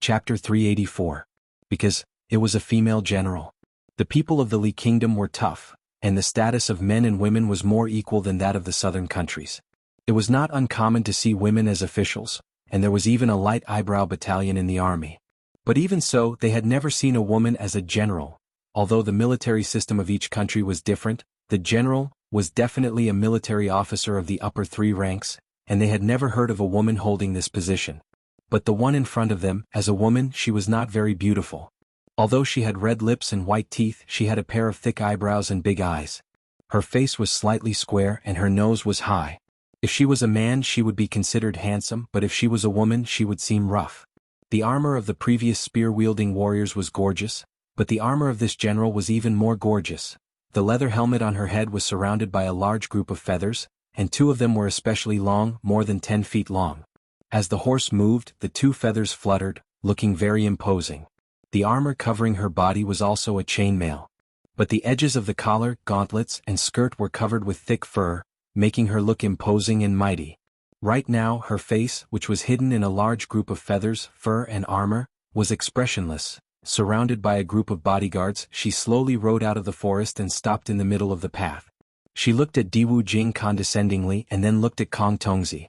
Chapter 384. Because it was a female general. The people of the Li Kingdom were tough, and the status of men and women was more equal than that of the southern countries. It was not uncommon to see women as officials, and there was even a light eyebrow battalion in the army. But even so, they had never seen a woman as a general. Although the military system of each country was different, the general was definitely a military officer of the upper three ranks, and they had never heard of a woman holding this position. But the one in front of them, as a woman, she was not very beautiful. Although she had red lips and white teeth, she had a pair of thick eyebrows and big eyes. Her face was slightly square and her nose was high. If she was a man, she would be considered handsome, but if she was a woman, she would seem rough. The armor of the previous spear-wielding warriors was gorgeous, but the armor of this general was even more gorgeous. The leather helmet on her head was surrounded by a large group of feathers, and 2 of them were especially long, more than 10 feet long. As the horse moved, the 2 feathers fluttered, looking very imposing. The armor covering her body was also a chainmail. But the edges of the collar, gauntlets, and skirt were covered with thick fur, making her look imposing and mighty. Right now, her face, which was hidden in a large group of feathers, fur, and armor, was expressionless. Surrounded by a group of bodyguards, she slowly rode out of the forest and stopped in the middle of the path. She looked at Di Wu-jing condescendingly and then looked at Kong Tongzi.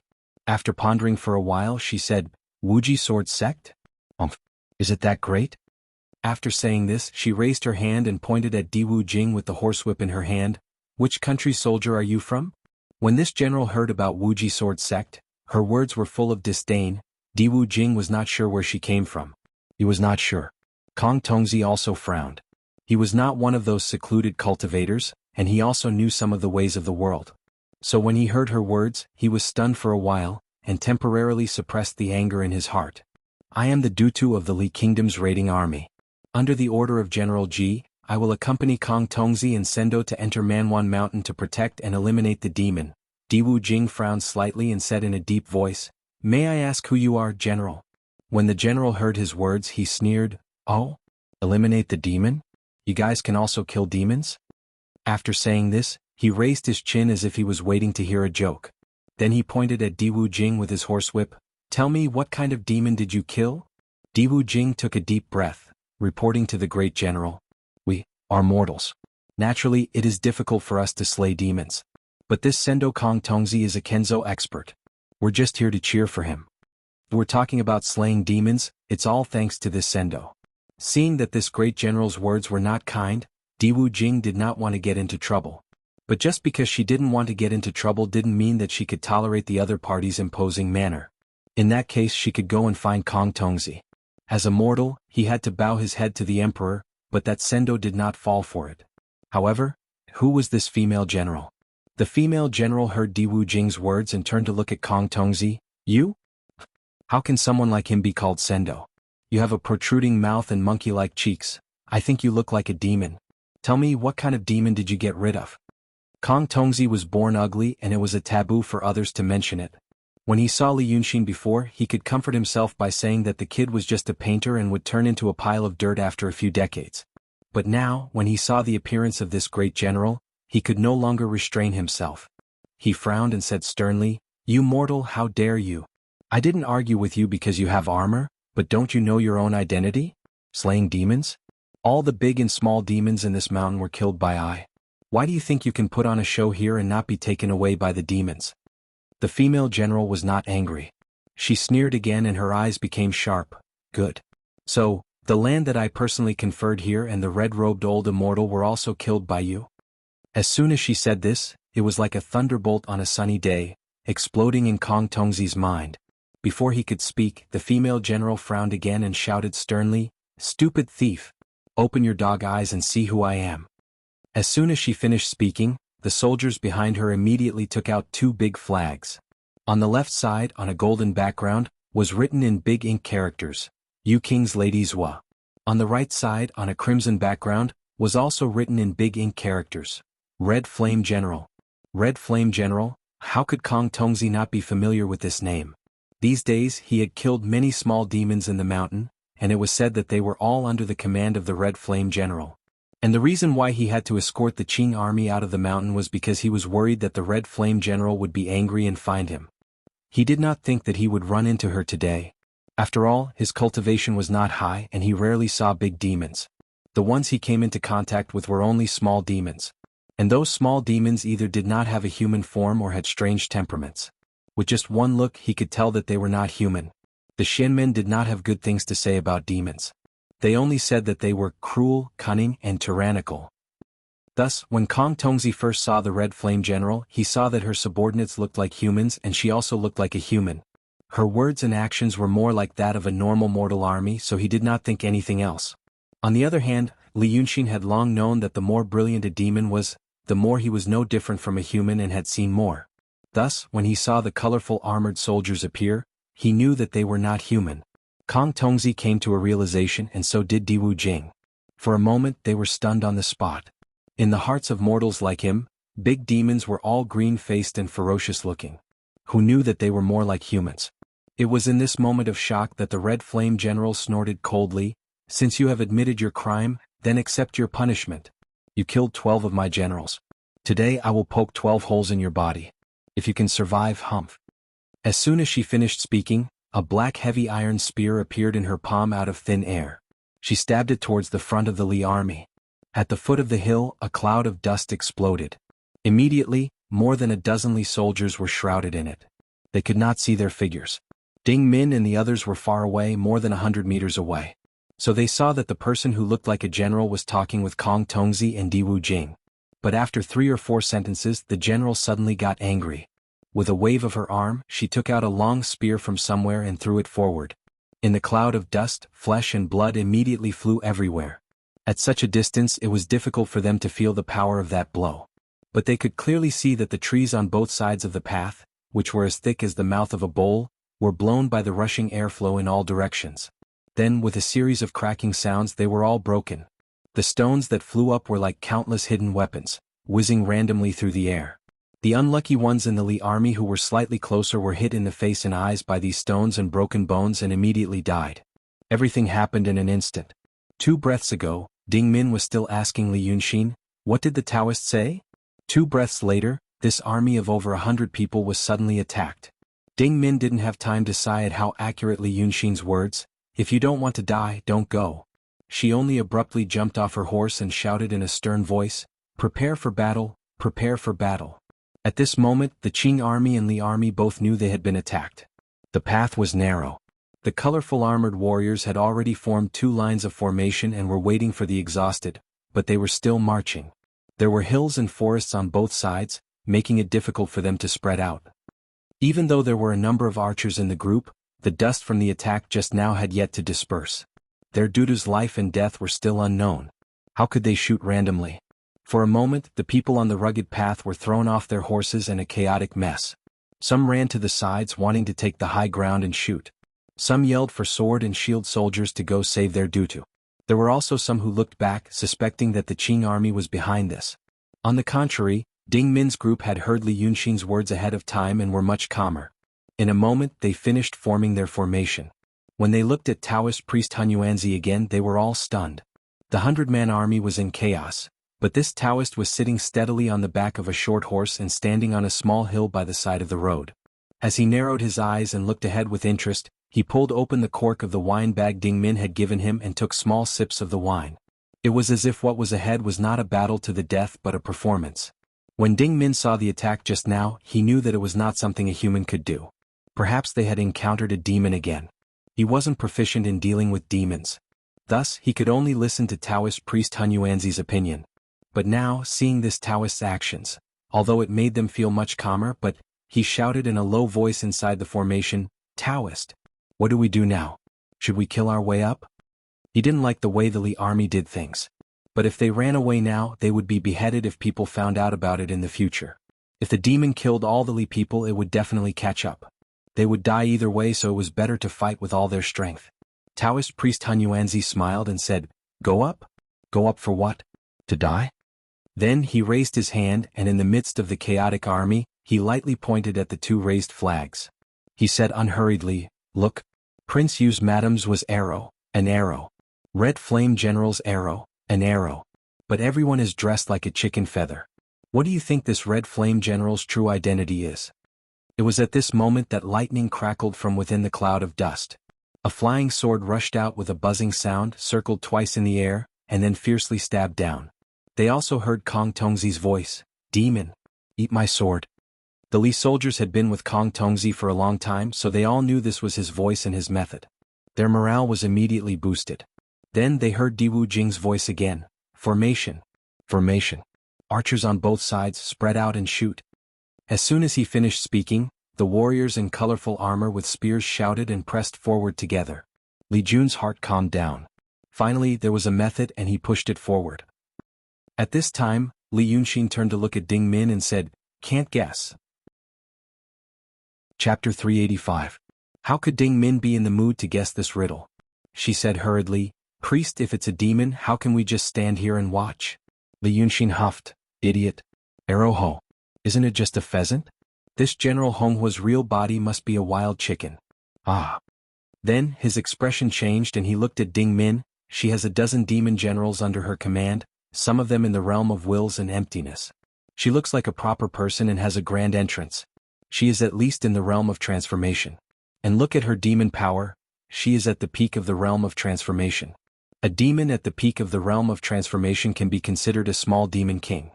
After pondering for a while, she said, "Wuji sword sect? Is it that great?" After saying this, she raised her hand and pointed at Di Wu-jing with the horsewhip in her hand. "Which country's soldier are you from?" When this general heard about Wuji sword sect, her words were full of disdain. Di Wu-jing was not sure where she came from. He was not sure. Kong Tongzi also frowned. He was not one of those secluded cultivators, and he also knew some of the ways of the world. So when he heard her words, he was stunned for a while, and temporarily suppressed the anger in his heart. "I am the Dutu of the Li Kingdom's raiding army. Under the order of General Ji, I will accompany Kong Tongzi and Sendo to enter Manwan Mountain to protect and eliminate the demon." Di Wu-jing frowned slightly and said in a deep voice, "May I ask who you are, General?" When the general heard his words, he sneered, "Oh? Eliminate the demon? You guys can also kill demons?" After saying this, he raised his chin as if he was waiting to hear a joke. Then he pointed at Di Wu-jing with his horsewhip. "Tell me, what kind of demon did you kill?" Di Wu-jing took a deep breath, reporting to the great general, "We are mortals. Naturally, it is difficult for us to slay demons. But this Sendo Kong Tongzi is a Kenzo expert. We're just here to cheer for him. We're talking about slaying demons, it's all thanks to this Sendo." Seeing that this great general's words were not kind, Di Wu-jing did not want to get into trouble. But just because she didn't want to get into trouble didn't mean that she could tolerate the other party's imposing manner. In that case, she could go and find Kong Tongzi. As a mortal, he had to bow his head to the emperor, but that Sendo did not fall for it. However, who was this female general? The female general heard Di Wu-jing's words and turned to look at Kong Tongzi. "You? How can someone like him be called Sendo? You have a protruding mouth and monkey-like cheeks. I think you look like a demon. Tell me, what kind of demon did you get rid of?" Kong Tongzi was born ugly and it was a taboo for others to mention it. When he saw Li Yunxin before, he could comfort himself by saying that the kid was just a painter and would turn into a pile of dirt after a few decades. But now, when he saw the appearance of this great general, he could no longer restrain himself. He frowned and said sternly, "You mortal, how dare you? I didn't argue with you because you have armor, but don't you know your own identity? Slaying demons? All the big and small demons in this mountain were killed by I. Why do you think you can put on a show here and not be taken away by the demons?" The female general was not angry. She sneered again and her eyes became sharp. "Good. So, the land that I personally conferred here and the red-robed old immortal were also killed by you?" As soon as she said this, it was like a thunderbolt on a sunny day, exploding in Kong Tongzi's mind. Before he could speak, the female general frowned again and shouted sternly, "Stupid thief! Open your dog eyes and see who I am." As soon as she finished speaking, the soldiers behind her immediately took out 2 big flags. On the left side, on a golden background, was written in big ink characters, "You King's Lady Zhua." On the right side, on a crimson background, was also written in big ink characters, "Red Flame General." Red Flame General? How could Kong Tongzi not be familiar with this name? These days, he had killed many small demons in the mountain, and it was said that they were all under the command of the Red Flame General. And the reason why he had to escort the Qing army out of the mountain was because he was worried that the Red Flame General would be angry and find him. He did not think that he would run into her today. After all, his cultivation was not high and he rarely saw big demons. The ones he came into contact with were only small demons. And those small demons either did not have a human form or had strange temperaments. With just one look he could tell that they were not human. The Shenmen did not have good things to say about demons. They only said that they were cruel, cunning, and tyrannical. Thus, when Kong Tongzi first saw the Red Flame General, he saw that her subordinates looked like humans and she also looked like a human. Her words and actions were more like that of a normal mortal army, so he did not think anything else. On the other hand, Li Yunxin had long known that the more brilliant a demon was, the more he was no different from a human and had seen more. Thus, when he saw the colorful armored soldiers appear, he knew that they were not human. Kong Tongzi came to a realization and so did Di Wu Jing. For a moment they were stunned on the spot. In the hearts of mortals like him, big demons were all green-faced and ferocious-looking. Who knew that they were more like humans? It was in this moment of shock that the Red Flame General snorted coldly, "Since you have admitted your crime, then accept your punishment. You killed 12 of my generals. Today I will poke 12 holes in your body. If you can survive, humph." As soon as she finished speaking, a black heavy iron spear appeared in her palm out of thin air. She stabbed it towards the front of the Li army. At the foot of the hill, a cloud of dust exploded. Immediately, more than a dozen Li soldiers were shrouded in it. They could not see their figures. Ding Min and the others were far away, more than 100 meters away. So they saw that the person who looked like a general was talking with Kong Tongzi and Di Wu Jing. But after 3 or 4 sentences, the general suddenly got angry. With a wave of her arm, she took out a long spear from somewhere and threw it forward. In the cloud of dust, flesh and blood immediately flew everywhere. At such a distance it was difficult for them to feel the power of that blow. But they could clearly see that the trees on both sides of the path, which were as thick as the mouth of a bowl, were blown by the rushing airflow in all directions. Then, with a series of cracking sounds, they were all broken. The stones that flew up were like countless hidden weapons, whizzing randomly through the air. The unlucky ones in the Li army who were slightly closer were hit in the face and eyes by these stones and broken bones and immediately died. Everything happened in an instant. 2 breaths ago, Ding Min was still asking Li Yunxin, "What did the Taoist say?" 2 breaths later, this army of over 100 people was suddenly attacked. Ding Min didn't have time to sigh at how accurate Li Yunxin's words, "If you don't want to die, don't go." She only abruptly jumped off her horse and shouted in a stern voice, "Prepare for battle, prepare for battle." At this moment, the Qing army and Li army both knew they had been attacked. The path was narrow. The colorful armored warriors had already formed 2 lines of formation and were waiting for the exhausted, but they were still marching. There were hills and forests on both sides, making it difficult for them to spread out. Even though there were a number of archers in the group, the dust from the attack just now had yet to disperse. Their dude's life and death were still unknown. How could they shoot randomly? For a moment, the people on the rugged path were thrown off their horses in a chaotic mess. Some ran to the sides wanting to take the high ground and shoot. Some yelled for sword and shield soldiers to go save their dutu. There were also some who looked back, suspecting that the Qing army was behind this. On the contrary, Ding Min's group had heard Li Yunxin's words ahead of time and were much calmer. In a moment they finished forming their formation. When they looked at Taoist priest Hunyuanzi again, they were all stunned. The 100-man army was in chaos, but this Taoist was sitting steadily on the back of a short horse and standing on a small hill by the side of the road. As he narrowed his eyes and looked ahead with interest, he pulled open the cork of the wine bag Ding Min had given him and took small sips of the wine. It was as if what was ahead was not a battle to the death but a performance. When Ding Min saw the attack just now, he knew that it was not something a human could do. Perhaps they had encountered a demon again. He wasn't proficient in dealing with demons. Thus, he could only listen to Taoist priest Hunyuanzi's opinion. But now, seeing this Taoist's actions, although it made them feel much calmer, but he shouted in a low voice inside the formation, "Taoist, what do we do now? Should we kill our way up?" He didn't like the way the Li army did things. But if they ran away now, they would be beheaded if people found out about it in the future. If the demon killed all the Li people, it would definitely catch up. They would die either way, so it was better to fight with all their strength. Taoist priest Hunyuanzi smiled and said, "Go up? Go up for what? To die?" Then he raised his hand and in the midst of the chaotic army, he lightly pointed at the 2 raised flags. He said unhurriedly, "Look, Prince Yu's madam's was arrow, an arrow. Red Flame General's arrow, an arrow. But everyone is dressed like a chicken feather. What do you think this Red Flame General's true identity is?" It was at this moment that lightning crackled from within the cloud of dust. A flying sword rushed out with a buzzing sound, circled twice in the air, and then fiercely stabbed down. They also heard Kong Tongzi's voice, "Demon, eat my sword." The Li soldiers had been with Kong Tongzi for a long time, so they all knew this was his voice and his method. Their morale was immediately boosted. Then they heard Diwu Jing's voice again, "Formation. Formation. Archers on both sides, spread out and shoot." As soon as he finished speaking, the warriors in colorful armor with spears shouted and pressed forward together. Li Jun's heart calmed down. Finally, there was a method and he pushed it forward. At this time, Li Yunxin turned to look at Ding Min and said, "Can't guess." Chapter 385. How could Ding Min be in the mood to guess this riddle? She said hurriedly, "Priest, if it's a demon, how can we just stand here and watch?" Li Yunxin huffed, "Idiot. Arrowho. Isn't it just a pheasant? This General Honghua's real body must be a wild chicken." Ah. Then his expression changed and he looked at Ding Min. She has a dozen demon generals under her command, some of them in the realm of wills and emptiness. She looks like a proper person and has a grand entrance. She is at least in the realm of transformation. And look at her demon power, she is at the peak of the realm of transformation. A demon at the peak of the realm of transformation can be considered a small demon king.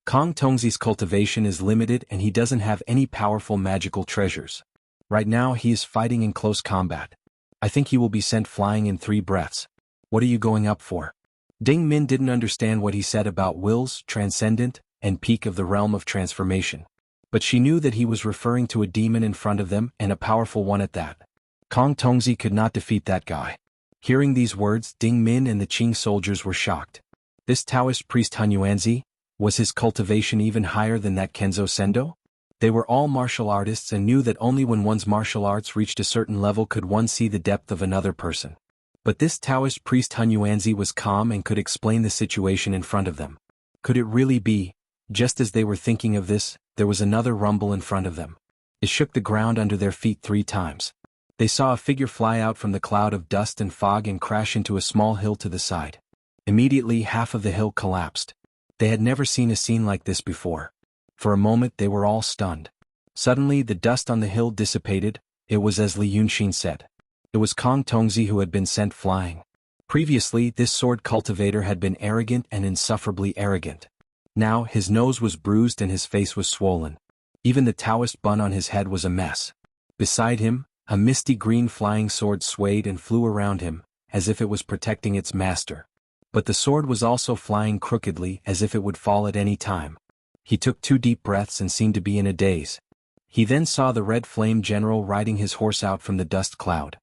Kong Tongzi's cultivation is limited and he doesn't have any powerful magical treasures. Right now he is fighting in close combat. I think he will be sent flying in 3 breaths. What are you going up for? Ding Min didn't understand what he said about wills, transcendent, and peak of the realm of transformation. But she knew that he was referring to a demon in front of them and a powerful one at that. Kong Tongzi could not defeat that guy. Hearing these words, Ding Min and the Qing soldiers were shocked. This Taoist priest Han Yuanzi, was his cultivation even higher than that Kenzo Sendo? They were all martial artists and knew that only when one's martial arts reached a certain level could one see the depth of another person. But this Taoist priest Han Yuanzi was calm and could explain the situation in front of them. Could it really be? Just as they were thinking of this, there was another rumble in front of them. It shook the ground under their feet 3 times. They saw a figure fly out from the cloud of dust and fog and crash into a small hill to the side. Immediately half of the hill collapsed. They had never seen a scene like this before. For a moment they were all stunned. Suddenly the dust on the hill dissipated. It was as Li Yunxin said. It was Kong Tongzi who had been sent flying. Previously this sword cultivator had been arrogant and insufferably arrogant. Now his nose was bruised and his face was swollen. Even the Taoist bun on his head was a mess. Beside him, a misty green flying sword swayed and flew around him, as if it was protecting its master. But the sword was also flying crookedly as if it would fall at any time. He took 2 deep breaths and seemed to be in a daze. He then saw the Red Flame General riding his horse out from the dust cloud.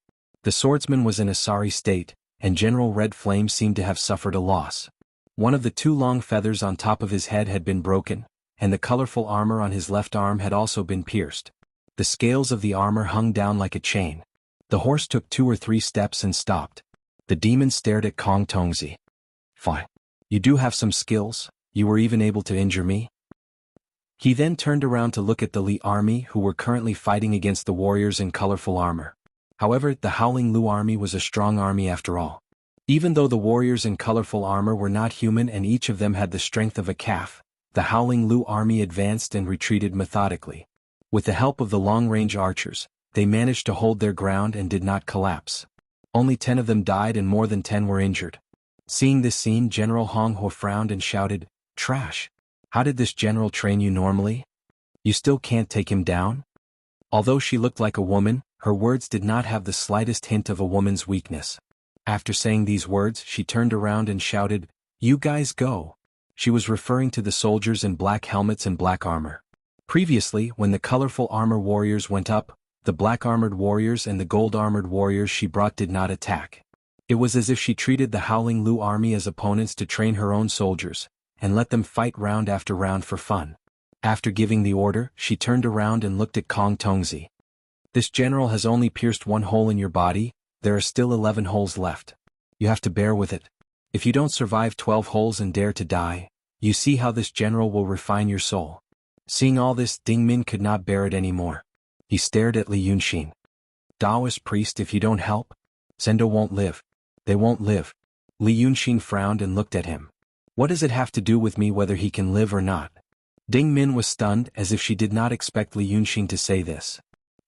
The swordsman was in a sorry state, and General Red Flame seemed to have suffered a loss. One of the 2 long feathers on top of his head had been broken, and the colorful armor on his left arm had also been pierced. The scales of the armor hung down like a chain. The horse took 2 or 3 steps and stopped. The demon stared at Kong Tongzi. "Fine. You do have some skills, you were even able to injure me." He then turned around to look at the Li army who were currently fighting against the warriors in colorful armor. However, the Howling Lu army was a strong army after all. Even though the warriors in colorful armor were not human and each of them had the strength of a calf, the Howling Lu army advanced and retreated methodically. With the help of the long-range archers, they managed to hold their ground and did not collapse. Only 10 of them died and more than 10 were injured. Seeing this scene, General Hong Ho frowned and shouted, "Trash! How did this general train you normally? You still can't take him down?" Although she looked like a woman, her words did not have the slightest hint of a woman's weakness. After saying these words, she turned around and shouted, "You guys go." She was referring to the soldiers in black helmets and black armor. Previously, when the colorful armor warriors went up, the black-armored warriors and the gold-armored warriors she brought did not attack. It was as if she treated the Howling Lu army as opponents to train her own soldiers, and let them fight round after round for fun. After giving the order, she turned around and looked at Kong Tongzi. "This general has only pierced 1 hole in your body, there are still 11 holes left. You have to bear with it. If you don't survive 12 holes and dare to die, you see how this general will refine your soul." Seeing all this, Ding Min could not bear it anymore. He stared at Li Yunxin. "Taoist priest, if you don't help, Sendo won't live. They won't live." Li Yunxin frowned and looked at him. "What does it have to do with me whether he can live or not?" Ding Min was stunned as if she did not expect Li Yunxin to say this.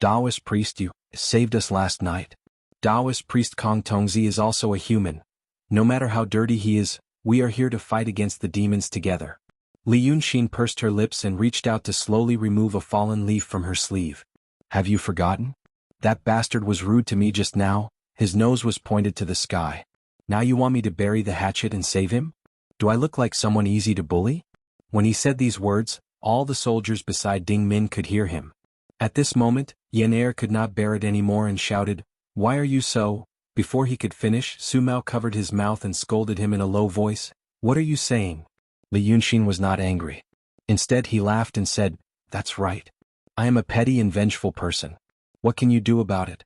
"Taoist priest, you saved us last night. Taoist priest Kong Tongzi is also a human. No matter how dirty he is, we are here to fight against the demons together. Li Yunxin pursed her lips and reached out to slowly remove a fallen leaf from her sleeve. Have you forgotten? That bastard was rude to me just now. His nose was pointed to the sky. Now you want me to bury the hatchet and save him? Do I look like someone easy to bully? When he said these words, all the soldiers beside Ding Min could hear him. At this moment, Yan Er could not bear it anymore and shouted, "Why are you so?" Before he could finish, Su Mao covered his mouth and scolded him in a low voice. "What are you saying?" Li Yunxin was not angry. Instead he laughed and said, "That's right. I am a petty and vengeful person. What can you do about it?"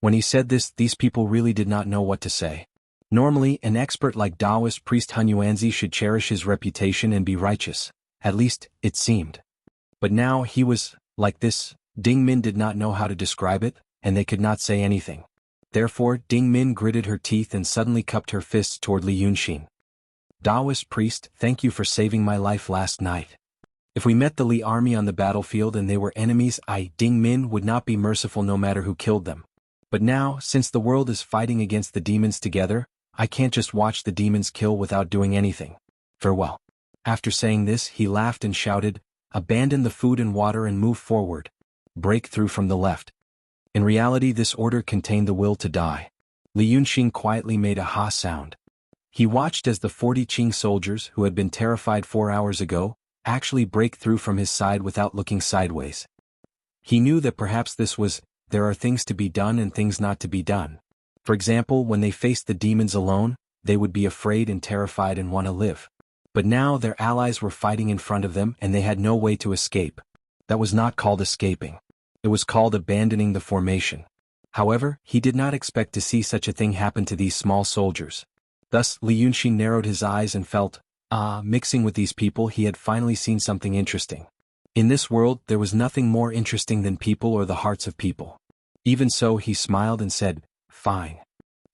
When he said this, these people really did not know what to say. Normally, an expert like Taoist priest Han Yuanzi should cherish his reputation and be righteous. At least, it seemed. But now he was, like this. Ding Min did not know how to describe it, and they could not say anything. Therefore, Ding Min gritted her teeth and suddenly cupped her fists toward Li Yunxin. "Taoist priest, thank you for saving my life last night. If we met the Li army on the battlefield and they were enemies, Ding Min, would not be merciful no matter who killed them. But now, since the world is fighting against the demons together, I can't just watch the demons kill without doing anything. Farewell." After saying this, he laughed and shouted, "Abandon the food and water and move forward. Break through from the left." In reality, this order contained the will to die. Li Yunxin quietly made a ha sound. He watched as the 40 Qing soldiers, who had been terrified 4 hours ago, actually break through from his side without looking sideways. He knew that perhaps this was, there are things to be done and things not to be done. For example, when they faced the demons alone, they would be afraid and terrified and want to live. But now their allies were fighting in front of them and they had no way to escape. That was not called escaping. It was called abandoning the formation. However, he did not expect to see such a thing happen to these small soldiers. Thus, Li Yunxin narrowed his eyes and felt, mixing with these people he had finally seen something interesting. In this world, there was nothing more interesting than people or the hearts of people. Even so, he smiled and said, "Fine."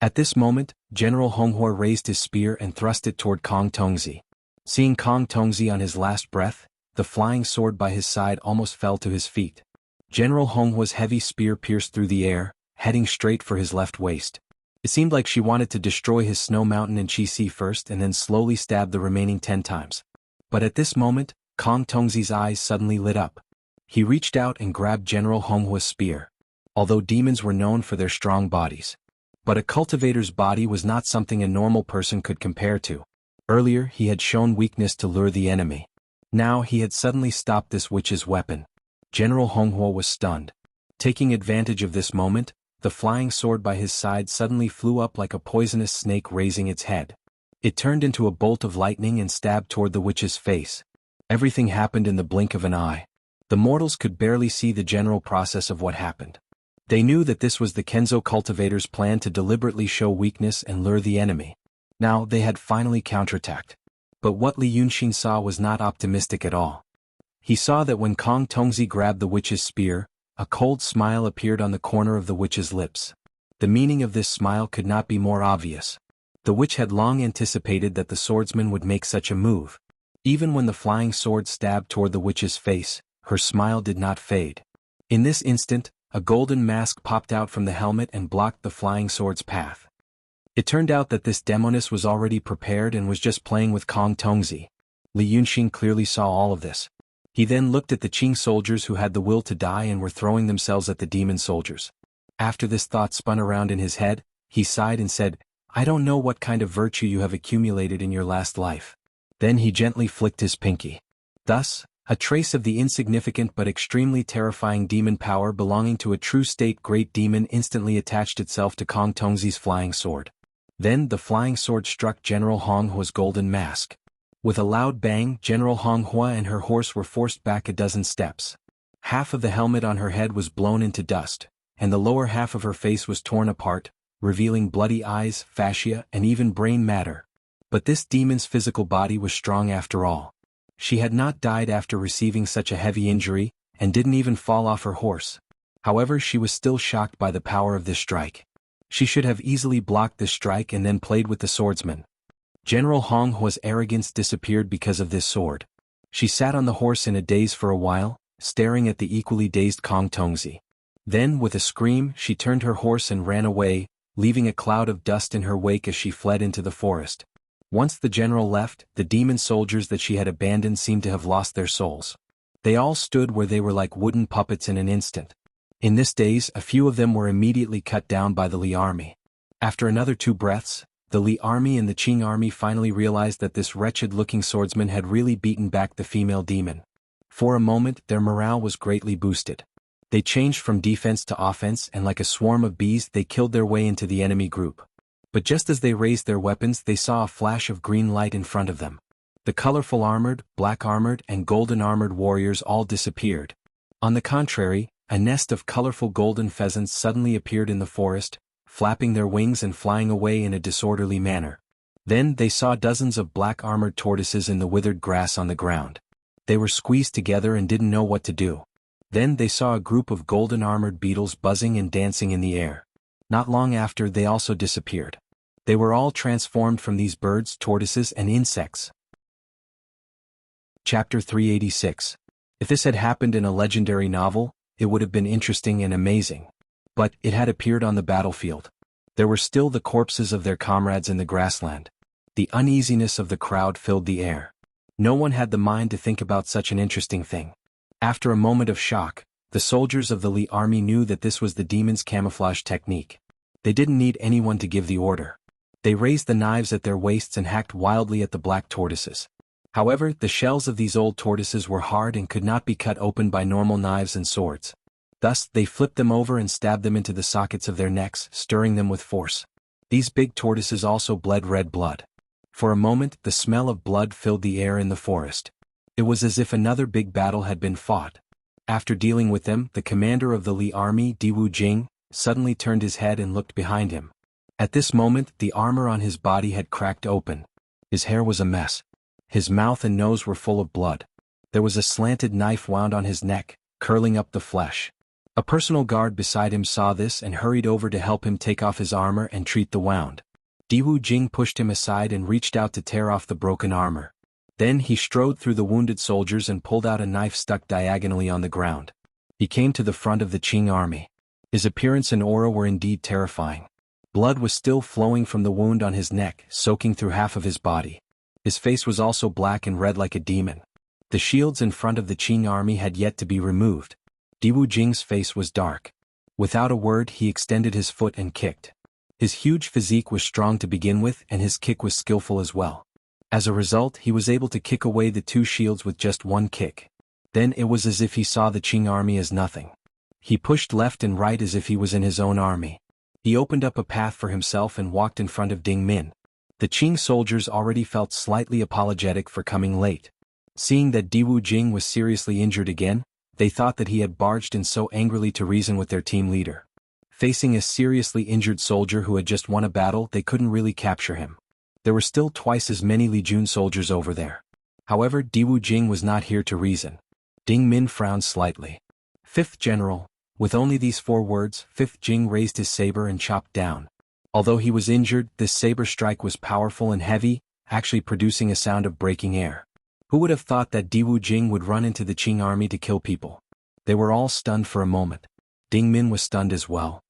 At this moment, General Honghua raised his spear and thrust it toward Kong Tongzi. Seeing Kong Tongzi on his last breath, the flying sword by his side almost fell to his feet. General Honghua's heavy spear pierced through the air, heading straight for his left waist. It seemed like she wanted to destroy his snow mountain and Qi first and then slowly stab the remaining 10 times. But at this moment, Kong Tongzi's eyes suddenly lit up. He reached out and grabbed General Honghua's spear. Although demons were known for their strong bodies. But a cultivator's body was not something a normal person could compare to. Earlier, he had shown weakness to lure the enemy. Now he had suddenly stopped this witch's weapon. General Honghua was stunned. Taking advantage of this moment, the flying sword by his side suddenly flew up like a poisonous snake raising its head. It turned into a bolt of lightning and stabbed toward the witch's face. Everything happened in the blink of an eye. The mortals could barely see the general process of what happened. They knew that this was the Kenzo cultivator's plan to deliberately show weakness and lure the enemy. Now they had finally counterattacked. But what Li Yunxin saw was not optimistic at all. He saw that when Kong Tongzi grabbed the witch's spear, a cold smile appeared on the corner of the witch's lips. The meaning of this smile could not be more obvious. The witch had long anticipated that the swordsman would make such a move. Even when the flying sword stabbed toward the witch's face, her smile did not fade. In this instant, a golden mask popped out from the helmet and blocked the flying sword's path. It turned out that this demoness was already prepared and was just playing with Kong Tongzi. Li Yunxin clearly saw all of this. He then looked at the Qing soldiers who had the will to die and were throwing themselves at the demon soldiers. After this thought spun around in his head, he sighed and said, "I don't know what kind of virtue you have accumulated in your last life." Then he gently flicked his pinky. Thus, a trace of the insignificant but extremely terrifying demon power belonging to a true state great demon instantly attached itself to Kong Tongzi's flying sword. Then the flying sword struck General Honghua's golden mask. With a loud bang, General Honghua and her horse were forced back a dozen steps. Half of the helmet on her head was blown into dust, and the lower half of her face was torn apart, revealing bloody eyes, fascia, and even brain matter. But this demon's physical body was strong after all. She had not died after receiving such a heavy injury, and didn't even fall off her horse. However, she was still shocked by the power of this strike. She should have easily blocked this strike and then played with the swordsman. General Honghua's arrogance disappeared because of this sword. She sat on the horse in a daze for a while, staring at the equally dazed Kong Tongzi. Then, with a scream, she turned her horse and ran away, leaving a cloud of dust in her wake as she fled into the forest. Once the general left, the demon soldiers that she had abandoned seemed to have lost their souls. They all stood where they were like wooden puppets in an instant. In this daze, a few of them were immediately cut down by the Li army. After another 2 breaths, the Li army and the Qing army finally realized that this wretched-looking swordsman had really beaten back the female demon. For a moment, their morale was greatly boosted. They changed from defense to offense, and like a swarm of bees they killed their way into the enemy group. But just as they raised their weapons, they saw a flash of green light in front of them. The colorful armored, black-armored, and golden-armored warriors all disappeared. On the contrary, a nest of colorful golden pheasants suddenly appeared in the forest, flapping their wings and flying away in a disorderly manner. Then they saw dozens of black-armored tortoises in the withered grass on the ground. They were squeezed together and didn't know what to do. Then they saw a group of golden-armored beetles buzzing and dancing in the air. Not long after, they also disappeared. They were all transformed from these birds, tortoises, and insects. Chapter 386. If this had happened in a legendary novel, it would have been interesting and amazing. But it had appeared on the battlefield. There were still the corpses of their comrades in the grassland. The uneasiness of the crowd filled the air. No one had the mind to think about such an interesting thing. After a moment of shock, the soldiers of the Li army knew that this was the demon's camouflage technique. They didn't need anyone to give the order. They raised the knives at their waists and hacked wildly at the black tortoises. However, the shells of these old tortoises were hard and could not be cut open by normal knives and swords. Thus, they flipped them over and stabbed them into the sockets of their necks, stirring them with force. These big tortoises also bled red blood. For a moment, the smell of blood filled the air in the forest. It was as if another big battle had been fought. After dealing with them, the commander of the Li army, Diwu Jing, suddenly turned his head and looked behind him. At this moment, the armor on his body had cracked open. His hair was a mess. His mouth and nose were full of blood. There was a slanted knife wound on his neck, curling up the flesh. A personal guard beside him saw this and hurried over to help him take off his armor and treat the wound. Diwu Jing pushed him aside and reached out to tear off the broken armor. Then he strode through the wounded soldiers and pulled out a knife stuck diagonally on the ground. He came to the front of the Qing army. His appearance and aura were indeed terrifying. Blood was still flowing from the wound on his neck, soaking through half of his body. His face was also black and red like a demon. The shields in front of the Qing army had yet to be removed. Diwu Jing's face was dark. Without a word, he extended his foot and kicked. His huge physique was strong to begin with, and his kick was skillful as well. As a result, he was able to kick away the 2 shields with just one kick. Then it was as if he saw the Qing army as nothing. He pushed left and right as if he was in his own army. He opened up a path for himself and walked in front of Ding Min. The Qing soldiers already felt slightly apologetic for coming late. Seeing that Diwu Jing was seriously injured again, they thought that he had barged in so angrily to reason with their team leader. Facing a seriously injured soldier who had just won a battle, they couldn't really capture him. There were still twice as many Li Jun soldiers over there. However, Diwu Jing was not here to reason. Ding Min frowned slightly. "Fifth General." With only these 4 words, Fifth Jing raised his saber and chopped down. Although he was injured, this saber strike was powerful and heavy, actually producing a sound of breaking air. Who would have thought that Diwu Jing would run into the Qing army to kill people? They were all stunned for a moment. Ding Min was stunned as well.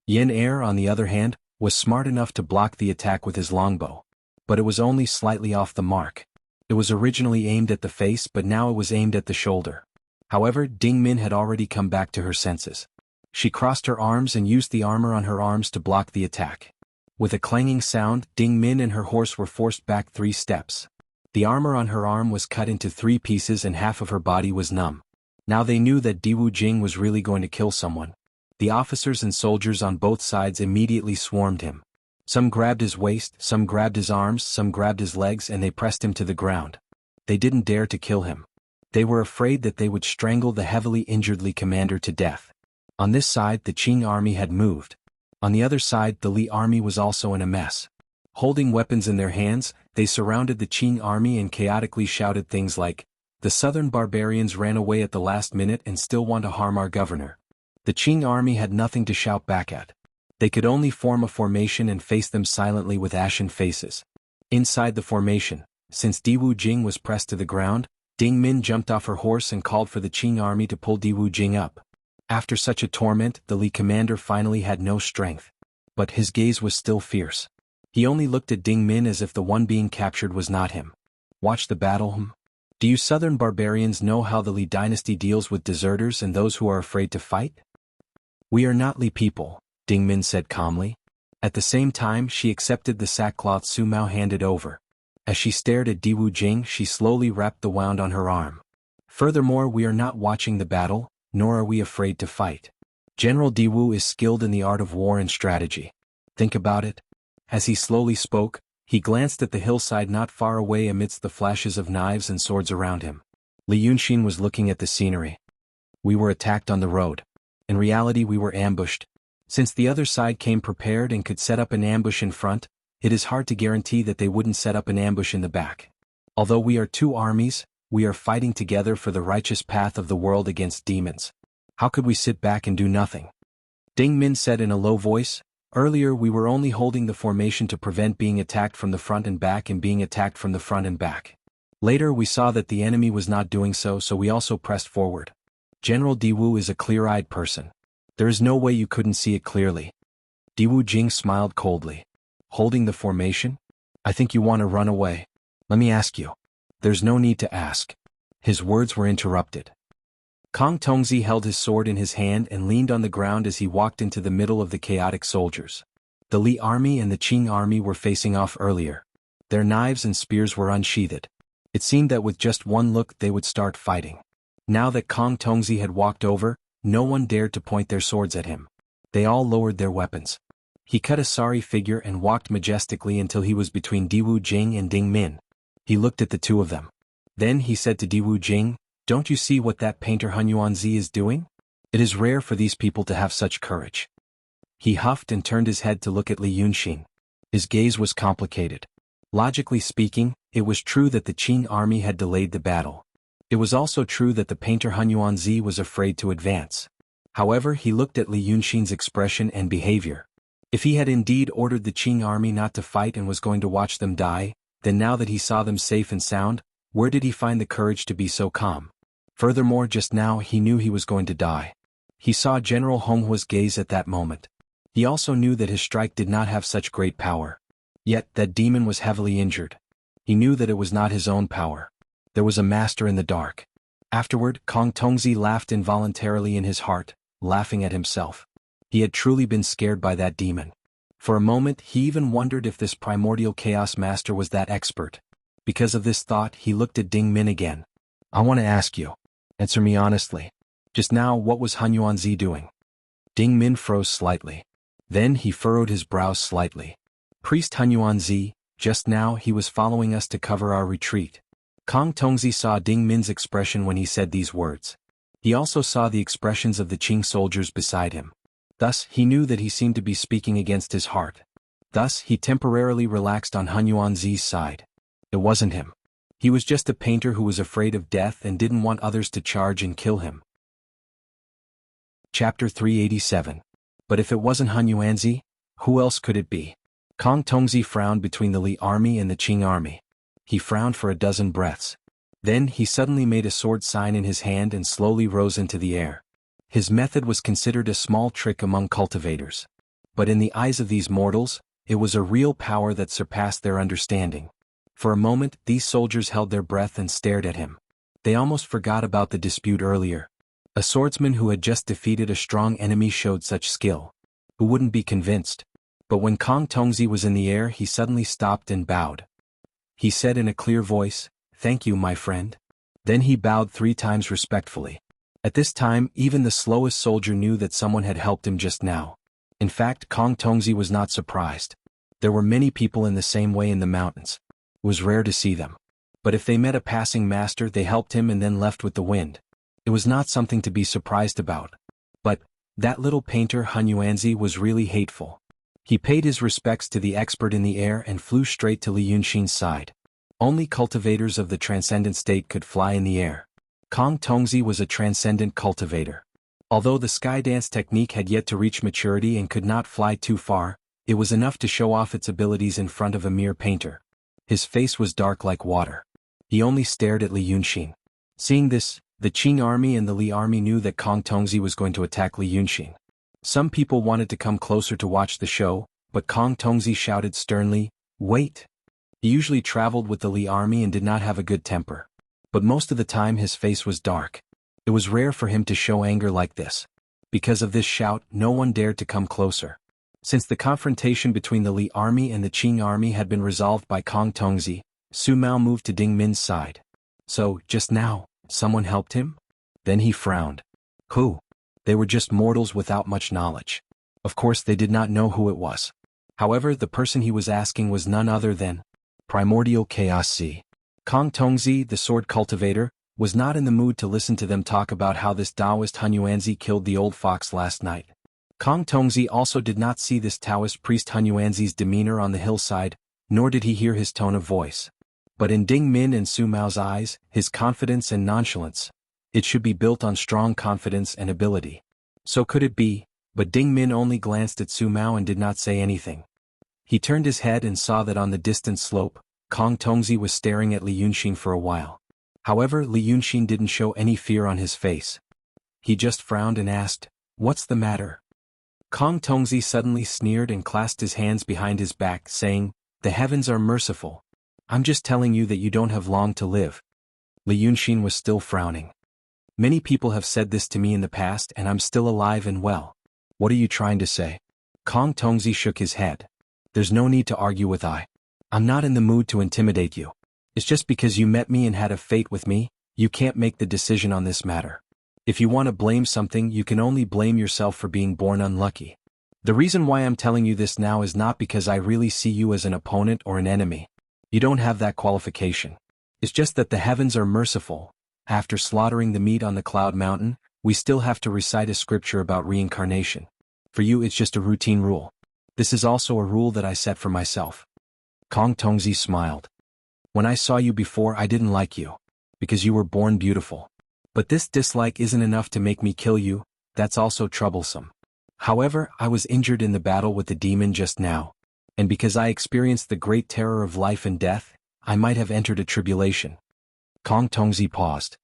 Yen Er, on the other hand, was smart enough to block the attack with his longbow. But it was only slightly off the mark. It was originally aimed at the face, but now it was aimed at the shoulder. However, Ding Min had already come back to her senses. She crossed her arms and used the armor on her arms to block the attack. With a clanging sound, Ding Min and her horse were forced back 3 steps. The armor on her arm was cut into 3 pieces and half of her body was numb. Now they knew that Diwu Jing was really going to kill someone. The officers and soldiers on both sides immediately swarmed him. Some grabbed his waist, some grabbed his arms, some grabbed his legs, and they pressed him to the ground. They didn't dare to kill him. They were afraid that they would strangle the heavily injured Li commander to death. On this side, the Qing army had moved. On the other side, the Li army was also in a mess. Holding weapons in their hands, they surrounded the Qing army and chaotically shouted things like, "The southern barbarians ran away at the last minute and still want to harm our governor." The Qing army had nothing to shout back at. They could only form a formation and face them silently with ashen faces. Inside the formation, since Diwu Jing was pressed to the ground, Ding Min jumped off her horse and called for the Qing army to pull Diwu Jing up. After such a torment, the Li commander finally had no strength. But his gaze was still fierce. He only looked at Ding Min as if the one being captured was not him. Watch the battle. Do you southern barbarians know how the Li dynasty deals with deserters and those who are afraid to fight? We are not Li people, Ding Min said calmly. At the same time, she accepted the sackcloth Su Mao handed over. As she stared at Diwu Jing, she slowly wrapped the wound on her arm. Furthermore, we are not watching the battle, nor are we afraid to fight. General Diwu is skilled in the art of war and strategy. Think about it. As he slowly spoke, he glanced at the hillside not far away amidst the flashes of knives and swords around him. Li Yunxin was looking at the scenery. We were attacked on the road. In reality, we were ambushed. Since the other side came prepared and could set up an ambush in front, it is hard to guarantee that they wouldn't set up an ambush in the back. Although we are two armies, we are fighting together for the righteous path of the world against demons. How could we sit back and do nothing? Ding Min said in a low voice, earlier we were only holding the formation to prevent being attacked from the front and back and being attacked from the front and back. Later we saw that the enemy was not doing so, so we also pressed forward. General Diwu is a clear-eyed person. There is no way you couldn't see it clearly. Diwu Jing smiled coldly. Holding the formation? I think you want to run away. Let me ask you. There's no need to ask. His words were interrupted. Kong Tongzi held his sword in his hand and leaned on the ground as he walked into the middle of the chaotic soldiers. The Li army and the Qing army were facing off earlier. Their knives and spears were unsheathed. It seemed that with just one look they would start fighting. Now that Kong Tongzi had walked over, no one dared to point their swords at him. They all lowered their weapons. He cut a sorry figure and walked majestically until he was between Diwu Jing and Ding Min. He looked at the two of them. Then he said to Diwu Jing, "Don't you see what that painter Hun Yuanzi is doing? It is rare for these people to have such courage." He huffed and turned his head to look at Li Yunxin. His gaze was complicated. Logically speaking, it was true that the Qing army had delayed the battle. It was also true that the painter Hun Yuanzi was afraid to advance. However, he looked at Li Yunxin's expression and behavior. If he had indeed ordered the Qing army not to fight and was going to watch them die, then now that he saw them safe and sound, where did he find the courage to be so calm? Furthermore, just now he knew he was going to die. He saw General Honghua's gaze at that moment. He also knew that his strike did not have such great power. Yet, that demon was heavily injured. He knew that it was not his own power. There was a master in the dark. Afterward, Kong Tongzi laughed involuntarily in his heart, laughing at himself. He had truly been scared by that demon. For a moment, he even wondered if this primordial chaos master was that expert. Because of this thought, he looked at Ding Min again. "I want to ask you. Answer me honestly. Just now, what was Hun Yuanzi doing?" Ding Min froze slightly. Then he furrowed his brows slightly. "Priest Hun Yuanzi, just now he was following us to cover our retreat." Kong Tongzi saw Ding Min's expression when he said these words. He also saw the expressions of the Qing soldiers beside him. Thus, he knew that he seemed to be speaking against his heart. Thus, he temporarily relaxed on Hun Yuanzi's side. It wasn't him. He was just a painter who was afraid of death and didn't want others to charge and kill him. Chapter 387. But if it wasn't Hun Yuanzi, who else could it be? Kong Tongzi frowned between the Li army and the Qing army. He frowned for a dozen breaths. Then he suddenly made a sword sign in his hand and slowly rose into the air. His method was considered a small trick among cultivators. But in the eyes of these mortals, it was a real power that surpassed their understanding. For a moment, these soldiers held their breath and stared at him. They almost forgot about the dispute earlier. A swordsman who had just defeated a strong enemy showed such skill. Who wouldn't be convinced? But when Kong Tongzi was in the air, he suddenly stopped and bowed. He said in a clear voice, "Thank you, my friend." Then he bowed 3 times respectfully. At this time, even the slowest soldier knew that someone had helped him just now. In fact, Kong Tongzi was not surprised. There were many people in the same way in the mountains. It was rare to see them. But if they met a passing master, they helped him and then left with the wind. It was not something to be surprised about. But that little painter Hun Yuanzi was really hateful. He paid his respects to the expert in the air and flew straight to Li Yunxin's side. Only cultivators of the transcendent state could fly in the air. Kong Tongzi was a transcendent cultivator. Although the sky dance technique had yet to reach maturity and could not fly too far, it was enough to show off its abilities in front of a mere painter. His face was dark like water. He only stared at Li Yunxin. Seeing this, The Qing army and the Li army knew that Kong Tongzi was going to attack Li Yunxin. Some people wanted to come closer to watch the show, but Kong Tongzi shouted sternly, "Wait!" He usually traveled with the Li army and did not have a good temper. But most of the time his face was dark. It was rare for him to show anger like this. Because of this shout, no one dared to come closer. Since the confrontation between the Li army and the Qing army had been resolved by Kong Tongzi, Su Mao moved to Ding Min's side. So, just now, someone helped him? Then he frowned. Who? They were just mortals without much knowledge. Of course they did not know who it was. However, the person he was asking was none other than Primordial Chaos C. Kong Tongzi, the sword cultivator, was not in the mood to listen to them talk about how this Taoist Hunyuanzi killed the old fox last night. Kong Tongzi also did not see this Taoist priest Hunyuanzi's demeanor on the hillside, nor did he hear his tone of voice. But in Ding Min and Su Mao's eyes, his confidence and nonchalance, it should be built on strong confidence and ability. So could it be, but Ding Min only glanced at Su Mao and did not say anything. He turned his head and saw that on the distant slope, Kong Tongzi was staring at Li Yunxin for a while. However, Li Yunxin didn't show any fear on his face. He just frowned and asked, "What's the matter?" Kong Tongzi suddenly sneered and clasped his hands behind his back, saying, "The heavens are merciful. I'm just telling you that you don't have long to live." Li Yunxin was still frowning. "Many people have said this to me in the past and I'm still alive and well. What are you trying to say?" Kong Tongzi shook his head. "There's no need to argue with I. I'm not in the mood to intimidate you. It's just because you met me and had a fate with me, you can't make the decision on this matter. If you want to blame something, you can only blame yourself for being born unlucky. The reason why I'm telling you this now is not because I really see you as an opponent or an enemy. You don't have that qualification. It's just that the heavens are merciful. After slaughtering the meat on the Cloud Mountain, we still have to recite a scripture about reincarnation. For you it's just a routine rule. This is also a rule that I set for myself." Kong Tongzi smiled. "When I saw you before I didn't like you. Because you were born beautiful. But this dislike isn't enough to make me kill you, that's also troublesome. However, I was injured in the battle with the demon just now. And because I experienced the great terror of life and death, I might have entered a tribulation." Kong Tongzi paused.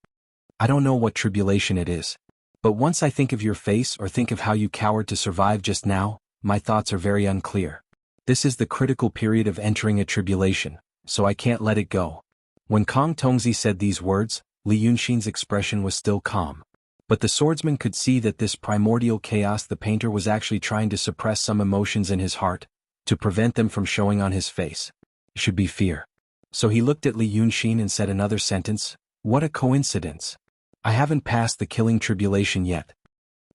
"I don't know what tribulation it is. But once I think of your face or think of how you cowered to survive just now, my thoughts are very unclear. This is the critical period of entering a tribulation, so I can't let it go." When Kong Tongzi said these words, Li Yunxin's expression was still calm. But the swordsman could see that this primordial chaos the painter was actually trying to suppress some emotions in his heart, to prevent them from showing on his face. It should be fear. So he looked at Li Yunxin and said another sentence, "What a coincidence. I haven't passed the killing tribulation yet."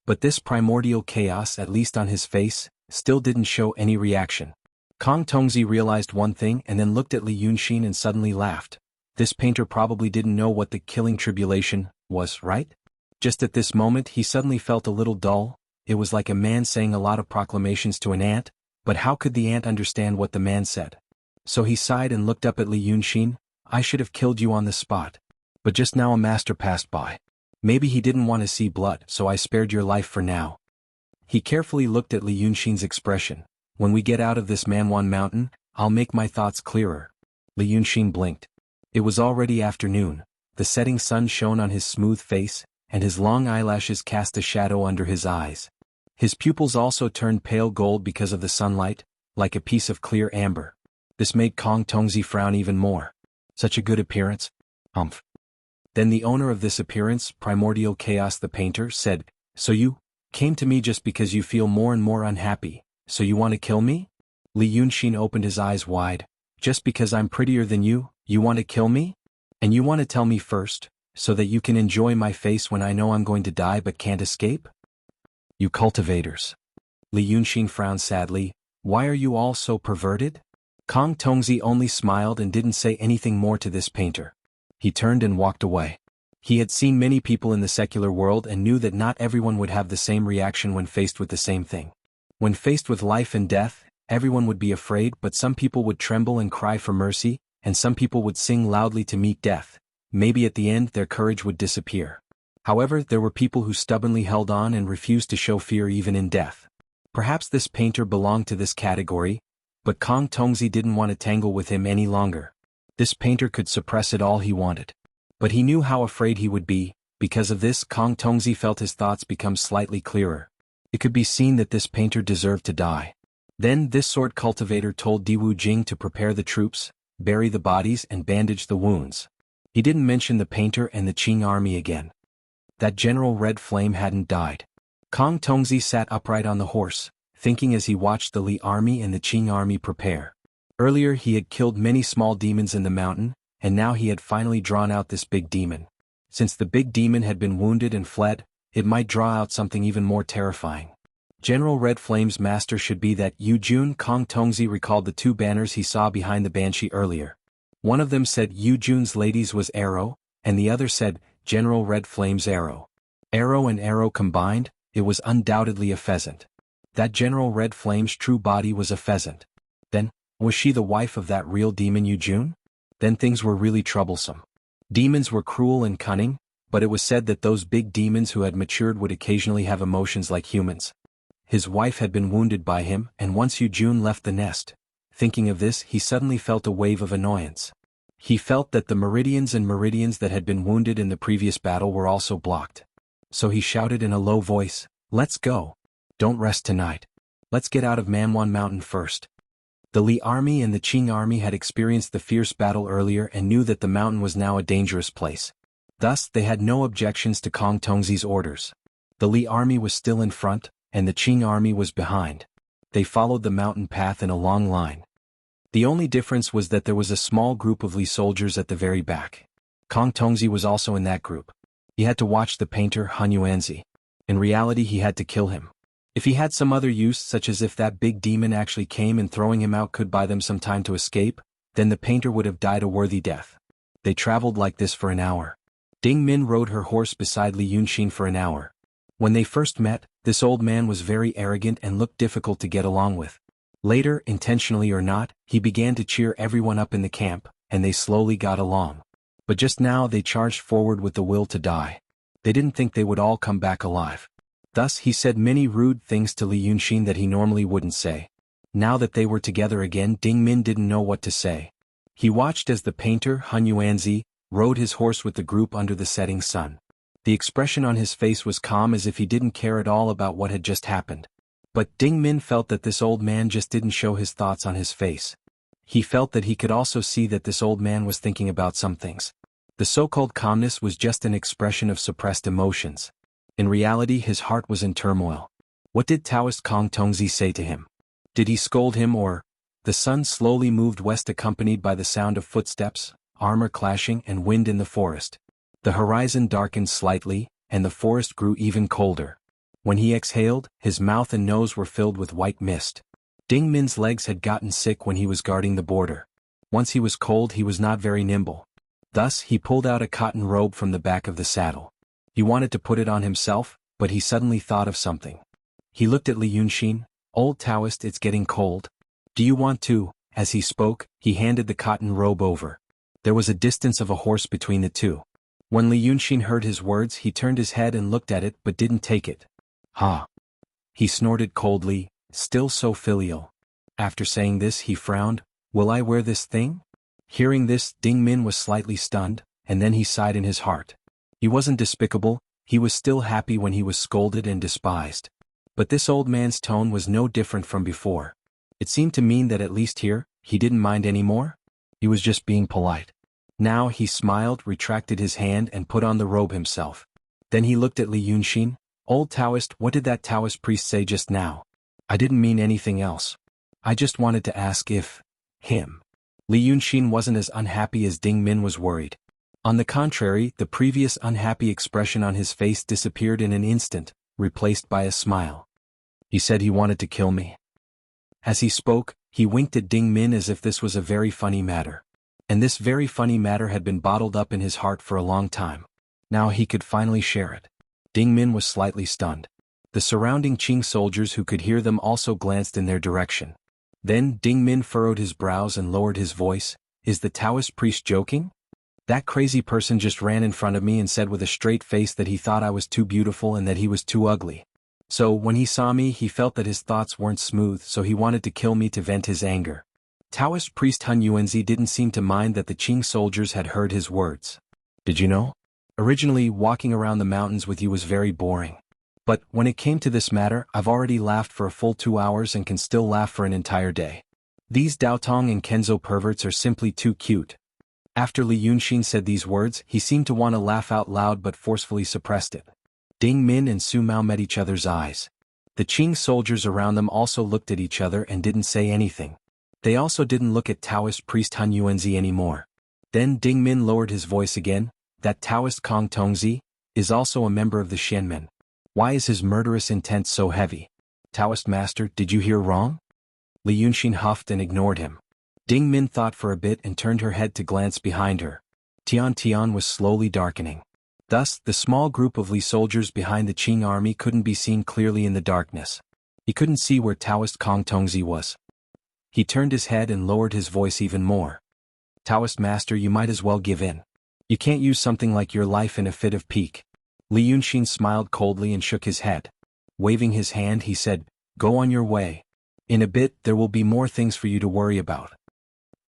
But this primordial chaos, at least on his face, still didn't show any reaction. Kong Tongzi realized one thing and then looked at Li Yunxin and suddenly laughed. This painter probably didn't know what the killing tribulation was, right? Just at this moment he suddenly felt a little dull. It was like a man saying a lot of proclamations to an ant, but how could the ant understand what the man said? So he sighed and looked up at Li Yunxin. "I should have killed you on the spot. But just now a master passed by. Maybe he didn't want to see blood, so I spared your life for now." He carefully looked at Li Yunxin's expression. "When we get out of this Manwan mountain, I'll make my thoughts clearer." Li Yunxin blinked. It was already afternoon. The setting sun shone on his smooth face, and his long eyelashes cast a shadow under his eyes. His pupils also turned pale gold because of the sunlight, like a piece of clear amber. This made Kong Tongzi frown even more. Such a good appearance? Humph. Then the owner of this appearance, Primordial Chaos the painter, said, "So you came to me just because you feel more and more unhappy, so you want to kill me?" Li Yunxin opened his eyes wide. "Just because I'm prettier than you want to kill me? And you want to tell me first, so that you can enjoy my face when I know I'm going to die but can't escape? You cultivators." Li Yunxin frowned sadly. "Why are you all so perverted?" Kong Tongzi only smiled and didn't say anything more to this painter. He turned and walked away. He had seen many people in the secular world and knew that not everyone would have the same reaction when faced with the same thing. When faced with life and death, everyone would be afraid, but some people would tremble and cry for mercy, and some people would sing loudly to meet death. Maybe at the end their courage would disappear. However, there were people who stubbornly held on and refused to show fear even in death. Perhaps this painter belonged to this category, but Kong Tongzi didn't want to tangle with him any longer. This painter could suppress it all he wanted. But he knew how afraid he would be, Because of this, Kong Tongzi felt his thoughts become slightly clearer. It could be seen that this painter deserved to die. Then this sword cultivator told Diwu Jing to prepare the troops, bury the bodies and bandage the wounds. He didn't mention the painter and the Qing army again. That General Red Flame hadn't died. Kong Tongzi sat upright on the horse, thinking as he watched the Li army and the Qing army prepare. Earlier he had killed many small demons in the mountain, and now he had finally drawn out this big demon. Since the big demon had been wounded and fled, it might draw out something even more terrifying. General Red Flame's master should be that Yu Jun. Kong Tongzi recalled the two banners he saw behind the Banshee earlier. One of them said Yu Jun's ladies was arrow, and the other said General Red Flame's arrow. Arrow and arrow combined, it was undoubtedly a pheasant. That General Red Flame's true body was a pheasant. Then, was she the wife of that real demon Yu Jun? Then things were really troublesome. Demons were cruel and cunning, but it was said that those big demons who had matured would occasionally have emotions like humans. His wife had been wounded by him, and once Yu Jun left the nest. Thinking of this, he suddenly felt a wave of annoyance. He felt that the meridians that had been wounded in the previous battle were also blocked. So he shouted in a low voice, "Let's go. Don't rest tonight. Let's get out of Manwan Mountain first." The Li army and the Qing army had experienced the fierce battle earlier and knew that the mountain was now a dangerous place. Thus, they had no objections to Kong Tongzi's orders. The Li army was still in front, and the Qing army was behind. They followed the mountain path in a long line. The only difference was that there was a small group of Li soldiers at the very back. Kong Tongzi was also in that group. He had to watch the painter Han Yuanzi. In reality, he had to kill him. If he had some other use, such as if that big demon actually came and throwing him out could buy them some time to escape, then the painter would have died a worthy death. They traveled like this for an hour. Ding Min rode her horse beside Li Yunxin for an hour. When they first met, this old man was very arrogant and looked difficult to get along with. Later, intentionally or not, he began to cheer everyone up in the camp, and they slowly got along. But just now they charged forward with the will to die. They didn't think they would all come back alive. Thus he said many rude things to Li Yunxin that he normally wouldn't say. Now that they were together again, Ding Min didn't know what to say. He watched as the painter, Han Yuanzi, rode his horse with the group under the setting sun. The expression on his face was calm as if he didn't care at all about what had just happened. But Ding Min felt that this old man just didn't show his thoughts on his face. He felt that he could also see that this old man was thinking about some things. The so-called calmness was just an expression of suppressed emotions. In reality, his heart was in turmoil. What did Taoist Kong Tongzi say to him? Did he scold him or? The sun slowly moved west accompanied by the sound of footsteps, armor clashing and wind in the forest. The horizon darkened slightly, and the forest grew even colder. When he exhaled, his mouth and nose were filled with white mist. Ding Min's legs had gotten sick when he was guarding the border. Once he was cold, he was not very nimble. Thus, he pulled out a cotton robe from the back of the saddle. He wanted to put it on himself, but he suddenly thought of something. He looked at Li Yunxin. "Old Taoist, it's getting cold. Do you want to?" As he spoke, he handed the cotton robe over. There was a distance of a horse between the two. When Li Yunxin heard his words, he turned his head and looked at it but didn't take it. "Ha!" He snorted coldly, still so filial. After saying this, he frowned. "Will I wear this thing?" Hearing this, Ding Min was slightly stunned, and then he sighed in his heart. He wasn't despicable, he was still happy when he was scolded and despised. But this old man's tone was no different from before. It seemed to mean that at least here, he didn't mind anymore. He was just being polite. Now he smiled, retracted his hand and put on the robe himself. Then he looked at Li Yunxin. "Old Taoist, what did that Taoist priest say just now?" "I didn't mean anything else. I just wanted to ask if... him." Li Yunxin wasn't as unhappy as Ding Min was worried. On the contrary, the previous unhappy expression on his face disappeared in an instant, replaced by a smile. "He said he wanted to kill me." As he spoke, he winked at Ding Min as if this was a very funny matter. And this very funny matter had been bottled up in his heart for a long time. Now he could finally share it. Ding Min was slightly stunned. The surrounding Qing soldiers who could hear them also glanced in their direction. Then Ding Min furrowed his brows and lowered his voice. "Is the Taoist priest joking? That crazy person just ran in front of me and said with a straight face that he thought I was too beautiful and that he was too ugly. So when he saw me, he felt that his thoughts weren't smooth, so he wanted to kill me to vent his anger." Taoist priest Han Yuanzi didn't seem to mind that the Qing soldiers had heard his words. "Did you know? Originally, walking around the mountains with you was very boring. But when it came to this matter, I've already laughed for a full 2 hours and can still laugh for an entire day. These Daotong and Kenzo perverts are simply too cute. After Li Yunxin said these words, he seemed to want to laugh out loud but forcefully suppressed it. Ding Min and Su Mao met each other's eyes. The Qing soldiers around them also looked at each other and didn't say anything. They also didn't look at Taoist priest Han Yuanzi anymore. Then Ding Min lowered his voice again. That Taoist Kong Tongzi is also a member of the Xianmen. Why is his murderous intent so heavy? Taoist master, did you hear wrong? Li Yunxin huffed and ignored him. Ding Min thought for a bit and turned her head to glance behind her. Tian was slowly darkening. Thus, the small group of Li soldiers behind the Qing army couldn't be seen clearly in the darkness. He couldn't see where Taoist Kong Tongzi was. He turned his head and lowered his voice even more. Taoist master, you might as well give in. You can't use something like your life in a fit of pique. Li Yunxin smiled coldly and shook his head. Waving his hand, he said, go on your way. In a bit, there will be more things for you to worry about.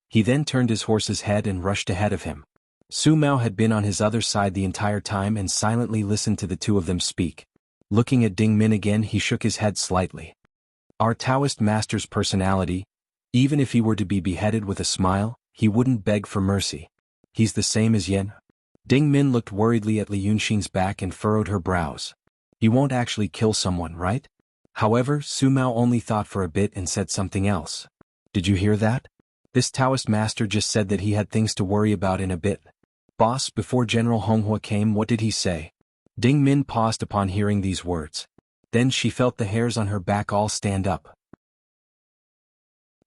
He then turned his horse's head and rushed ahead of him. Su Mao had been on his other side the entire time and silently listened to the two of them speak. Looking at Ding Min again, he shook his head slightly. Our Taoist master's personality, even if he were to be beheaded with a smile, he wouldn't beg for mercy. He's the same as Yen. Ding Min looked worriedly at Li Yunxin's back and furrowed her brows. You won't actually kill someone, right? However, Su Mao only thought for a bit and said something else. Did you hear that? This Taoist master just said that he had things to worry about in a bit. Boss, before General Honghua came, what did he say? Ding Min paused upon hearing these words. Then she felt the hairs on her back all stand up.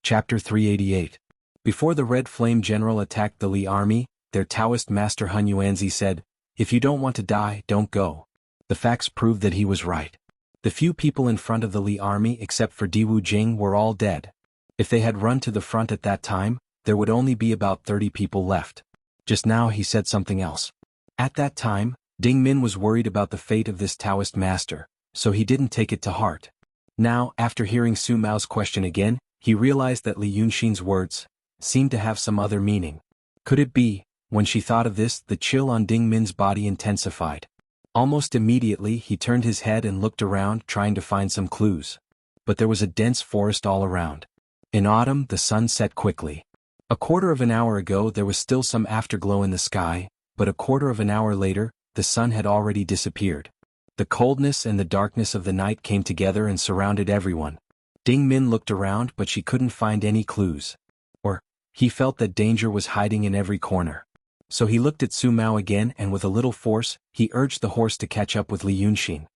Chapter 388. Before the Red Flame General attacked the Li army, their Taoist master Han Yuanzi said, if you don't want to die, don't go. The facts proved that he was right. The few people in front of the Li army except for Diwu Jing were all dead. If they had run to the front at that time, there would only be about 30 people left. Just now he said something else. At that time, Ding Min was worried about the fate of this Taoist master, so he didn't take it to heart. Now, after hearing Su Mao's question again, he realized that Li Yunxin's words seemed to have some other meaning. Could it be? When she thought of this, the chill on Ding Min's body intensified. Almost immediately he turned his head and looked around, trying to find some clues. But there was a dense forest all around. In autumn, the sun set quickly. A quarter of an hour ago there was still some afterglow in the sky, but a quarter of an hour later, the sun had already disappeared. The coldness and the darkness of the night came together and surrounded everyone. Ding Min looked around, but she couldn't find any clues. Or, he felt that danger was hiding in every corner. So he looked at Su Mao again and with a little force, he urged the horse to catch up with Li Yunxin.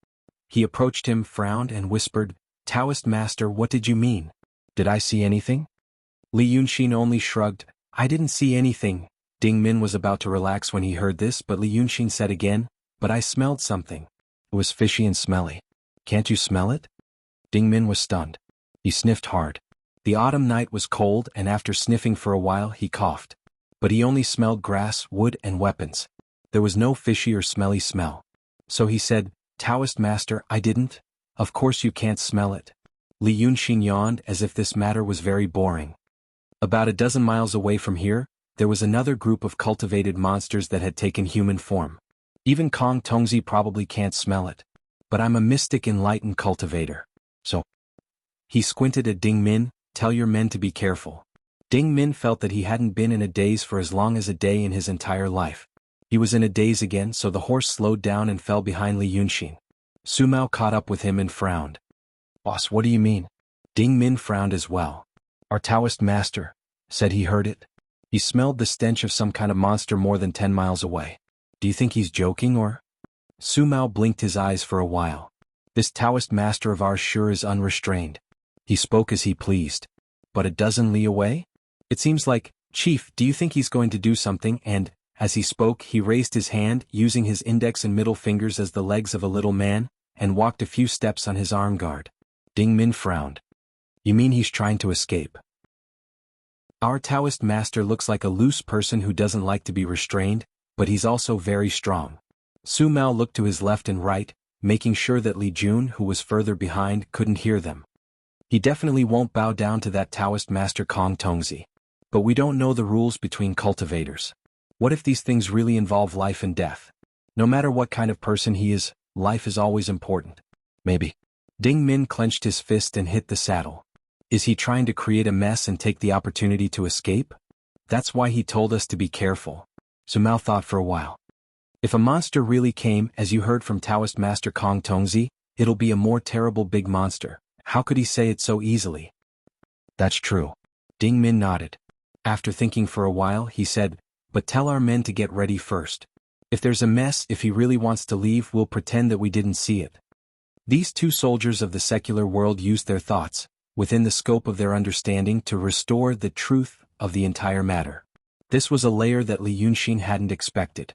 He approached him, frowned and whispered, Taoist master, what did you mean? Did I see anything? Li Yunxin only shrugged. I didn't see anything. Ding Min was about to relax when he heard this, but Li Yunxin said again, but I smelled something. It was fishy and smelly. Can't you smell it? Ding Min was stunned. He sniffed hard. The autumn night was cold and after sniffing for a while he coughed. But he only smelled grass, wood and weapons. There was no fishy or smelly smell. So he said, Taoist master, I didn't. Of course you can't smell it. Li Yunxin yawned as if this matter was very boring. About a dozen miles away from here, there was another group of cultivated monsters that had taken human form. Even Kong Tongzi probably can't smell it. But I'm a mystic enlightened cultivator. So. He squinted at Ding Min, tell your men to be careful. Ding Min felt that he hadn't been in a daze for as long as a day in his entire life. He was in a daze again, so the horse slowed down and fell behind Li Yunxin. Su Mao caught up with him and frowned. Boss, what do you mean? Ding Min frowned as well. Our Taoist master said he heard it. He smelled the stench of some kind of monster more than 10 miles away. Do you think he's joking or? Su Mao blinked his eyes for a while. This Taoist master of ours sure is unrestrained. He spoke as he pleased. But a dozen li away? It seems like, Chief, do you think he's going to do something? And, as he spoke, he raised his hand, using his index and middle fingers as the legs of a little man, and walked a few steps on his arm guard. Ding Min frowned. You mean he's trying to escape? Our Taoist master looks like a loose person who doesn't like to be restrained, but he's also very strong. Su Mao looked to his left and right, making sure that Li Jun, who was further behind, couldn't hear them. He definitely won't bow down to that Taoist master Kong Tongzi. But we don't know the rules between cultivators. What if these things really involve life and death? No matter what kind of person he is, life is always important. Maybe. Ding Min clenched his fist and hit the saddle. Is he trying to create a mess and take the opportunity to escape? That's why he told us to be careful. Zumao thought for a while. If a monster really came, as you heard from Taoist Master Kong Tongzi, it'll be a more terrible big monster. How could he say it so easily? That's true. Ding Min nodded. After thinking for a while, he said, but tell our men to get ready first. If there's a mess, if he really wants to leave, we'll pretend that we didn't see it. These two soldiers of the secular world used their thoughts, within the scope of their understanding, to restore the truth of the entire matter. This was a layer that Li Yunxin hadn't expected.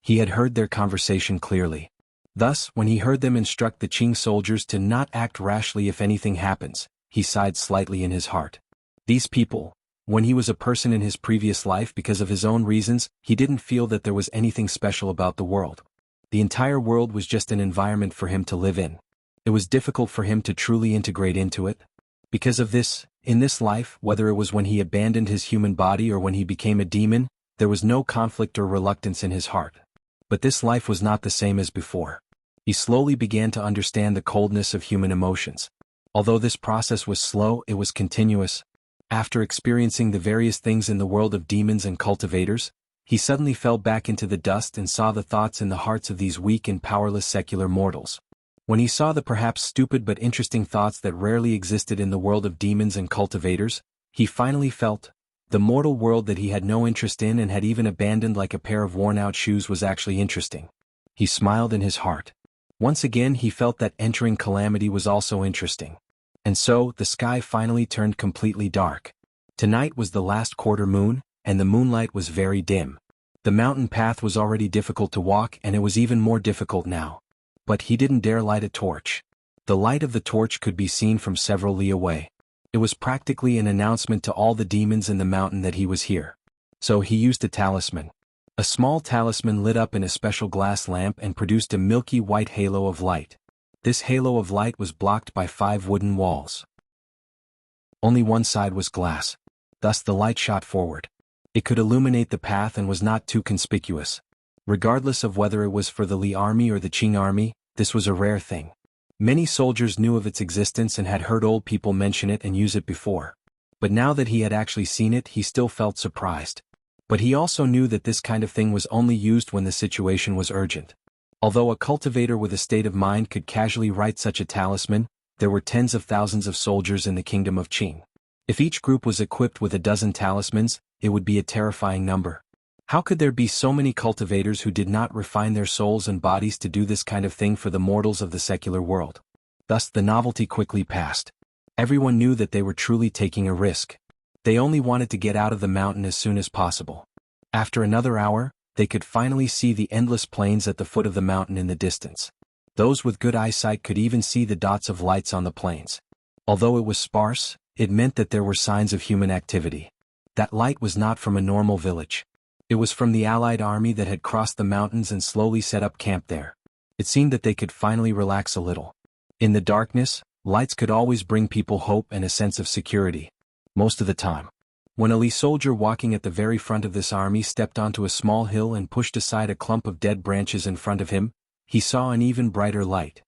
He had heard their conversation clearly. Thus, when he heard them instruct the Qing soldiers to not act rashly if anything happens, he sighed slightly in his heart. These people, when he was a person in his previous life because of his own reasons, he didn't feel that there was anything special about the world. The entire world was just an environment for him to live in. It was difficult for him to truly integrate into it. Because of this, in this life, whether it was when he abandoned his human body or when he became a demon, there was no conflict or reluctance in his heart. But this life was not the same as before. He slowly began to understand the coldness of human emotions. Although this process was slow, it was continuous. After experiencing the various things in the world of demons and cultivators, he suddenly fell back into the dust and saw the thoughts in the hearts of these weak and powerless secular mortals. When he saw the perhaps stupid but interesting thoughts that rarely existed in the world of demons and cultivators, he finally felt the mortal world that he had no interest in and had even abandoned like a pair of worn-out shoes was actually interesting. He smiled in his heart. Once again he felt that entering calamity was also interesting. And so, the sky finally turned completely dark. Tonight was the last quarter moon, and the moonlight was very dim. The mountain path was already difficult to walk, and it was even more difficult now. But he didn't dare light a torch. The light of the torch could be seen from several li away. It was practically an announcement to all the demons in the mountain that he was here. So he used a talisman. A small talisman lit up in a special glass lamp and produced a milky white halo of light. This halo of light was blocked by 5 wooden walls. Only one side was glass. Thus the light shot forward. It could illuminate the path and was not too conspicuous. Regardless of whether it was for the Li army or the Qing army, this was a rare thing. Many soldiers knew of its existence and had heard old people mention it and use it before. But now that he had actually seen it, he still felt surprised. But he also knew that this kind of thing was only used when the situation was urgent. Although a cultivator with a state of mind could casually write such a talisman, there were tens of thousands of soldiers in the kingdom of Qing. If each group was equipped with a dozen talismans, it would be a terrifying number. How could there be so many cultivators who did not refine their souls and bodies to do this kind of thing for the mortals of the secular world? Thus the novelty quickly passed. Everyone knew that they were truly taking a risk. They only wanted to get out of the mountain as soon as possible. After another hour, they could finally see the endless plains at the foot of the mountain in the distance. Those with good eyesight could even see the dots of lights on the plains. Although it was sparse, it meant that there were signs of human activity. That light was not from a normal village. It was from the Allied army that had crossed the mountains and slowly set up camp there. It seemed that they could finally relax a little. In the darkness, lights could always bring people hope and a sense of security. Most of the time. When a Li soldier walking at the very front of this army stepped onto a small hill and pushed aside a clump of dead branches in front of him, he saw an even brighter light.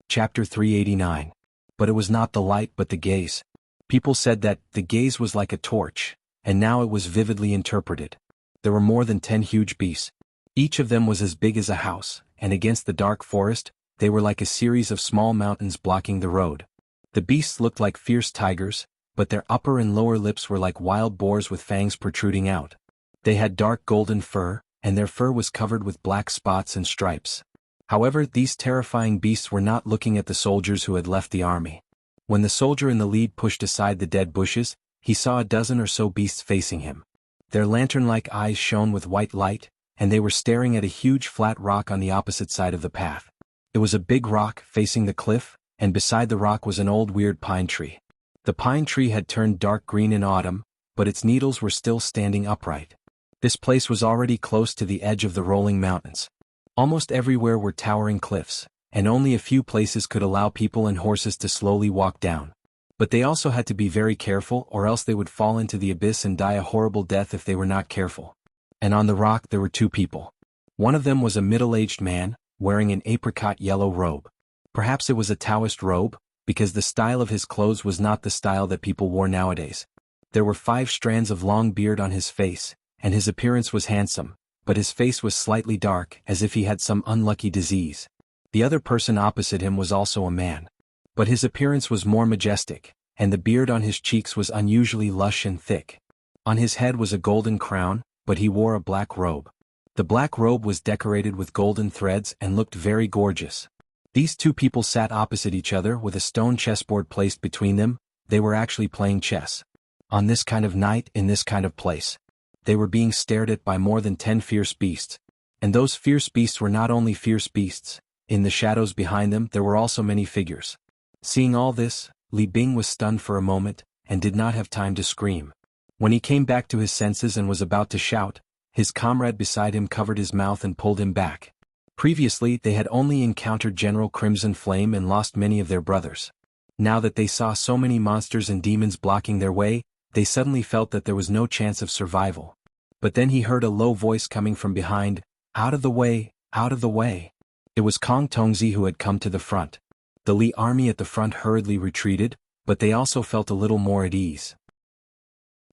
Chapter 389. But it was not the light but the gaze. People said that the gaze was like a torch, and now it was vividly interpreted. There were more than 10 huge beasts. Each of them was as big as a house, and against the dark forest, they were like a series of small mountains blocking the road. The beasts looked like fierce tigers, but their upper and lower lips were like wild boars with fangs protruding out. They had dark golden fur, and their fur was covered with black spots and stripes. However, these terrifying beasts were not looking at the soldiers who had left the army. When the soldier in the lead pushed aside the dead bushes, he saw a dozen or so beasts facing him. Their lantern-like eyes shone with white light, and they were staring at a huge flat rock on the opposite side of the path. It was a big rock facing the cliff, and beside the rock was an old weird pine tree. The pine tree had turned dark green in autumn, but its needles were still standing upright. This place was already close to the edge of the rolling mountains. Almost everywhere were towering cliffs, and only a few places could allow people and horses to slowly walk down. But they also had to be very careful or else they would fall into the abyss and die a horrible death if they were not careful. and on the rock there were two people. One of them was a middle-aged man, wearing an apricot yellow robe. Perhaps it was a Taoist robe, because the style of his clothes was not the style that people wore nowadays. There were 5 strands of long beard on his face, and his appearance was handsome, but his face was slightly dark, as if he had some unlucky disease. The other person opposite him was also a man. But his appearance was more majestic, and the beard on his cheeks was unusually lush and thick. On his head was a golden crown, but he wore a black robe. The black robe was decorated with golden threads and looked very gorgeous. These two people sat opposite each other with a stone chessboard placed between them. They were actually playing chess. On this kind of night, in this kind of place. They were being stared at by more than 10 fierce beasts. And those fierce beasts were not only fierce beasts. In the shadows behind them there were also many figures. Seeing all this, Li Bing was stunned for a moment, and did not have time to scream. When he came back to his senses and was about to shout, his comrade beside him covered his mouth and pulled him back. Previously they had only encountered General Crimson Flame and lost many of their brothers. Now that they saw so many monsters and demons blocking their way, they suddenly felt that there was no chance of survival. But then he heard a low voice coming from behind, "Out of the way, out of the way." It was Kong Tongzi who had come to the front. The Li army at the front hurriedly retreated, but they also felt a little more at ease.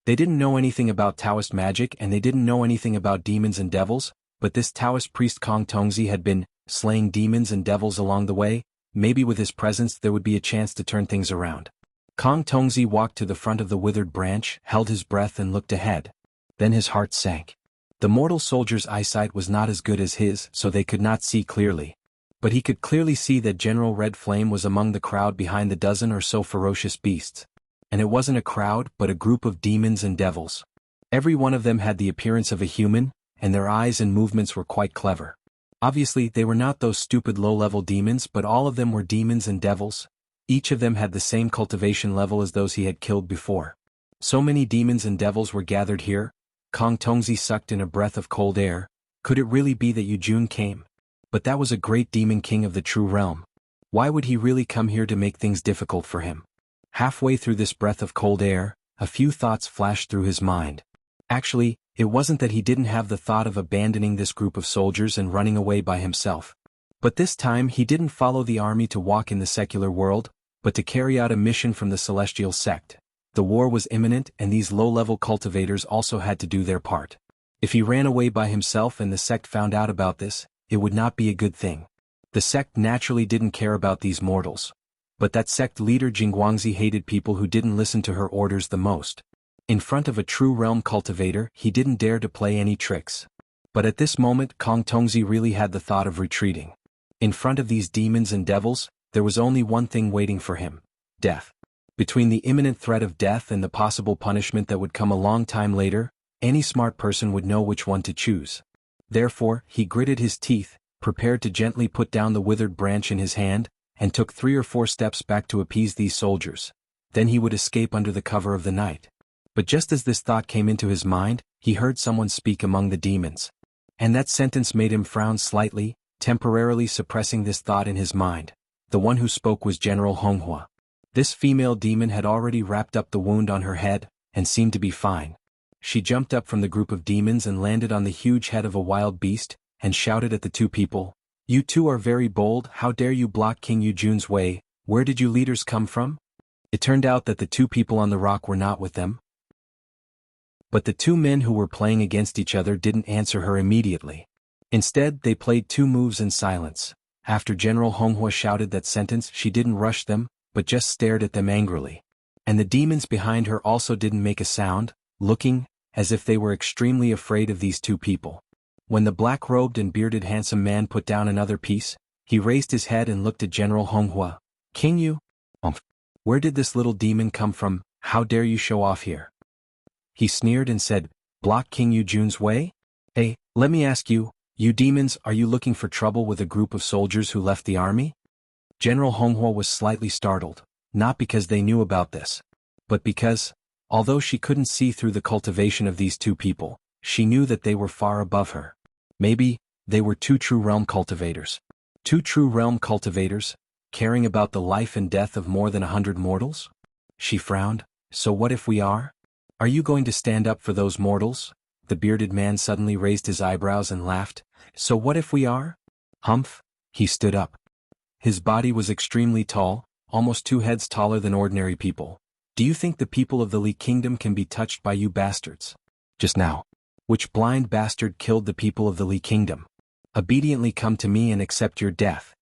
They didn't know anything about Taoist magic and they didn't know anything about demons and devils, but this Taoist priest Kong Tongzi had been slaying demons and devils along the way. Maybe with his presence there would be a chance to turn things around. Kong Tongzi walked to the front of the withered branch, held his breath and looked ahead. Then his heart sank. The mortal soldier's eyesight was not as good as his, so they could not see clearly. But he could clearly see that General Red Flame was among the crowd behind the dozen or so ferocious beasts. And it wasn't a crowd, but a group of demons and devils. Every one of them had the appearance of a human, and their eyes and movements were quite clever. Obviously, they were not those stupid low-level demons, but all of them were demons and devils. Each of them had the same cultivation level as those he had killed before. So many demons and devils were gathered here. Kong Tongzi sucked in a breath of cold air. Could it really be that Yujun came? But that was a great demon king of the true realm. Why would he really come here to make things difficult for him? Halfway through this breath of cold air, a few thoughts flashed through his mind. Actually, it wasn't that he didn't have the thought of abandoning this group of soldiers and running away by himself. But this time he didn't follow the army to walk in the secular world, but to carry out a mission from the celestial sect. The war was imminent and these low-level cultivators also had to do their part. If he ran away by himself and the sect found out about this, it would not be a good thing. The sect naturally didn't care about these mortals. But that sect leader Jingguangzi hated people who didn't listen to her orders the most. In front of a true realm cultivator, he didn't dare to play any tricks. But at this moment Kong Tongzi really had the thought of retreating. In front of these demons and devils, there was only one thing waiting for him: death. Between the imminent threat of death and the possible punishment that would come a long time later, any smart person would know which one to choose. Therefore, he gritted his teeth, prepared to gently put down the withered branch in his hand, and took 3 or 4 steps back to appease these soldiers. Then he would escape under the cover of the night. But just as this thought came into his mind, he heard someone speak among the demons. And that sentence made him frown slightly, temporarily suppressing this thought in his mind. The one who spoke was General Honghua. This female demon had already wrapped up the wound on her head, and seemed to be fine. She jumped up from the group of demons and landed on the huge head of a wild beast, and shouted at the two people, "You two are very bold, how dare you block King Yujun's way, where did you leaders come from?" It turned out that the two people on the rock were not with them. But the 2 men who were playing against each other didn't answer her immediately. Instead, they played 2 moves in silence. After General Honghua shouted that sentence, she didn't rush them, but just stared at them angrily. And the demons behind her also didn't make a sound, looking as if they were extremely afraid of these 2 people. When the black-robed and bearded handsome man put down another piece, he raised his head and looked at General Honghua. "King Yu? Where did this little demon come from? How dare you show off here?" He sneered and said, "Block King Yujun's way? Hey, let me ask you, you demons, are you looking for trouble with a group of soldiers who left the army?" General Honghua was slightly startled, not because they knew about this, but because, although she couldn't see through the cultivation of these 2 people, she knew that they were far above her. Maybe, they were 2 true realm cultivators. 2 true realm cultivators, caring about the life and death of more than 100 mortals? She frowned. "So what if we are? Are you going to stand up for those mortals?" The bearded man suddenly raised his eyebrows and laughed. So what if we are? Humph. He stood up. His body was extremely tall, almost 2 heads taller than ordinary people. Do you think the people of the Li Kingdom can be touched by you bastards? Just now. Which blind bastard killed the people of the Li Kingdom? Obediently come to me and accept your death.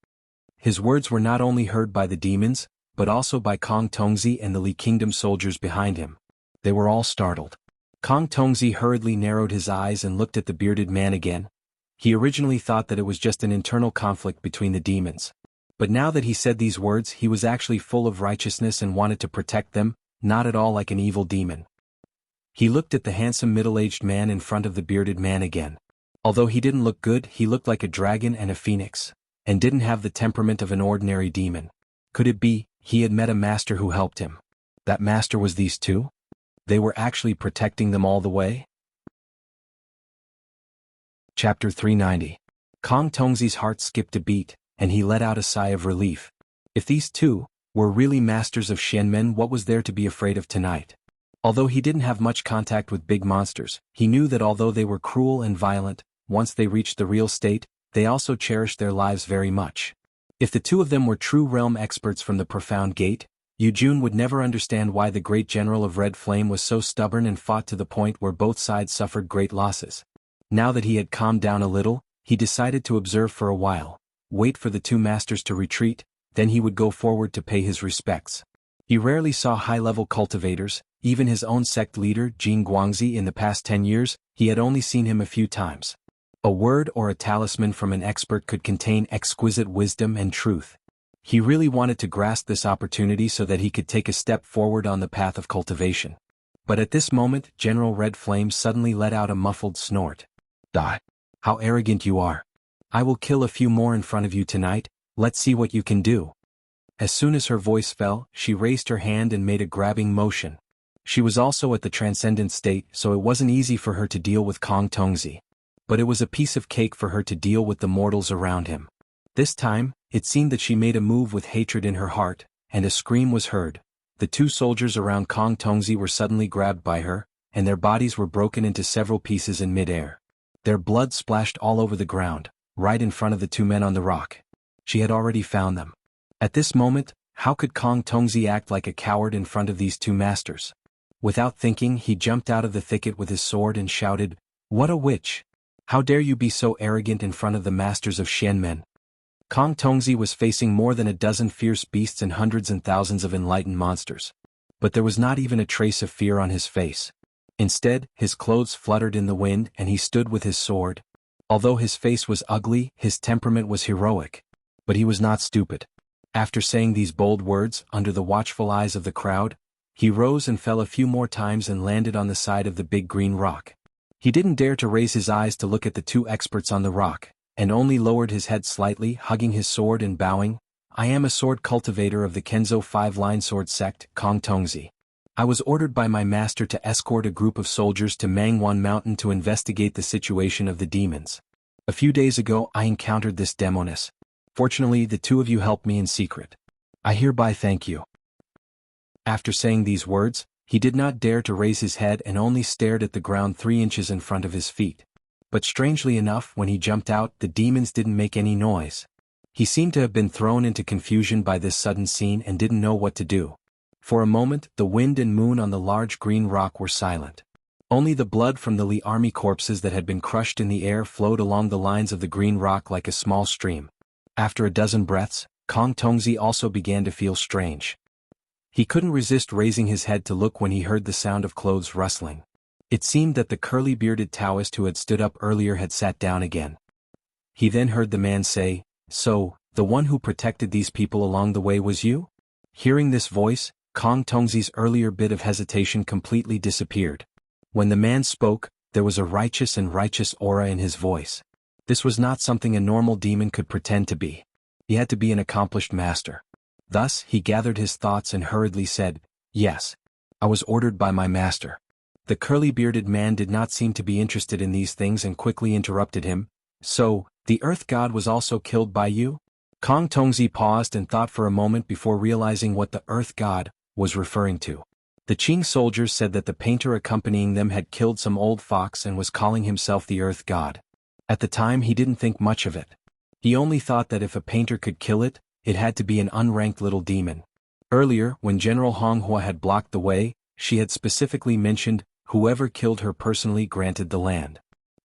His words were not only heard by the demons, but also by Kong Tongzi and the Li Kingdom soldiers behind him. They were all startled. Kong Tongzi hurriedly narrowed his eyes and looked at the bearded man again. He originally thought that it was just an internal conflict between the demons. But now that he said these words, he was actually full of righteousness and wanted to protect them, not at all like an evil demon. He looked at the handsome middle-aged man in front of the bearded man again. Although he didn't look good, he looked like a dragon and a phoenix, and didn't have the temperament of an ordinary demon. Could it be, he had met a master who helped him? That master was these two? They were actually protecting them all the way? Chapter 390. Kong Tongzi's heart skipped a beat, and he let out a sigh of relief. If these two were really masters of Shenmen, what was there to be afraid of tonight? Although he didn't have much contact with big monsters, he knew that although they were cruel and violent, once they reached the real state, they also cherished their lives very much. If the two of them were true realm experts from the Profound Gate, Yu Jun would never understand why the great general of Red Flame was so stubborn and fought to the point where both sides suffered great losses. Now that he had calmed down a little, he decided to observe for a while, wait for the two masters to retreat, then he would go forward to pay his respects. He rarely saw high-level cultivators, even his own sect leader Jing Guangzi in the past 10 years, he had only seen him a few times. A word or a talisman from an expert could contain exquisite wisdom and truth. He really wanted to grasp this opportunity so that he could take a step forward on the path of cultivation. But at this moment, General Red Flame suddenly let out a muffled snort. Die. How arrogant you are. I will kill a few more in front of you tonight, let's see what you can do. As soon as her voice fell, she raised her hand and made a grabbing motion. She was also at the transcendent state, so it wasn't easy for her to deal with Kong Tongzi. But it was a piece of cake for her to deal with the mortals around him. This time, it seemed that she made a move with hatred in her heart, and a scream was heard. The two soldiers around Kong Tongzi were suddenly grabbed by her, and their bodies were broken into several pieces in mid-air. Their blood splashed all over the ground, right in front of the two men on the rock. She had already found them. At this moment, how could Kong Tongzi act like a coward in front of these two masters? Without thinking, he jumped out of the thicket with his sword and shouted, "What a witch! How dare you be so arrogant in front of the masters of Shenmen?" Kong Tongzi was facing more than a dozen fierce beasts and hundreds and thousands of enlightened monsters. But there was not even a trace of fear on his face. Instead, his clothes fluttered in the wind and he stood with his sword. Although his face was ugly, his temperament was heroic. But he was not stupid. After saying these bold words, under the watchful eyes of the crowd, he rose and fell a few more times and landed on the side of the big green rock. He didn't dare to raise his eyes to look at the two experts on the rock, and only lowered his head slightly, hugging his sword and bowing. "I am a sword cultivator of the Kenzo 5-line sword sect, Kong Tongzi. I was ordered by my master to escort a group of soldiers to Mangwan Mountain to investigate the situation of the demons. A few days ago I encountered this demoness. Fortunately, the two of you helped me in secret. I hereby thank you." After saying these words, he did not dare to raise his head and only stared at the ground 3 inches in front of his feet. But strangely enough, when he jumped out, the demons didn't make any noise. He seemed to have been thrown into confusion by this sudden scene and didn't know what to do. For a moment, the wind and moon on the large green rock were silent. Only the blood from the Li army corpses that had been crushed in the air flowed along the lines of the green rock like a small stream. After a dozen breaths, Kong Tongzi also began to feel strange. He couldn't resist raising his head to look when he heard the sound of clothes rustling. It seemed that the curly-bearded Taoist who had stood up earlier had sat down again. He then heard the man say, "So, the one who protected these people along the way was you?" Hearing this voice, Kong Tongzi's earlier bit of hesitation completely disappeared. When the man spoke, there was a righteous aura in his voice. This was not something a normal demon could pretend to be. He had to be an accomplished master. Thus, he gathered his thoughts and hurriedly said, "Yes. I was ordered by my master." The curly-bearded man did not seem to be interested in these things and quickly interrupted him. "So, the Earth God was also killed by you?" Kong Tongzi paused and thought for a moment before realizing what the Earth God was referring to. The Qing soldiers said that the painter accompanying them had killed some old fox and was calling himself the Earth God. At the time he didn't think much of it. He only thought that if a painter could kill it, it had to be an unranked little demon. Earlier, when General Honghua had blocked the way, she had specifically mentioned, whoever killed her personally granted the land.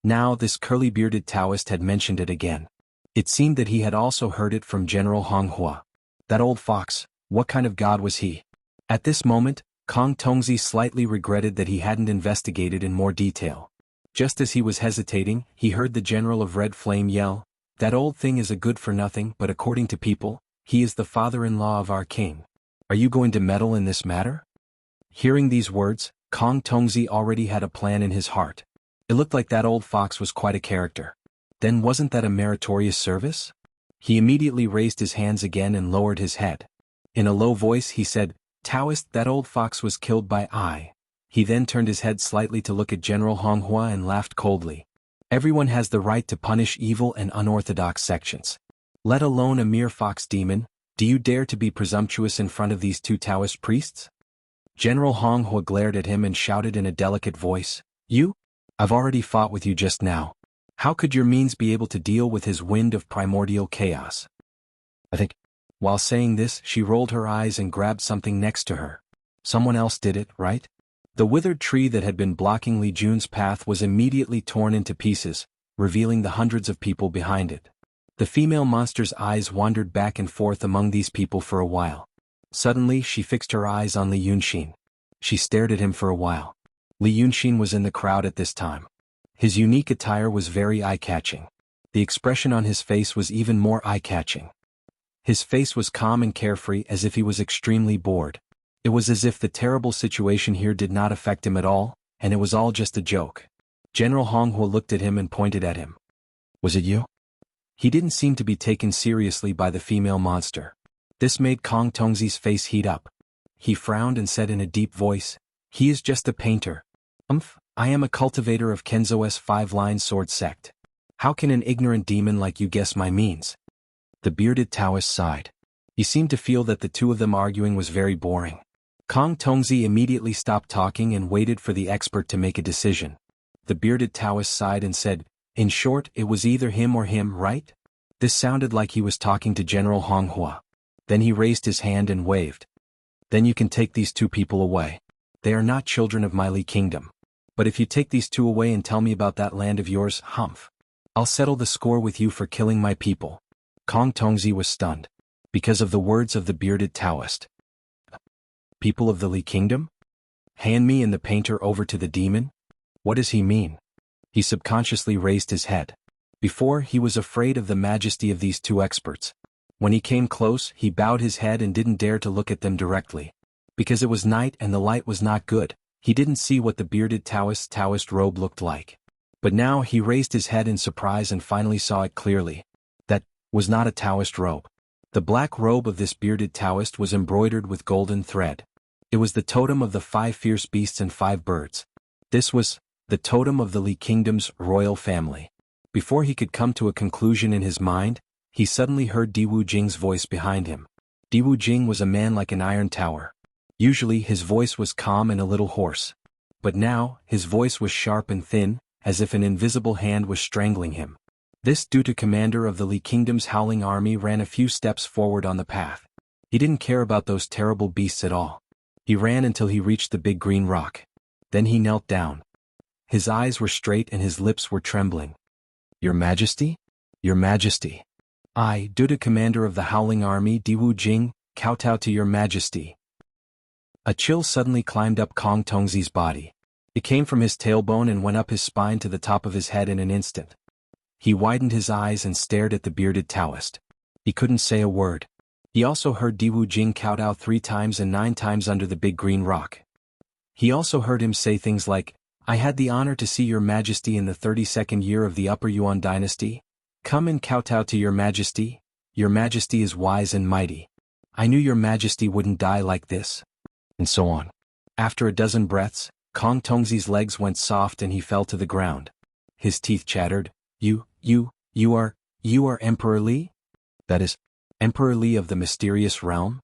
Now this curly-bearded Taoist had mentioned it again. It seemed that he had also heard it from General Honghua. That old fox, what kind of god was he? At this moment, Kong Tongzi slightly regretted that he hadn't investigated in more detail. Just as he was hesitating, he heard the General of Red Flame yell, "That old thing is a good-for-nothing, but according to people, he is the father-in-law of our king. Are you going to meddle in this matter?" Hearing these words, Kong Tongzi already had a plan in his heart. It looked like that old fox was quite a character. Then wasn't that a meritorious service? He immediately raised his hands again and lowered his head. In a low voice he said, "Taoist, that old fox was killed by I." He then turned his head slightly to look at General Honghua and laughed coldly. "Everyone has the right to punish evil and unorthodox sections. Let alone a mere fox demon. Do you dare to be presumptuous in front of these two Taoist priests?" General Honghua glared at him and shouted in a delicate voice, "You? I've already fought with you just now. How could your means be able to deal with his wind of primordial chaos?" I think. While saying this, she rolled her eyes and grabbed something next to her. Someone else did it, right? The withered tree that had been blocking Li Jun's path was immediately torn into pieces, revealing the hundreds of people behind it. The female monster's eyes wandered back and forth among these people for a while. Suddenly she fixed her eyes on Li Yunxin. She stared at him for a while. Li Yunxin was in the crowd at this time. His unique attire was very eye-catching. The expression on his face was even more eye-catching. His face was calm and carefree, as if he was extremely bored. It was as if the terrible situation here did not affect him at all, and it was all just a joke. General Honghua looked at him and pointed at him. "Was it you?" He didn't seem to be taken seriously by the female monster. This made Kong Tongzi's face heat up. He frowned and said in a deep voice, "He is just a painter. I am a cultivator of Kenzo's five-line sword sect. How can an ignorant demon like you guess my means?" The bearded Taoist sighed. He seemed to feel that the two of them arguing was very boring. Kong Tongzi immediately stopped talking and waited for the expert to make a decision. The bearded Taoist sighed and said, "In short, it was either him or him, right?" This sounded like he was talking to General Honghua. Then he raised his hand and waved. "Then you can take these two people away. They are not children of my Li kingdom. But if you take these two away and tell me about that land of yours, I'll settle the score with you for killing my people." Kong Tongzi was stunned. Because of the words of the bearded Taoist. People of the Li kingdom? Hand me and the painter over to the demon? What does he mean? He subconsciously raised his head. Before, he was afraid of the majesty of these two experts. When he came close, he bowed his head and didn't dare to look at them directly. Because it was night and the light was not good, he didn't see what the bearded Taoist's Taoist robe looked like. But now he raised his head in surprise and finally saw it clearly. That was not a Taoist robe. The black robe of this bearded Taoist was embroidered with golden thread. It was the totem of the 5 fierce beasts and 5 birds. This was the totem of the Li kingdom's royal family. Before he could come to a conclusion in his mind, he suddenly heard Diwu Jing's voice behind him. Diwu Jing was a man like an iron tower. Usually his voice was calm and a little hoarse. But now, his voice was sharp and thin, as if an invisible hand was strangling him. This due to commander of the Li kingdom's howling army ran a few steps forward on the path. He didn't care about those terrible beasts at all. He ran until he reached the big green rock. Then he knelt down. His eyes were straight and his lips were trembling. "Your Majesty? Your Majesty. I, Duda commander of the howling army Diwu Jing, kowtow to your Majesty." A chill suddenly climbed up Kong Tongzi's body. It came from his tailbone and went up his spine to the top of his head in an instant. He widened his eyes and stared at the bearded Taoist. He couldn't say a word. He also heard Diwu Jing kowtow 3 times and 9 times under the big green rock. He also heard him say things like, "I had the honor to see your Majesty in the 32nd year of the Upper Yuan dynasty. Come and kowtow to your Majesty. Your Majesty is wise and mighty. I knew your Majesty wouldn't die like this." And so on. After a dozen breaths, Kong Tongzi's legs went soft and he fell to the ground. His teeth chattered. You are Emperor Li? That is, Emperor Li of the mysterious realm?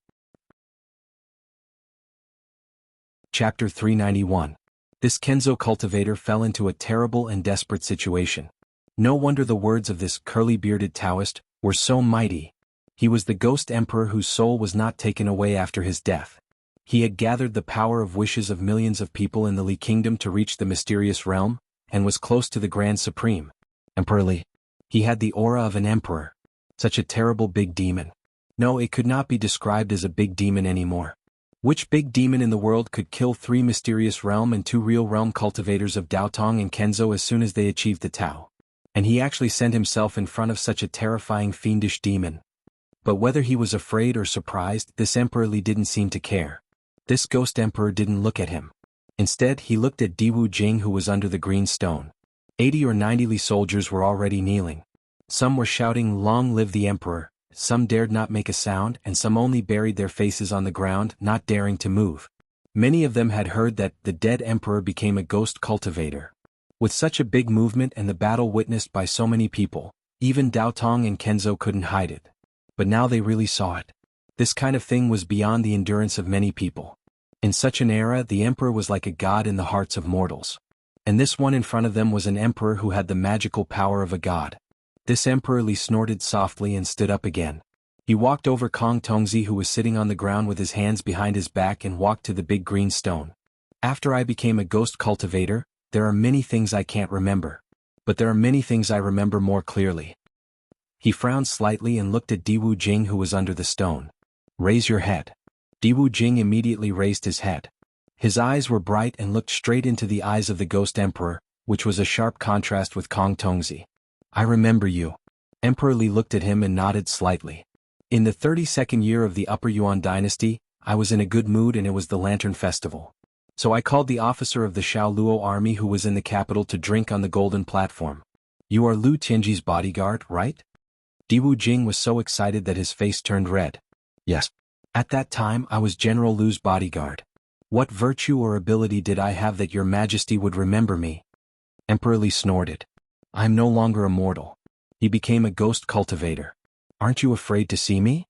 Chapter 391. This Kenzo cultivator fell into a terrible and desperate situation. No wonder the words of this curly-bearded Taoist were so mighty. He was the ghost emperor whose soul was not taken away after his death. He had gathered the power of wishes of millions of people in the Li Kingdom to reach the mysterious realm, and was close to the Grand Supreme, Emperor Li. He had the aura of an emperor. Such a terrible big demon. No, it could not be described as a big demon anymore. Which big demon in the world could kill 3 mysterious realm and 2 real realm cultivators of Daotong and Kenzo as soon as they achieved the Tao? And he actually sent himself in front of such a terrifying fiendish demon. But whether he was afraid or surprised, this Emperor Li didn't seem to care. This ghost emperor didn't look at him. Instead, he looked at Diwu Jing, who was under the green stone. 80 or 90 Li soldiers were already kneeling. Some were shouting, "Long live the emperor," some dared not make a sound, and some only buried their faces on the ground, not daring to move. Many of them had heard that the dead emperor became a ghost cultivator. With such a big movement and the battle witnessed by so many people, even Daotong and Kenzo couldn't hide it. But now they really saw it. This kind of thing was beyond the endurance of many people. In such an era, the emperor was like a god in the hearts of mortals. And this one in front of them was an emperor who had the magical power of a god. This Emperor Li snorted softly and stood up again. He walked over Kong Tongzi, who was sitting on the ground with his hands behind his back, and walked to the big green stone. After I became a ghost cultivator, there are many things I can't remember. But there are many things I remember more clearly. He frowned slightly and looked at Diwu Jing, who was under the stone. "Raise your head." Diwu Jing immediately raised his head. His eyes were bright and looked straight into the eyes of the ghost emperor, which was a sharp contrast with Kong Tongzi. "I remember you." Emperor Li looked at him and nodded slightly. "In the 32nd year of the Upper Yuan dynasty, I was in a good mood and it was the Lantern Festival. So I called the officer of the Xiao Luo army who was in the capital to drink on the golden platform. You are Lu Tianji's bodyguard, right?" Diwu Jing was so excited that his face turned red. "Yes. At that time I was General Lu's bodyguard. What virtue or ability did I have that your majesty would remember me?" Emperor Li snorted. "I am no longer a mortal." He became a ghost cultivator. "Aren't you afraid to see me?"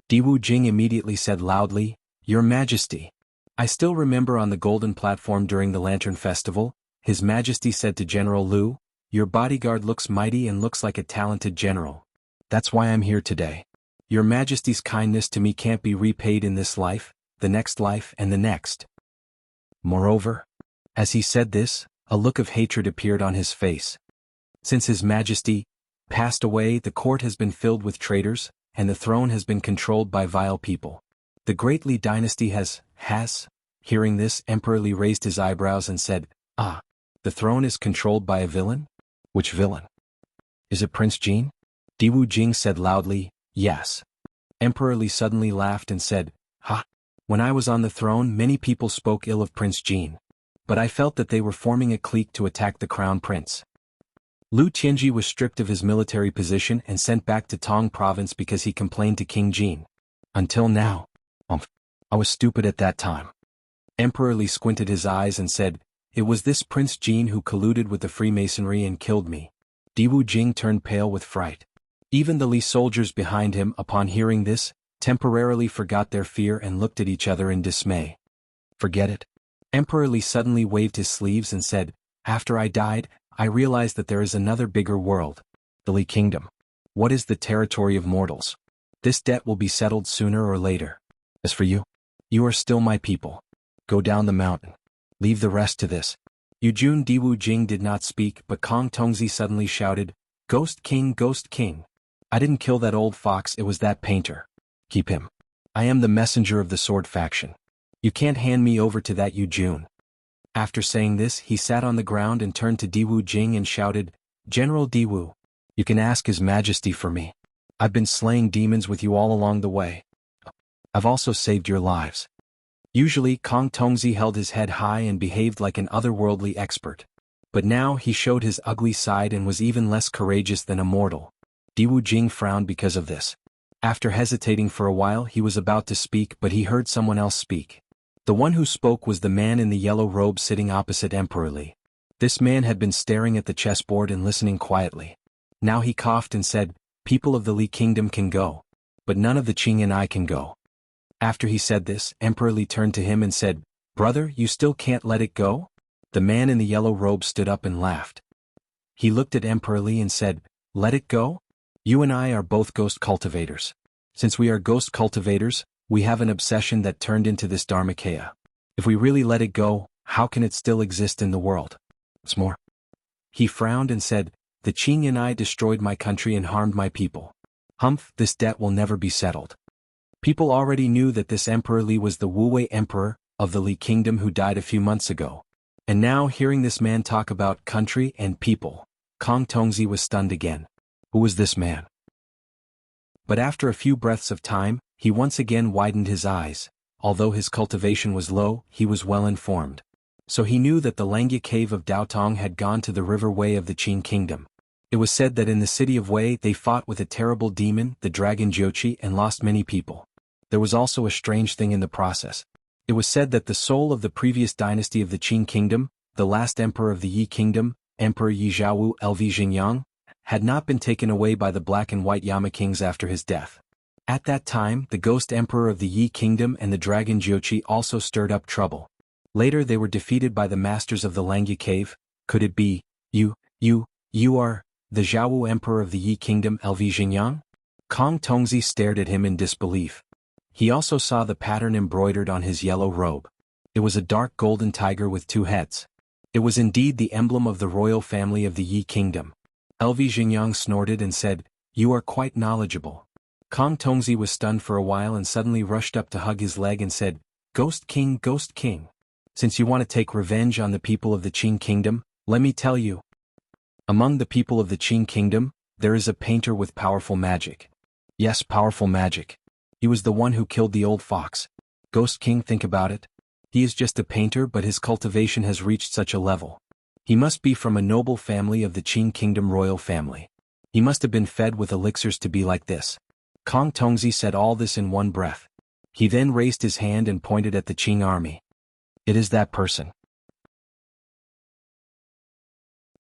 Diwu Jing immediately said loudly, "Your Majesty." "I still remember on the golden platform during the Lantern Festival, His Majesty said to General Lu, 'Your bodyguard looks mighty and looks like a talented general. That's why I'm here today. Your Majesty's kindness to me can't be repaid in this life, the next life, and the next.'" Moreover, as he said this, a look of hatred appeared on his face. Since His Majesty passed away, the court has been filled with traitors, and the throne has been controlled by vile people. The Great Li dynasty has. Hearing this, Emperor Li raised his eyebrows and said, "Ah, the throne is controlled by a villain? Which villain? Is it Prince Jin?" Diwu Jing said loudly, "Yes." Emperor Li suddenly laughed and said, "Ha! When I was on the throne, many people spoke ill of Prince Jin. But I felt that they were forming a clique to attack the crown prince. Lu Tianji was stripped of his military position and sent back to Tong province because he complained to King Jin. Until now. I was stupid at that time." Emperor Li squinted his eyes and said, "It was this Prince Jin who colluded with the Freemasonry and killed me." Diwu Jing turned pale with fright. Even the Li soldiers behind him, upon hearing this, temporarily forgot their fear and looked at each other in dismay. "Forget it." Emperor Li suddenly waved his sleeves and said, "After I died, I realized that there is another bigger world. The Li Kingdom. What is the territory of mortals? This debt will be settled sooner or later. As for you, you are still my people. Go down the mountain. Leave the rest to this." Yujun Diwu Jing did not speak, but Kong Tongzi suddenly shouted, "Ghost King, Ghost King. I didn't kill that old fox, it was that painter. Keep him. I am the messenger of the sword faction. You can't hand me over to that Yujun." After saying this, he sat on the ground and turned to Diwu Jing and shouted, "General Diwu, you can ask His Majesty for me. I've been slaying demons with you all along the way. I've also saved your lives." Usually, Kong Tongzi held his head high and behaved like an otherworldly expert. But now he showed his ugly side and was even less courageous than a mortal. Diwu Jing frowned because of this. After hesitating for a while, he was about to speak, but he heard someone else speak. The one who spoke was the man in the yellow robe sitting opposite Emperor Li. This man had been staring at the chessboard and listening quietly. Now he coughed and said, "People of the Li Kingdom can go. But none of the Qing and I can go." After he said this, Emperor Li turned to him and said, Brother, you still can't let it go? The man in the yellow robe stood up and laughed. He looked at Emperor Li and said, let it go? You and I are both ghost cultivators. Since we are ghost cultivators, we have an obsession that turned into this Dharmakaya. If we really let it go, how can it still exist in the world? What's more? He frowned and said, the Qing and I destroyed my country and harmed my people. Humph, this debt will never be settled. People already knew that this Emperor Li was the Wuwei Emperor of the Li Kingdom who died a few months ago. And now hearing this man talk about country and people, Kong Tongzi was stunned again. Who was this man? But after a few breaths of time, he once again widened his eyes. Although his cultivation was low, he was well informed. So he knew that the Langya cave of Daotong had gone to the river Wei of the Qing kingdom. It was said that in the city of Wei they fought with a terrible demon, the dragon Jiuqi, and lost many people. There was also a strange thing in the process. It was said that the soul of the previous dynasty of the Qing kingdom, the last emperor of the Yi kingdom, Emperor Yi Zhaowu Lv Xingyang, had not been taken away by the black and white Yama kings after his death. At that time, the ghost emperor of the Yi kingdom and the dragon Jiuqi also stirred up trouble. Later they were defeated by the masters of the Langya cave. Could it be, you are the Zhaowu emperor of the Yi kingdom Lv Xingyang? Kong Tongzi stared at him in disbelief. He also saw the pattern embroidered on his yellow robe. It was a dark golden tiger with 2 heads. It was indeed the emblem of the royal family of the Yi kingdom. Lv Xingyang snorted and said, you are quite knowledgeable. Kong Tongzi was stunned for a while and suddenly rushed up to hug his leg and said, Ghost King, since you want to take revenge on the people of the Qing kingdom, let me tell you. Among the people of the Qing kingdom, there is a painter with powerful magic. Yes, powerful magic. He was the one who killed the old fox. Ghost King, think about it. He is just a painter, but his cultivation has reached such a level. He must be from a noble family of the Qing kingdom royal family. He must have been fed with elixirs to be like this. Kong Tongzi said all this in one breath. He then raised his hand and pointed at the Qing army. It is that person.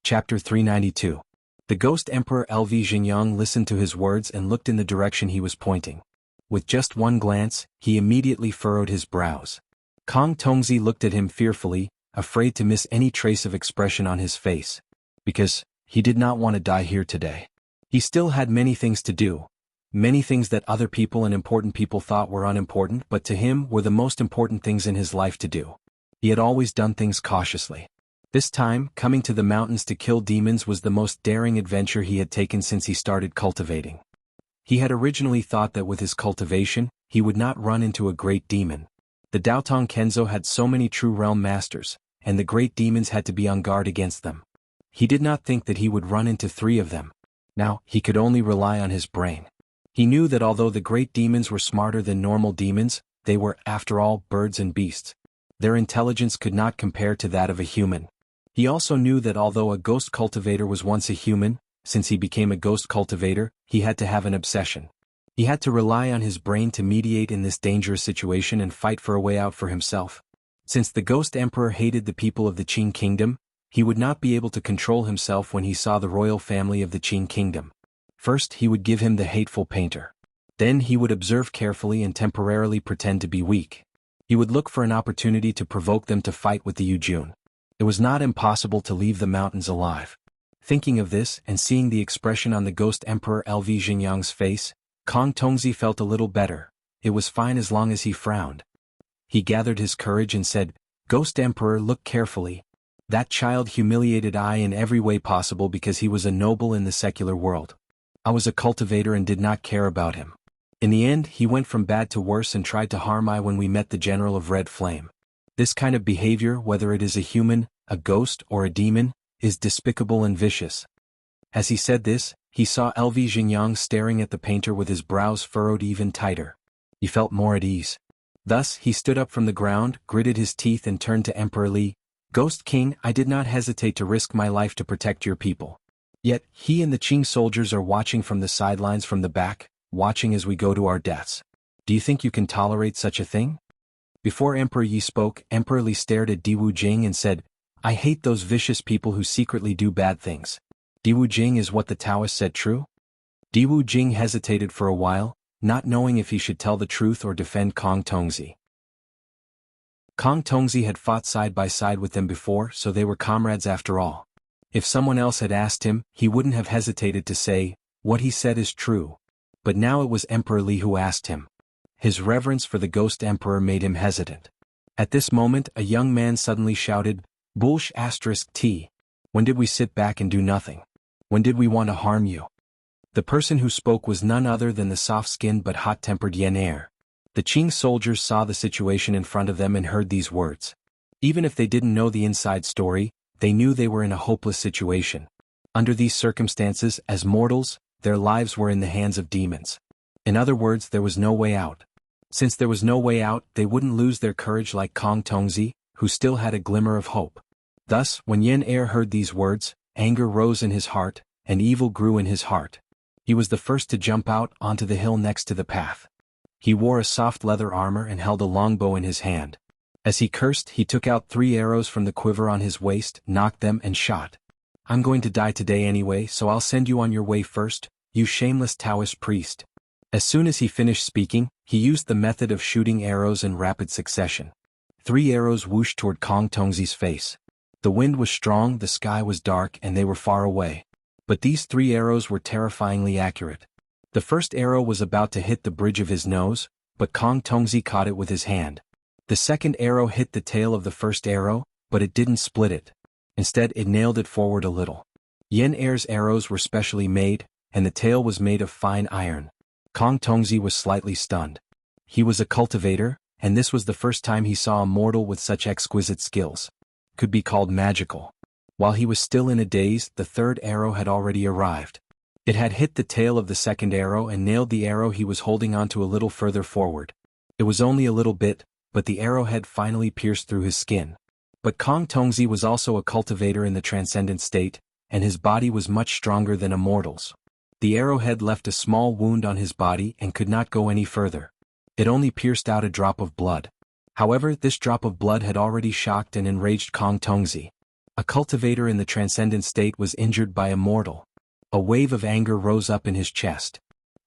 Chapter 392. The ghost emperor Lv Xingyang listened to his words and looked in the direction he was pointing. With just one glance, he immediately furrowed his brows. Kong Tongzi looked at him fearfully, afraid to miss any trace of expression on his face. Because he did not want to die here today. He still had many things to do. Many things that other people and important people thought were unimportant, but to him were the most important things in his life to do. He had always done things cautiously. This time, coming to the mountains to kill demons was the most daring adventure he had taken since he started cultivating. He had originally thought that with his cultivation, he would not run into a great demon. The Daotong Kenzo had so many true realm masters, and the great demons had to be on guard against them. He did not think that he would run into 3 of them. Now, he could only rely on his brain. He knew that although the great demons were smarter than normal demons, they were, after all, birds and beasts. Their intelligence could not compare to that of a human. He also knew that although a ghost cultivator was once a human, since he became a ghost cultivator, he had to have an obsession. He had to rely on his brain to mediate in this dangerous situation and fight for a way out for himself. Since the ghost emperor hated the people of the Qing kingdom, he would not be able to control himself when he saw the royal family of the Qing kingdom. First, he would give him the hateful painter. Then he would observe carefully and temporarily pretend to be weak. He would look for an opportunity to provoke them to fight with the Yujun. It was not impossible to leave the mountains alive. Thinking of this and seeing the expression on the ghost emperor Lv Xingyang's face, Kong Tongzi felt a little better. It was fine as long as he frowned. He gathered his courage and said, Ghost Emperor, look carefully. That child humiliated I in every way possible because he was a noble in the secular world. I was a cultivator and did not care about him. In the end, he went from bad to worse and tried to harm I when we met the General of Red Flame. This kind of behavior, whether it is a human, a ghost, or a demon, is despicable and vicious. As he said this, he saw Lv Xingyang staring at the painter with his brows furrowed even tighter. He felt more at ease. Thus, he stood up from the ground, gritted his teeth and turned to Emperor Li. Ghost King, I did not hesitate to risk my life to protect your people. Yet, he and the Qing soldiers are watching from the sidelines from the back, watching as we go to our deaths. Do you think you can tolerate such a thing? Before Emperor Yi spoke, Emperor Li stared at Diwu Jing and said, I hate those vicious people who secretly do bad things. Diwu Jing, is what the Taoist said true? Diwu Jing hesitated for a while, not knowing if he should tell the truth or defend Kong Tongzi. Kong Tongzi had fought side by side with them before, so they were comrades after all. If someone else had asked him, he wouldn't have hesitated to say, "What he said is true." But now it was Emperor Li who asked him. His reverence for the Ghost Emperor made him hesitant. At this moment a young man suddenly shouted, "Bulsh *T. When did we sit back and do nothing? When did we want to harm you?" The person who spoke was none other than the soft-skinned but hot-tempered Yen Air. The Qing soldiers saw the situation in front of them and heard these words. Even if they didn't know the inside story, they knew they were in a hopeless situation. Under these circumstances, as mortals, their lives were in the hands of demons. In other words, there was no way out. Since there was no way out, they wouldn't lose their courage like Kong Tongzi, who still had a glimmer of hope. Thus, when Yen Er heard these words, anger rose in his heart, and evil grew in his heart. He was the first to jump out onto the hill next to the path. He wore a soft leather armor and held a longbow in his hand. As he cursed, he took out 3 arrows from the quiver on his waist, knocked them and shot. "I'm going to die today anyway, so I'll send you on your way first, you shameless Taoist priest." As soon as he finished speaking, he used the method of shooting arrows in rapid succession. 3 arrows whooshed toward Kong Tongzi's face. The wind was strong, the sky was dark, and they were far away. But these 3 arrows were terrifyingly accurate. The first arrow was about to hit the bridge of his nose, but Kong Tongzi caught it with his hand. The second arrow hit the tail of the first arrow, but it didn't split it. Instead, it nailed it forward a little. Yen Er's arrows were specially made, and the tail was made of fine iron. Kong Tongzi was slightly stunned. He was a cultivator, and this was the first time he saw a mortal with such exquisite skills. Could be called magical. While he was still in a daze, the third arrow had already arrived. It had hit the tail of the second arrow and nailed the arrow he was holding onto a little further forward. It was only a little bit, but the arrowhead finally pierced through his skin. But Kong Tongzi was also a cultivator in the transcendent state, and his body was much stronger than a mortal's. The arrowhead left a small wound on his body and could not go any further. It only pierced out a drop of blood. However, this drop of blood had already shocked and enraged Kong Tongzi. A cultivator in the transcendent state was injured by a mortal. A wave of anger rose up in his chest.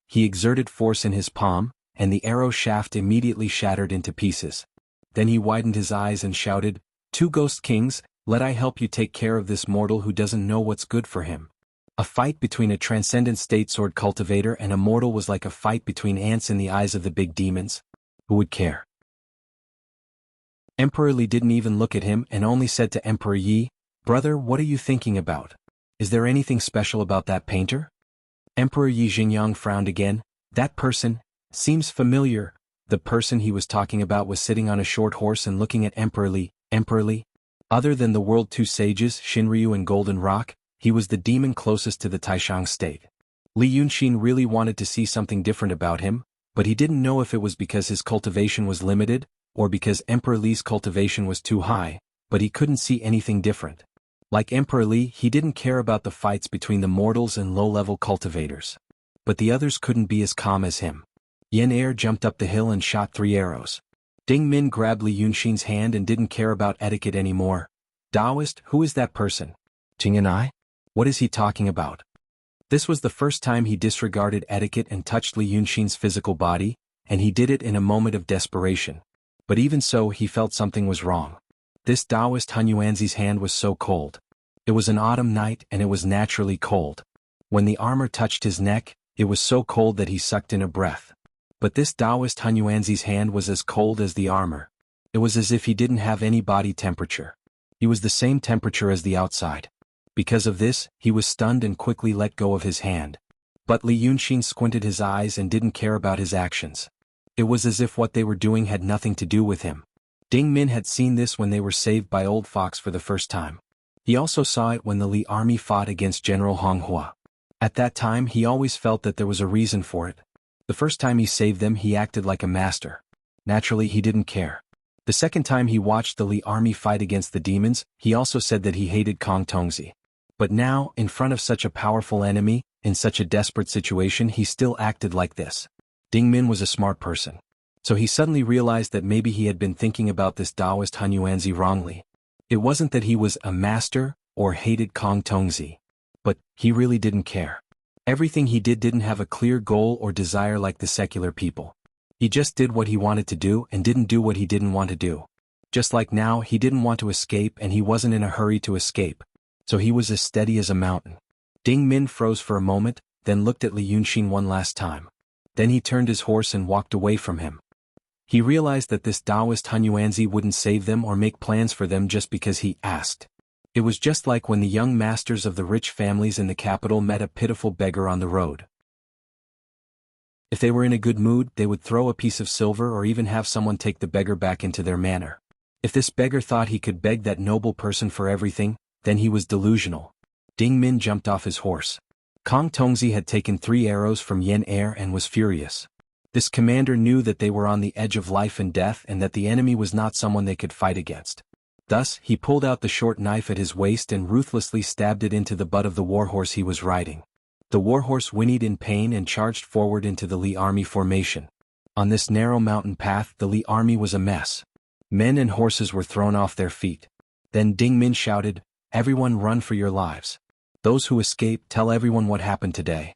He exerted force in his palm, and the arrow shaft immediately shattered into pieces. Then he widened his eyes and shouted, "2 Ghost Kings, let I help you take care of this mortal who doesn't know what's good for him." A fight between a transcendent state sword cultivator and a mortal was like a fight between ants in the eyes of the big demons. Who would care? Emperor Li didn't even look at him and only said to Emperor Yi, "Brother, what are you thinking about? Is there anything special about that painter?" Emperor Yi Xingyang frowned again. That person seems familiar. The person he was talking about was sitting on a short horse and looking at Emperor Li. Emperor Li? Other than the World Two Sages, Shinryu and Golden Rock, he was the demon closest to the Taishang state. Li Yunxin really wanted to see something different about him, but he didn't know if it was because his cultivation was limited, or because Emperor Li's cultivation was too high, but he couldn't see anything different. Like Emperor Li, he didn't care about the fights between the mortals and low-level cultivators. But the others couldn't be as calm as him. Yen Er jumped up the hill and shot 3 arrows. Ding Min grabbed Li Yunxin's hand and didn't care about etiquette anymore. "Taoist, who is that person? Qing and I? What is he talking about?" This was the first time he disregarded etiquette and touched Li Yunxin's physical body, and he did it in a moment of desperation. But even so, he felt something was wrong. This Taoist Hunyuanzi's hand was so cold. It was an autumn night and it was naturally cold. When the armor touched his neck, it was so cold that he sucked in a breath. But this Taoist Hunyuanzi's hand was as cold as the armor. It was as if he didn't have any body temperature. He was the same temperature as the outside. Because of this, he was stunned and quickly let go of his hand. But Li Yunxin squinted his eyes and didn't care about his actions. It was as if what they were doing had nothing to do with him. Ding Min had seen this when they were saved by Old Fox for the first time. He also saw it when the Li army fought against General Hong Hua. At that time he always felt that there was a reason for it. The first time he saved them he acted like a master. Naturally he didn't care. The second time he watched the Li army fight against the demons, he also said that he hated Kong Tongzi. But now, in front of such a powerful enemy, in such a desperate situation, he still acted like this. Ding Min was a smart person. So he suddenly realized that maybe he had been thinking about this Taoist Hunyuanzi wrongly. It wasn't that he was a master or hated Kong Tongzi. But he really didn't care. Everything he did didn't have a clear goal or desire like the secular people. He just did what he wanted to do and didn't do what he didn't want to do. Just like now, he didn't want to escape and he wasn't in a hurry to escape, so he was as steady as a mountain. Ding Min froze for a moment, then looked at Li Yunxin one last time. Then he turned his horse and walked away from him. He realized that this Taoist Han Yuanzi wouldn't save them or make plans for them just because he asked. It was just like when the young masters of the rich families in the capital met a pitiful beggar on the road. If they were in a good mood, they would throw a piece of silver or even have someone take the beggar back into their manor. If this beggar thought he could beg that noble person for everything, then he was delusional. Ding Min jumped off his horse. Kong Tongzi had taken 3 arrows from Yen Er and was furious. This commander knew that they were on the edge of life and death and that the enemy was not someone they could fight against. Thus, he pulled out the short knife at his waist and ruthlessly stabbed it into the butt of the warhorse he was riding. The warhorse whinnied in pain and charged forward into the Li army formation. On this narrow mountain path, the Li army was a mess. Men and horses were thrown off their feet. Then Ding Min shouted, "Everyone run for your lives. Those who escape, tell everyone what happened today."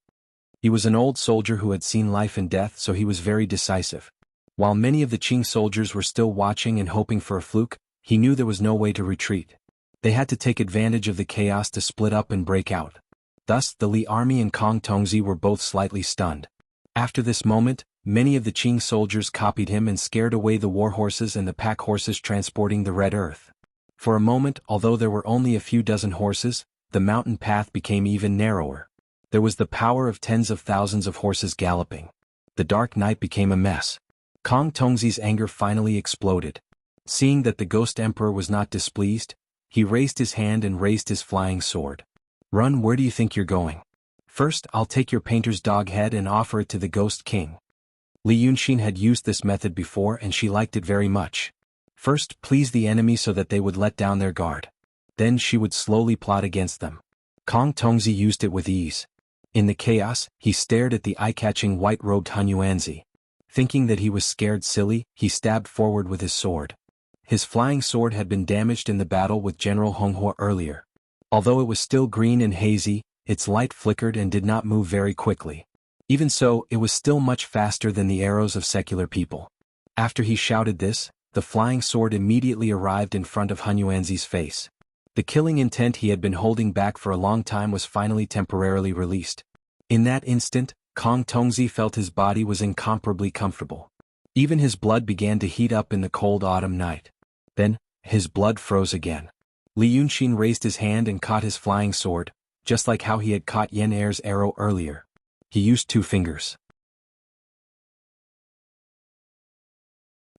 He was an old soldier who had seen life and death, so he was very decisive. While many of the Qing soldiers were still watching and hoping for a fluke, he knew there was no way to retreat. They had to take advantage of the chaos to split up and break out. Thus, the Li army and Kong Tongzi were both slightly stunned. After this moment, many of the Qing soldiers copied him and scared away the war horses and the pack horses transporting the red earth. For a moment, although there were only a few dozen horses, the mountain path became even narrower. There was the power of tens of thousands of horses galloping. The dark night became a mess. Kong Tongzi's anger finally exploded. Seeing that the Ghost Emperor was not displeased, he raised his hand and raised his flying sword. "Run, where do you think you're going? First, I'll take your painter's dog head and offer it to the Ghost King." Li Yunxin had used this method before and she liked it very much. First, please the enemy so that they would let down their guard. Then she would slowly plot against them. Kong Tongzi used it with ease. In the chaos, he stared at the eye-catching white-robed Han Yuanzi. Thinking that he was scared silly, he stabbed forward with his sword. His flying sword had been damaged in the battle with General Honghua earlier. Although it was still green and hazy, its light flickered and did not move very quickly. Even so, it was still much faster than the arrows of secular people. After he shouted this, the flying sword immediately arrived in front of Han Yuanzi's face. The killing intent he had been holding back for a long time was finally temporarily released. In that instant, Kong Tongzi felt his body was incomparably comfortable. Even his blood began to heat up in the cold autumn night. Then, his blood froze again. Li Yunxin raised his hand and caught his flying sword, just like how he had caught Yen Er's arrow earlier. He used 2 fingers.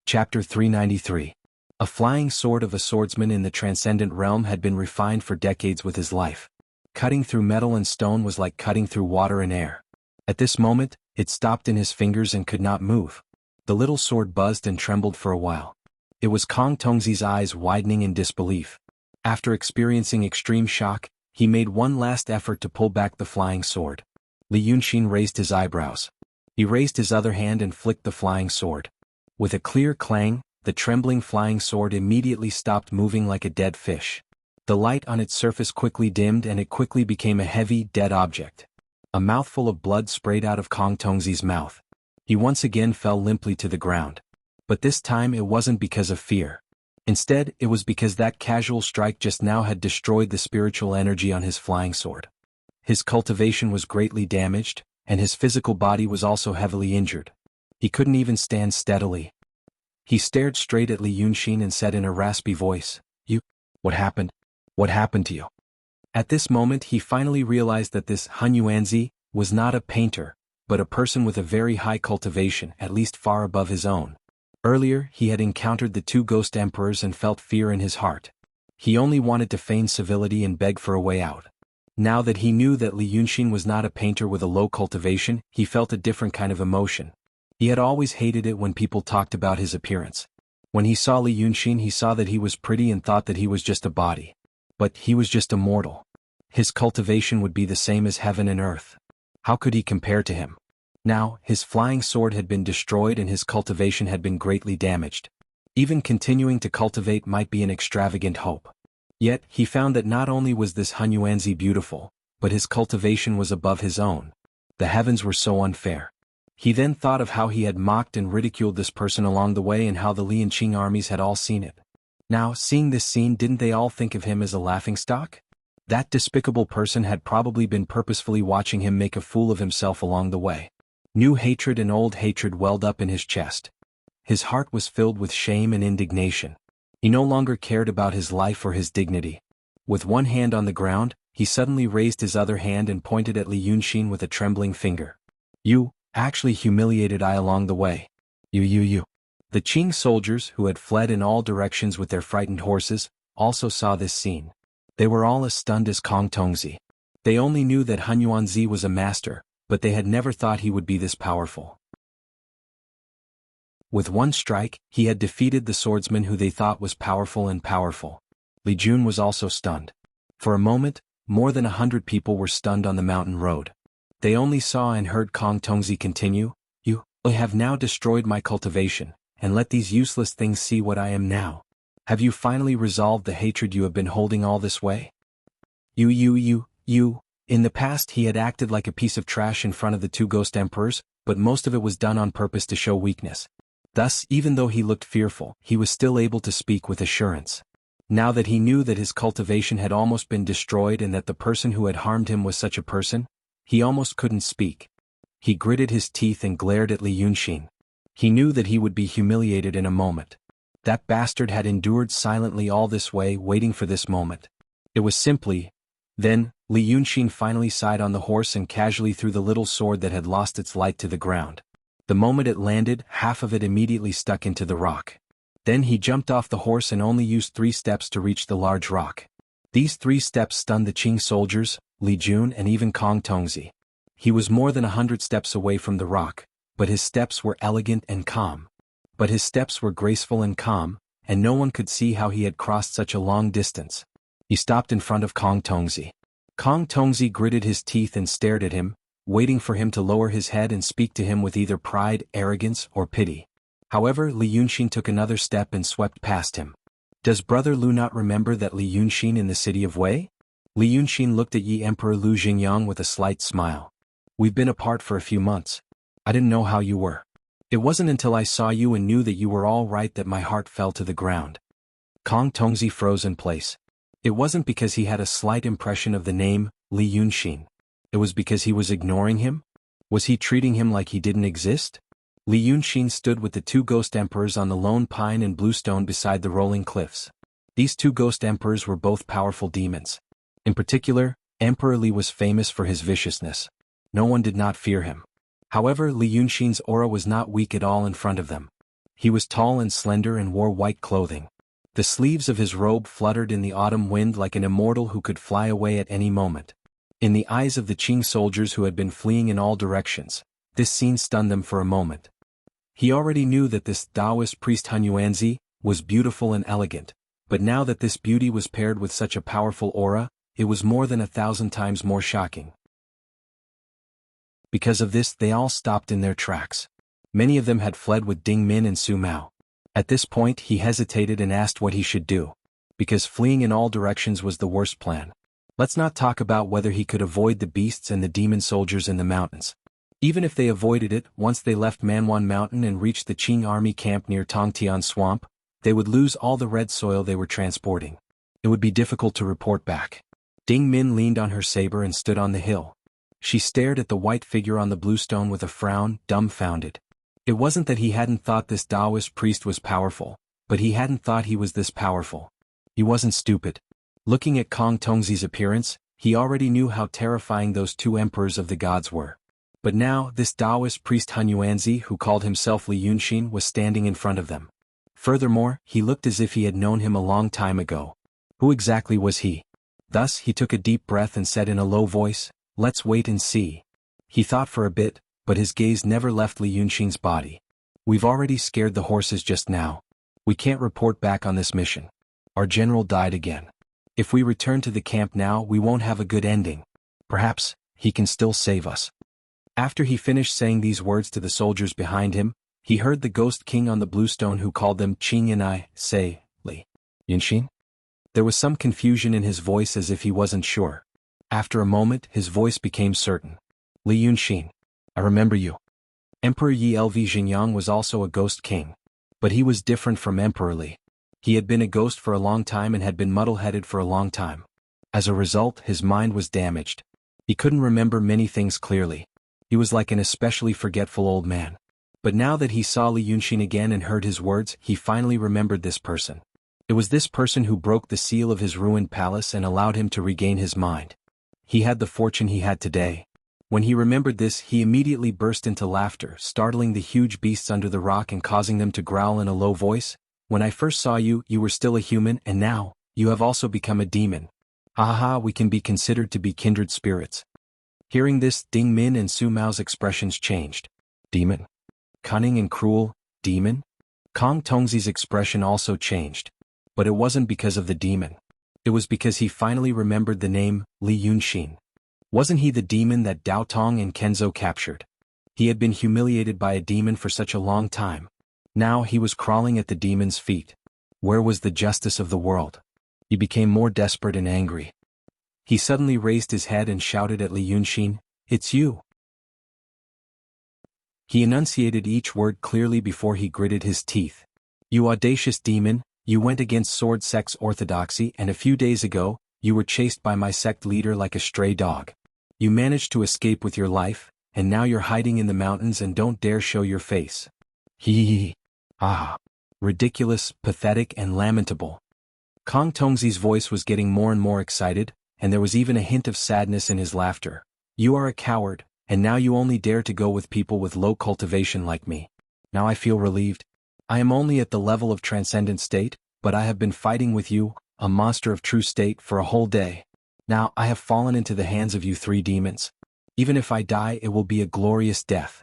Chapter 393. A flying sword of a swordsman in the transcendent realm had been refined for decades with his life. Cutting through metal and stone was like cutting through water and air. At this moment, it stopped in his fingers and could not move. The little sword buzzed and trembled for a while. It was Kong Tongzi's eyes widening in disbelief. After experiencing extreme shock, he made one last effort to pull back the flying sword. Li Yunxin raised his eyebrows. He raised his other hand and flicked the flying sword. With a clear clang, the trembling flying sword immediately stopped moving like a dead fish. The light on its surface quickly dimmed and it quickly became a heavy, dead object. A mouthful of blood sprayed out of Kong Tongzi's mouth. He once again fell limply to the ground. But this time it wasn't because of fear. Instead, it was because that casual strike just now had destroyed the spiritual energy on his flying sword. His cultivation was greatly damaged, and his physical body was also heavily injured. He couldn't even stand steadily. He stared straight at Li Yunxin and said in a raspy voice, What happened? What happened to you?" At this moment he finally realized that this Han Yuanzi was not a painter, but a person with a very high cultivation, at least far above his own. Earlier, he had encountered the 2 ghost emperors and felt fear in his heart. He only wanted to feign civility and beg for a way out. Now that he knew that Li Yunxin was not a painter with a low cultivation, he felt a different kind of emotion. He had always hated it when people talked about his appearance. When he saw Li Yunxin, he saw that he was pretty and thought that he was just a body. But he was just a mortal. His cultivation would be the same as heaven and earth. How could he compare to him? Now, his flying sword had been destroyed and his cultivation had been greatly damaged. Even continuing to cultivate might be an extravagant hope. Yet, he found that not only was this Han Yuanzi beautiful, but his cultivation was above his own. The heavens were so unfair. He then thought of how he had mocked and ridiculed this person along the way and how the Li and Qing armies had all seen it. Now, seeing this scene, didn't they all think of him as a laughingstock? That despicable person had probably been purposefully watching him make a fool of himself along the way. New hatred and old hatred welled up in his chest. His heart was filled with shame and indignation. He no longer cared about his life or his dignity. With one hand on the ground, he suddenly raised his other hand and pointed at Li Yunxin with a trembling finger. "You actually humiliated I along the way. You. The Qing soldiers, who had fled in all directions with their frightened horses, also saw this scene. They were all as stunned as Kong Tongzi. They only knew that Han Yuanzi was a master, but they had never thought he would be this powerful. With one strike, he had defeated the swordsman who they thought was powerful and powerful. Li Jun was also stunned. For a moment, more than 100 people were stunned on the mountain road. They only saw and heard Kong Tongzi continue, "You have now destroyed my cultivation, and let these useless things see what I am now. Have you finally resolved the hatred you have been holding all this way?" You. In the past he had acted like a piece of trash in front of the two ghost emperors, but most of it was done on purpose to show weakness. Thus, even though he looked fearful, he was still able to speak with assurance. Now that he knew that his cultivation had almost been destroyed and that the person who had harmed him was such a person, he almost couldn't speak. He gritted his teeth and glared at Li Yunxin. He knew that he would be humiliated in a moment. That bastard had endured silently all this way, waiting for this moment. It was simply... Then, Li Yunxin finally sighed on the horse and casually threw the little sword that had lost its light to the ground. The moment it landed, half of it immediately stuck into the rock. Then he jumped off the horse and only used 3 steps to reach the large rock. These 3 steps stunned the Qing soldiers, Li Jun and even Kong Tongzi. He was more than 100 steps away from the rock, but his steps were elegant and calm. But his steps were graceful and calm, and no one could see how he had crossed such a long distance. He stopped in front of Kong Tongzi. Kong Tongzi gritted his teeth and stared at him, waiting for him to lower his head and speak to him with either pride, arrogance, or pity. However, Li Yunxin took another step and swept past him. Does Brother Lu not remember that Li Yunxin in the city of Wei? Li Yunxin looked at Yi Emperor Lu Xingyang with a slight smile. We've been apart for a few months. I didn't know how you were. It wasn't until I saw you and knew that you were all right that my heart fell to the ground. Kong Tongzi froze in place. It wasn't because he had a slight impression of the name, Li Yunxin. It was because he was ignoring him? Was he treating him like he didn't exist? Li Yunxin stood with the 2 ghost emperors on the lone pine and bluestone beside the rolling cliffs. These 2 ghost emperors were both powerful demons. In particular, Emperor Li was famous for his viciousness. No one did not fear him. However, Li Yunxin's aura was not weak at all in front of them. He was tall and slender and wore white clothing. The sleeves of his robe fluttered in the autumn wind like an immortal who could fly away at any moment. In the eyes of the Qing soldiers who had been fleeing in all directions, this scene stunned them for a moment. He already knew that this Taoist priest Han Yuanzi was beautiful and elegant, but now that this beauty was paired with such a powerful aura, it was more than 1,000 times more shocking. Because of this, they all stopped in their tracks. Many of them had fled with Ding Min and Su Mao. At this point, he hesitated and asked what he should do. Because fleeing in all directions was the worst plan. Let's not talk about whether he could avoid the beasts and the demon soldiers in the mountains. Even if they avoided it, once they left Manwan Mountain and reached the Qing army camp near Tongtian Swamp, they would lose all the red soil they were transporting. It would be difficult to report back. Ding Min leaned on her saber and stood on the hill. She stared at the white figure on the bluestone with a frown, dumbfounded. It wasn't that he hadn't thought this Taoist priest was powerful, but he hadn't thought he was this powerful. He wasn't stupid. Looking at Kong Tongzi's appearance, he already knew how terrifying those 2 emperors of the gods were. But now, this Taoist priest Han Yuanzi, who called himself Li Yunxin, was standing in front of them. Furthermore, he looked as if he had known him a long time ago. Who exactly was he? Thus, he took a deep breath and said in a low voice, "Let's wait and see." He thought for a bit, but his gaze never left Li Yunxin's body. "We've already scared the horses just now. We can't report back on this mission. Our general died again. If we return to the camp now, we won't have a good ending. Perhaps, he can still save us." After he finished saying these words to the soldiers behind him, he heard the ghost king on the bluestone who called them Qing and I say, "Li Yunxin?" There was some confusion in his voice as if he wasn't sure. After a moment, his voice became certain. "Li Yunxin. I remember you." Emperor Yi Lv Xingyang was also a ghost king. But he was different from Emperor Li. He had been a ghost for a long time and had been muddle-headed for a long time. As a result, his mind was damaged. He couldn't remember many things clearly. He was like an especially forgetful old man. But now that he saw Li Yunxin again and heard his words, he finally remembered this person. It was this person who broke the seal of his ruined palace and allowed him to regain his mind. He had the fortune he had today. When he remembered this, he immediately burst into laughter, startling the huge beasts under the rock and causing them to growl in a low voice. When I first saw you, you were still a human, and now, you have also become a demon. Ha ha ha, we can be considered to be kindred spirits. Hearing this, Ding Min and Su Mao's expressions changed. Demon? Cunning and cruel, demon? Kong Tongzi's expression also changed. But it wasn't because of the demon. It was because he finally remembered the name, Li Yunxin. Wasn't he the demon that Dao Tong and Kenzo captured? He had been humiliated by a demon for such a long time. Now he was crawling at the demon's feet. Where was the justice of the world? He became more desperate and angry. He suddenly raised his head and shouted at Li Yunxin, "It's you!" He enunciated each word clearly before he gritted his teeth. "You audacious demon, you went against sword sect's orthodoxy, and a few days ago, you were chased by my sect leader like a stray dog. You managed to escape with your life, and now you're hiding in the mountains and don't dare show your face. Hee. Ah. Ridiculous, pathetic and lamentable." Kong Tongzi's voice was getting more and more excited, and there was even a hint of sadness in his laughter. "You are a coward, and now you only dare to go with people with low cultivation like me. Now I feel relieved. I am only at the level of transcendent state, but I have been fighting with you, a monster of true state, for a whole day. Now I have fallen into the hands of you three demons. Even if I die, it will be a glorious death."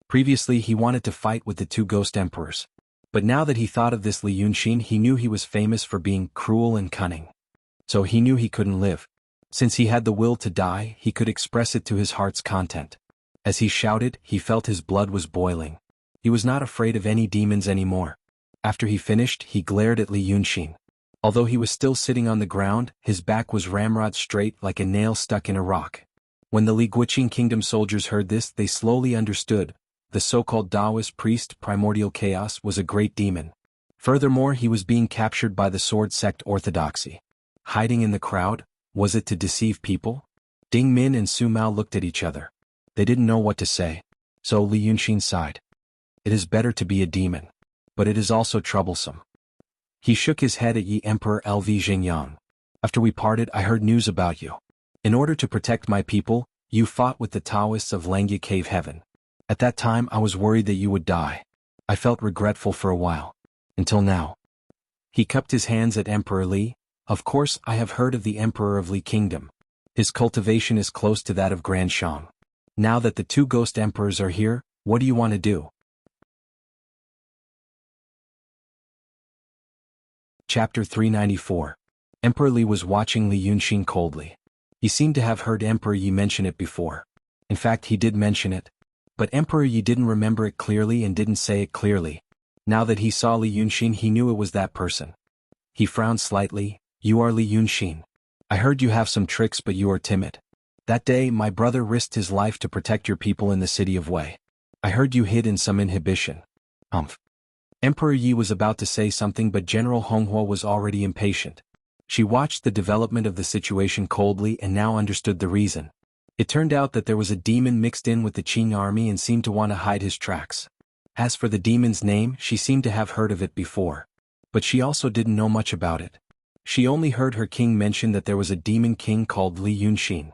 Previously he wanted to fight with the two ghost emperors. But now that he thought of this Li Yunxin, he knew he was famous for being cruel and cunning. So he knew he couldn't live. Since he had the will to die, he could express it to his heart's content. As he shouted, he felt his blood was boiling. He was not afraid of any demons anymore. After he finished, he glared at Li Yunxin. Although he was still sitting on the ground, his back was ramrod straight like a nail stuck in a rock. When the Li Guiqing kingdom soldiers heard this, they slowly understood. The so-called Taoist priest, Primordial Chaos, was a great demon. Furthermore, he was being captured by the sword sect orthodoxy. Hiding in the crowd? Was it to deceive people? Ding Min and Su Mao looked at each other. They didn't know what to say. So Li Yunxin sighed. "It is better to be a demon. But it is also troublesome." He shook his head at Yi Emperor Lv Xingyang. "After we parted, I heard news about you. In order to protect my people, you fought with the Taoists of Langya Cave Heaven. At that time I was worried that you would die. I felt regretful for a while. Until now." He cupped his hands at Emperor Li. "Of course I have heard of the Emperor of Li Kingdom. His cultivation is close to that of Grand Shang. Now that the two ghost emperors are here, what do you want to do?" Chapter 394. Emperor Li was watching Li Yunxin coldly. He seemed to have heard Emperor Yi mention it before. In fact, he did mention it. But Emperor Yi didn't remember it clearly and didn't say it clearly. Now that he saw Li Yunxin, he knew it was that person. He frowned slightly. "You are Li Yunxin. I heard you have some tricks, but you are timid. That day, my brother risked his life to protect your people in the city of Wei. I heard you hid in some inhibition." Emperor Yi was about to say something, but General Honghua was already impatient. She watched the development of the situation coldly and now understood the reason. It turned out that there was a demon mixed in with the Qing army and seemed to want to hide his tracks. As for the demon's name, she seemed to have heard of it before. But she also didn't know much about it. She only heard her king mention that there was a demon king called Li Yunxin.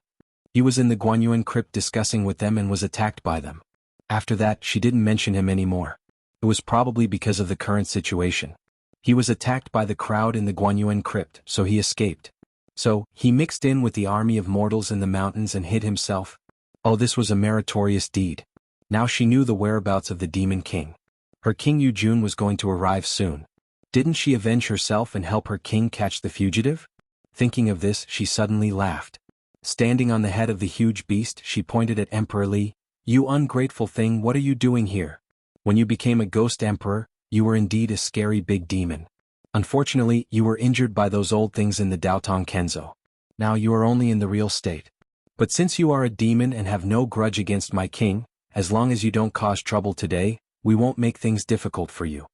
He was in the Guanyuan crypt discussing with them and was attacked by them. After that, she didn't mention him anymore. It was probably because of the current situation. He was attacked by the crowd in the Guanyuan crypt, so he escaped. So, he mixed in with the army of mortals in the mountains and hid himself. Oh, this was a meritorious deed. Now she knew the whereabouts of the demon king. Her king Yu Jun was going to arrive soon. Didn't she avenge herself and help her king catch the fugitive? Thinking of this, she suddenly laughed. Standing on the head of the huge beast, she pointed at Emperor Li. "You ungrateful thing, what are you doing here? When you became a ghost emperor, you were indeed a scary big demon. Unfortunately, you were injured by those old things in the Daotong Kenzo. Now you are only in the real state. But since you are a demon and have no grudge against my king, as long as you don't cause trouble today, we won't make things difficult for you."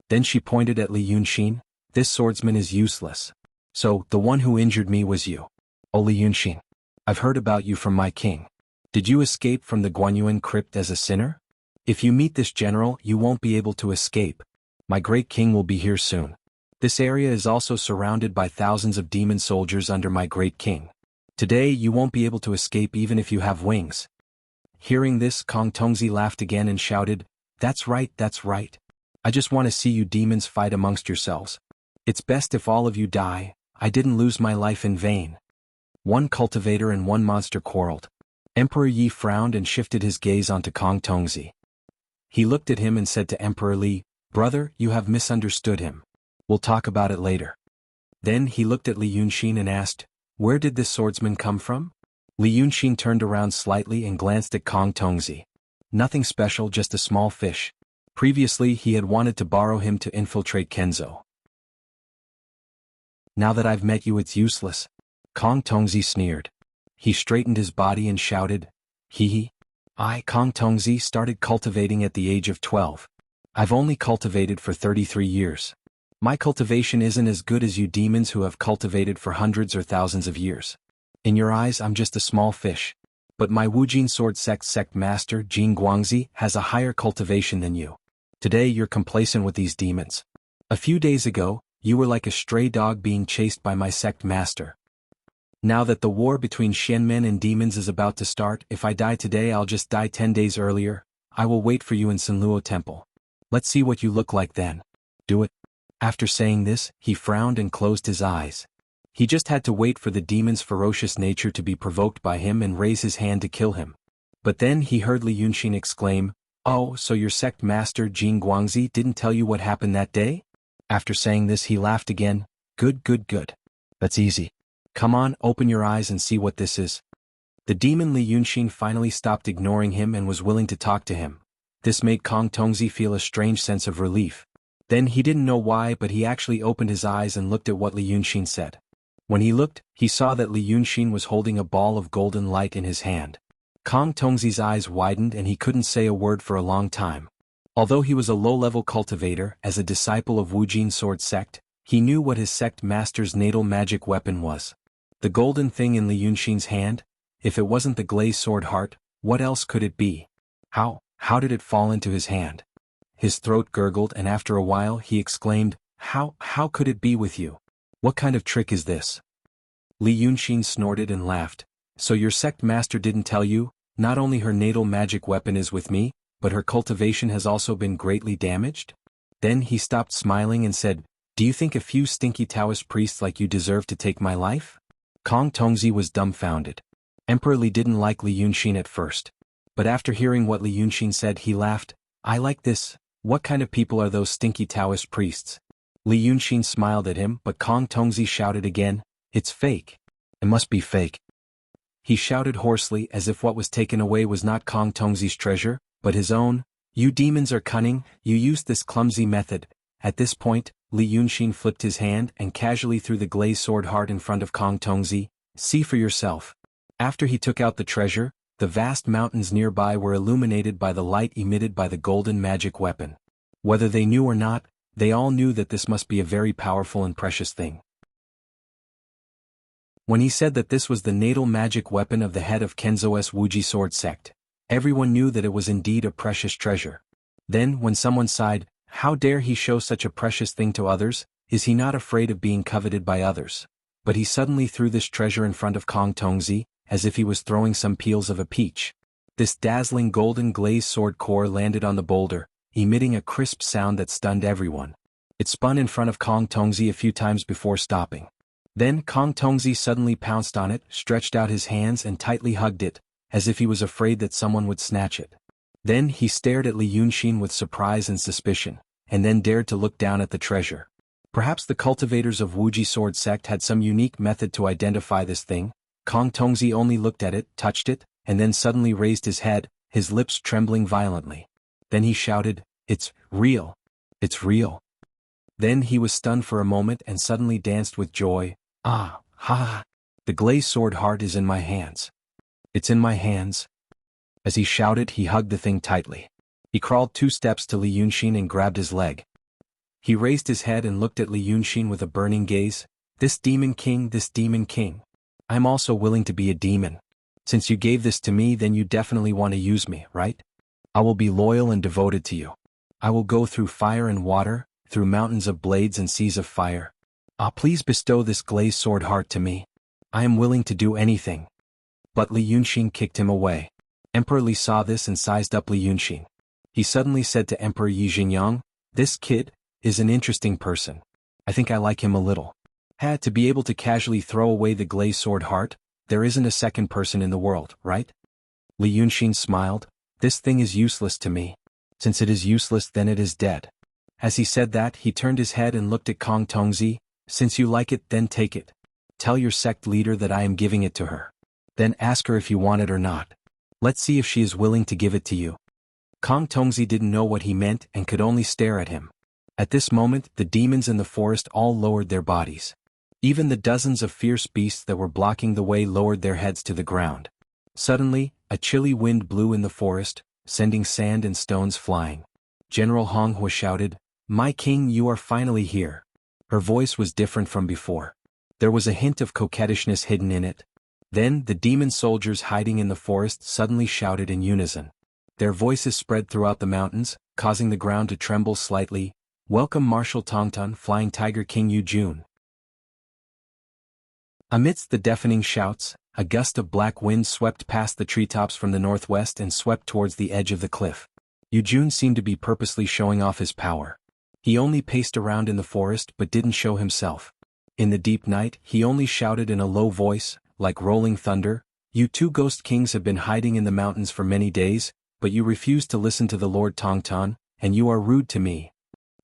Then she pointed at Li Yunxin. This swordsman is useless. So, the one who injured me was you. Oh Li Yunxin. I've heard about you from my king. Did you escape from the Guanyuan crypt as a sinner? If you meet this general, you won't be able to escape. My great king will be here soon. This area is also surrounded by thousands of demon soldiers under my great king. Today you won't be able to escape even if you have wings. Hearing this, Kong Tongzi laughed again and shouted, That's right, that's right. I just want to see you demons fight amongst yourselves. It's best if all of you die. I didn't lose my life in vain. One cultivator and one monster quarreled. Emperor Yi frowned and shifted his gaze onto Kong Tongzi. He looked at him and said to Emperor Li, Brother, you have misunderstood him. We'll talk about it later. Then he looked at Li Yunxin and asked, Where did this swordsman come from? Li Yunxin turned around slightly and glanced at Kong Tongzi. Nothing special, just a small fish. Previously he had wanted to borrow him to infiltrate Kenzo. Now that I've met you, it's useless. Kong Tongzi sneered. He straightened his body and shouted, Hee. I, Kong Tongzi, started cultivating at the age of 12. I've only cultivated for 33 years. My cultivation isn't as good as you demons who have cultivated for hundreds or thousands of years. In your eyes I'm just a small fish. But my Wujin sword sect master Jing Guangzi has a higher cultivation than you. Today you're complacent with these demons. A few days ago, you were like a stray dog being chased by my sect master. Now that the war between Xianmen and demons is about to start, if I die today I'll just die 10 days earlier. I will wait for you in Sanluo Temple. Let's see what you look like then. Do it. After saying this, he frowned and closed his eyes. He just had to wait for the demon's ferocious nature to be provoked by him and raise his hand to kill him. But then he heard Li Yunxin exclaim, Oh, so your sect master Jing Guangzi didn't tell you what happened that day? After saying this he laughed again. Good. That's easy. Come on, open your eyes and see what this is. The demon Li Yunxin finally stopped ignoring him and was willing to talk to him. This made Kong Tongzi feel a strange sense of relief. Then he didn't know why, but he actually opened his eyes and looked at what Li Yunxin said. When he looked, he saw that Li Yunxin was holding a ball of golden light in his hand. Kong Tongzi's eyes widened and he couldn't say a word for a long time. Although he was a low-level cultivator, as a disciple of Wujin sword sect, he knew what his sect master's natal magic weapon was. The golden thing in Li Yunxin's hand? If it wasn't the glazed sword heart, what else could it be? How did it fall into his hand? His throat gurgled and after a while he exclaimed, How could it be with you? What kind of trick is this? Li Yunxin snorted and laughed. So your sect master didn't tell you? Not only her natal magic weapon is with me, but her cultivation has also been greatly damaged? Then he stopped smiling and said, Do you think a few stinky Taoist priests like you deserve to take my life? Kong Tongzi was dumbfounded. Emperor Li didn't like Li Yunxin at first. But after hearing what Li Yunxin said he laughed. I like this. What kind of people are those stinky Taoist priests? Li Yunxin smiled at him, but Kong Tongzi shouted again, It's fake. It must be fake. He shouted hoarsely as if what was taken away was not Kong Tongzi's treasure, but his own. You demons are cunning, you used this clumsy method. At this point, Li Yunxin flipped his hand and casually threw the glazed sword heart in front of Kong Tongzi. See for yourself. After he took out the treasure, the vast mountains nearby were illuminated by the light emitted by the golden magic weapon. Whether they knew or not, they all knew that this must be a very powerful and precious thing. When he said that this was the natal magic weapon of the head of Kenzo's Wuji sword sect, everyone knew that it was indeed a precious treasure. Then, when someone sighed, How dare he show such a precious thing to others? Is he not afraid of being coveted by others? But he suddenly threw this treasure in front of Kong Tongzi, as if he was throwing some peels of a peach. This dazzling golden glazed sword core landed on the boulder, emitting a crisp sound that stunned everyone. It spun in front of Kong Tongzi a few times before stopping. Then Kong Tongzi suddenly pounced on it, stretched out his hands and tightly hugged it, as if he was afraid that someone would snatch it. Then he stared at Li Yunxin with surprise and suspicion, and then dared to look down at the treasure. Perhaps the cultivators of Wuji sword sect had some unique method to identify this thing. Kong Tongzi only looked at it, touched it, and then suddenly raised his head, his lips trembling violently. Then he shouted, It's real. It's real. Then he was stunned for a moment and suddenly danced with joy. Ah, ha! The glazed sword heart is in my hands. It's in my hands. As he shouted, he hugged the thing tightly. He crawled 2 steps to Li Yunxin and grabbed his leg. He raised his head and looked at Li Yunxin with a burning gaze. This demon king. I'm also willing to be a demon. Since you gave this to me, then you definitely want to use me, right? I will be loyal and devoted to you. I will go through fire and water, through mountains of blades and seas of fire. Please bestow this glazed sword heart to me. I am willing to do anything. But Li Yunxin kicked him away. Emperor Li saw this and sized up Li Yunxin. He suddenly said to Emperor Yi Xingyang, "This kid is an interesting person. I think I like him a little." To be able to casually throw away the glazed sword heart, there isn't a second person in the world, right? Li Yunxin smiled. This thing is useless to me. Since it is useless, then it is dead. As he said that, he turned his head and looked at Kong Tongzi. Since you like it, then take it. Tell your sect leader that I am giving it to her. Then ask her if you want it or not. Let's see if she is willing to give it to you. Kong Tongzi didn't know what he meant and could only stare at him. At this moment, the demons in the forest all lowered their bodies. Even the dozens of fierce beasts that were blocking the way lowered their heads to the ground. Suddenly, a chilly wind blew in the forest, sending sand and stones flying. General Hong Hua shouted, "My king, you are finally here." Her voice was different from before. There was a hint of coquettishness hidden in it. Then, the demon soldiers hiding in the forest suddenly shouted in unison. Their voices spread throughout the mountains, causing the ground to tremble slightly. "Welcome Marshal Tongtan, Flying Tiger King Yu Jun." Amidst the deafening shouts, a gust of black wind swept past the treetops from the northwest and swept towards the edge of the cliff. Yu Jun seemed to be purposely showing off his power. He only paced around in the forest but didn't show himself. In the deep night, he only shouted in a low voice, like rolling thunder, "You two ghost kings have been hiding in the mountains for many days, but you refuse to listen to the Lord Tongtan, and you are rude to me.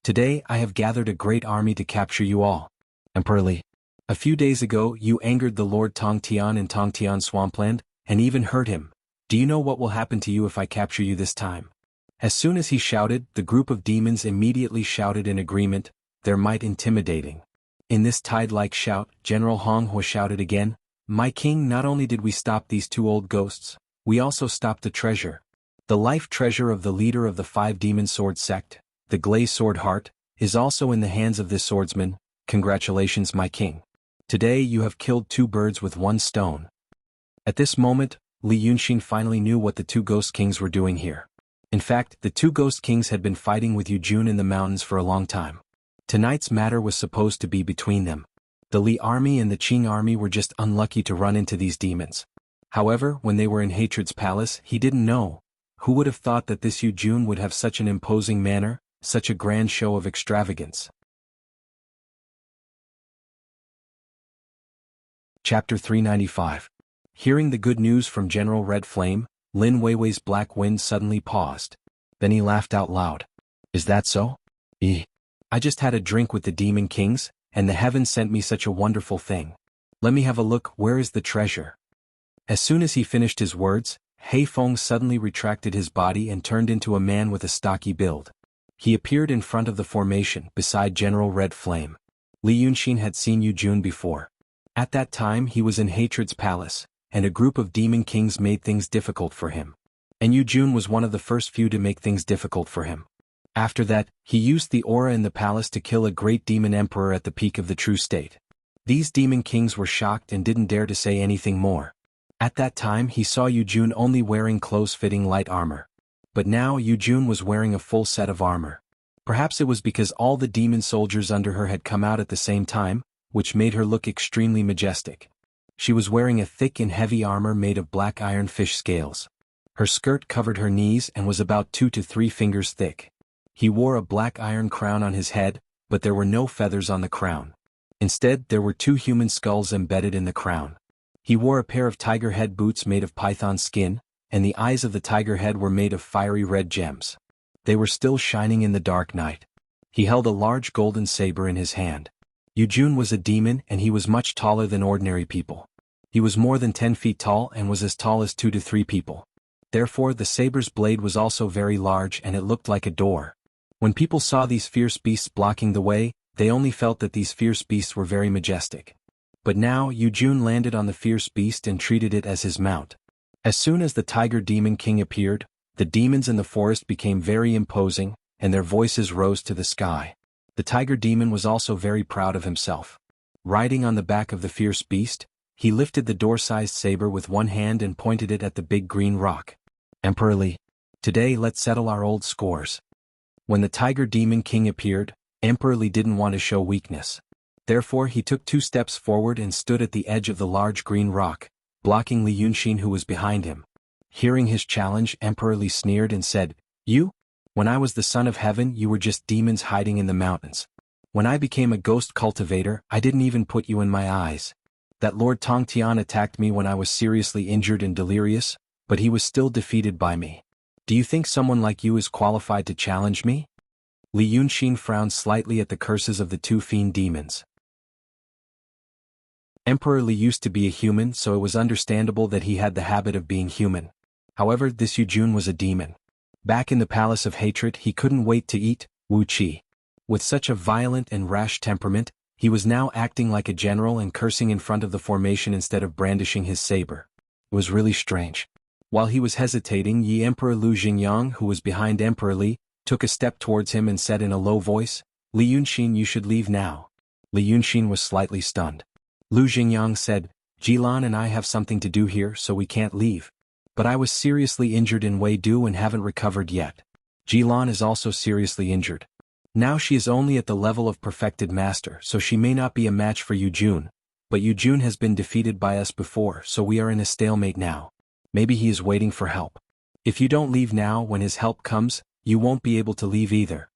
Today I have gathered a great army to capture you all. Emperor Li. A few days ago you angered the Lord Tongtian in Tongtian swampland, and even hurt him. Do you know what will happen to you if I capture you this time?" As soon as he shouted, the group of demons immediately shouted in agreement, their might intimidating. In this tide-like shout, General Hong Hua shouted again, "My king, not only did we stop these two old ghosts, we also stopped the treasure. The life treasure of the leader of the 5 demon sword sect, the glazed sword heart, is also in the hands of this swordsman. Congratulations, my king. Today you have killed 2 birds with 1 stone." At this moment, Li Yunxin finally knew what the 2 ghost kings were doing here. In fact, the 2 ghost kings had been fighting with Yu Jun in the mountains for a long time. Tonight's matter was supposed to be between them. The Li army and the Qing army were just unlucky to run into these demons. However, when they were in Hatred's palace, he didn't know. Who would have thought that this Yu Jun would have such an imposing manner, such a grand show of extravagance? Chapter 395. Hearing the good news from General Red Flame, Lin Weiwei's black wind suddenly paused. Then he laughed out loud. "Is that so? I just had a drink with the demon kings, and the heavens sent me such a wonderful thing. Let me have a look. Where is the treasure?" As soon as he finished his words, Hei Feng suddenly retracted his body and turned into a man with a stocky build. He appeared in front of the formation, beside General Red Flame. Li Yunxin had seen Yu Jun before. At that time he was in Hatred's palace, and a group of demon kings made things difficult for him. And Yu Jun was one of the first few to make things difficult for him. After that, he used the aura in the palace to kill a great demon emperor at the peak of the true state. These demon kings were shocked and didn't dare to say anything more. At that time he saw Yu Jun only wearing close-fitting light armor. But now Yu Jun was wearing a full set of armor. Perhaps it was because all the demon soldiers under her had come out at the same time, which made her look extremely majestic. She was wearing a thick and heavy armor made of black iron fish scales. Her skirt covered her knees and was about 2 to 3 fingers thick. He wore a black iron crown on his head, but there were no feathers on the crown. Instead, there were 2 human skulls embedded in the crown. He wore a pair of tiger head boots made of python skin, and the eyes of the tiger head were made of fiery red gems. They were still shining in the dark night. He held a large golden saber in his hand. Yu Jun was a demon and he was much taller than ordinary people. He was more than 10 feet tall and was as tall as 2 to 3 people. Therefore the saber's blade was also very large and it looked like a door. When people saw these fierce beasts blocking the way, they only felt that these fierce beasts were very majestic. But now Yu Jun landed on the fierce beast and treated it as his mount. As soon as the Tiger Demon King appeared, the demons in the forest became very imposing, and their voices rose to the sky. The tiger demon was also very proud of himself. Riding on the back of the fierce beast, he lifted the door-sized saber with one hand and pointed it at the big green rock. Emperor Li, today let's settle our old scores. When the tiger demon king appeared, Emperor Li didn't want to show weakness. Therefore he took 2 steps forward and stood at the edge of the large green rock, blocking Li Yunxin who was behind him. Hearing his challenge, Emperor Li sneered and said, "You? When I was the son of heaven you were just demons hiding in the mountains. When I became a ghost cultivator I didn't even put you in my eyes. That Lord Tongtian attacked me when I was seriously injured and delirious, but he was still defeated by me. Do you think someone like you is qualified to challenge me?" Li Yunxin frowned slightly at the curses of the 2 fiend demons. Emperor Li used to be a human, so it was understandable that he had the habit of being human. However, this Yujun was a demon. Back in the Palace of Hatred he couldn't wait to eat Wuqi. With such a violent and rash temperament, he was now acting like a general and cursing in front of the formation instead of brandishing his saber. It was really strange. While he was hesitating, Yi Emperor Lu Xingyang, who was behind Emperor Li, took a step towards him and said in a low voice, "Li Yunxin, you should leave now." Li Yunxin was slightly stunned. Lu Xingyang said, "Jilan and I have something to do here, so we can't leave. But I was seriously injured in Weidu and haven't recovered yet. Jilan is also seriously injured. Now she is only at the level of perfected master, so she may not be a match for Yujun, but Yujun has been defeated by us before, so we are in a stalemate now. Maybe he is waiting for help. If you don't leave now, when his help comes, you won't be able to leave either."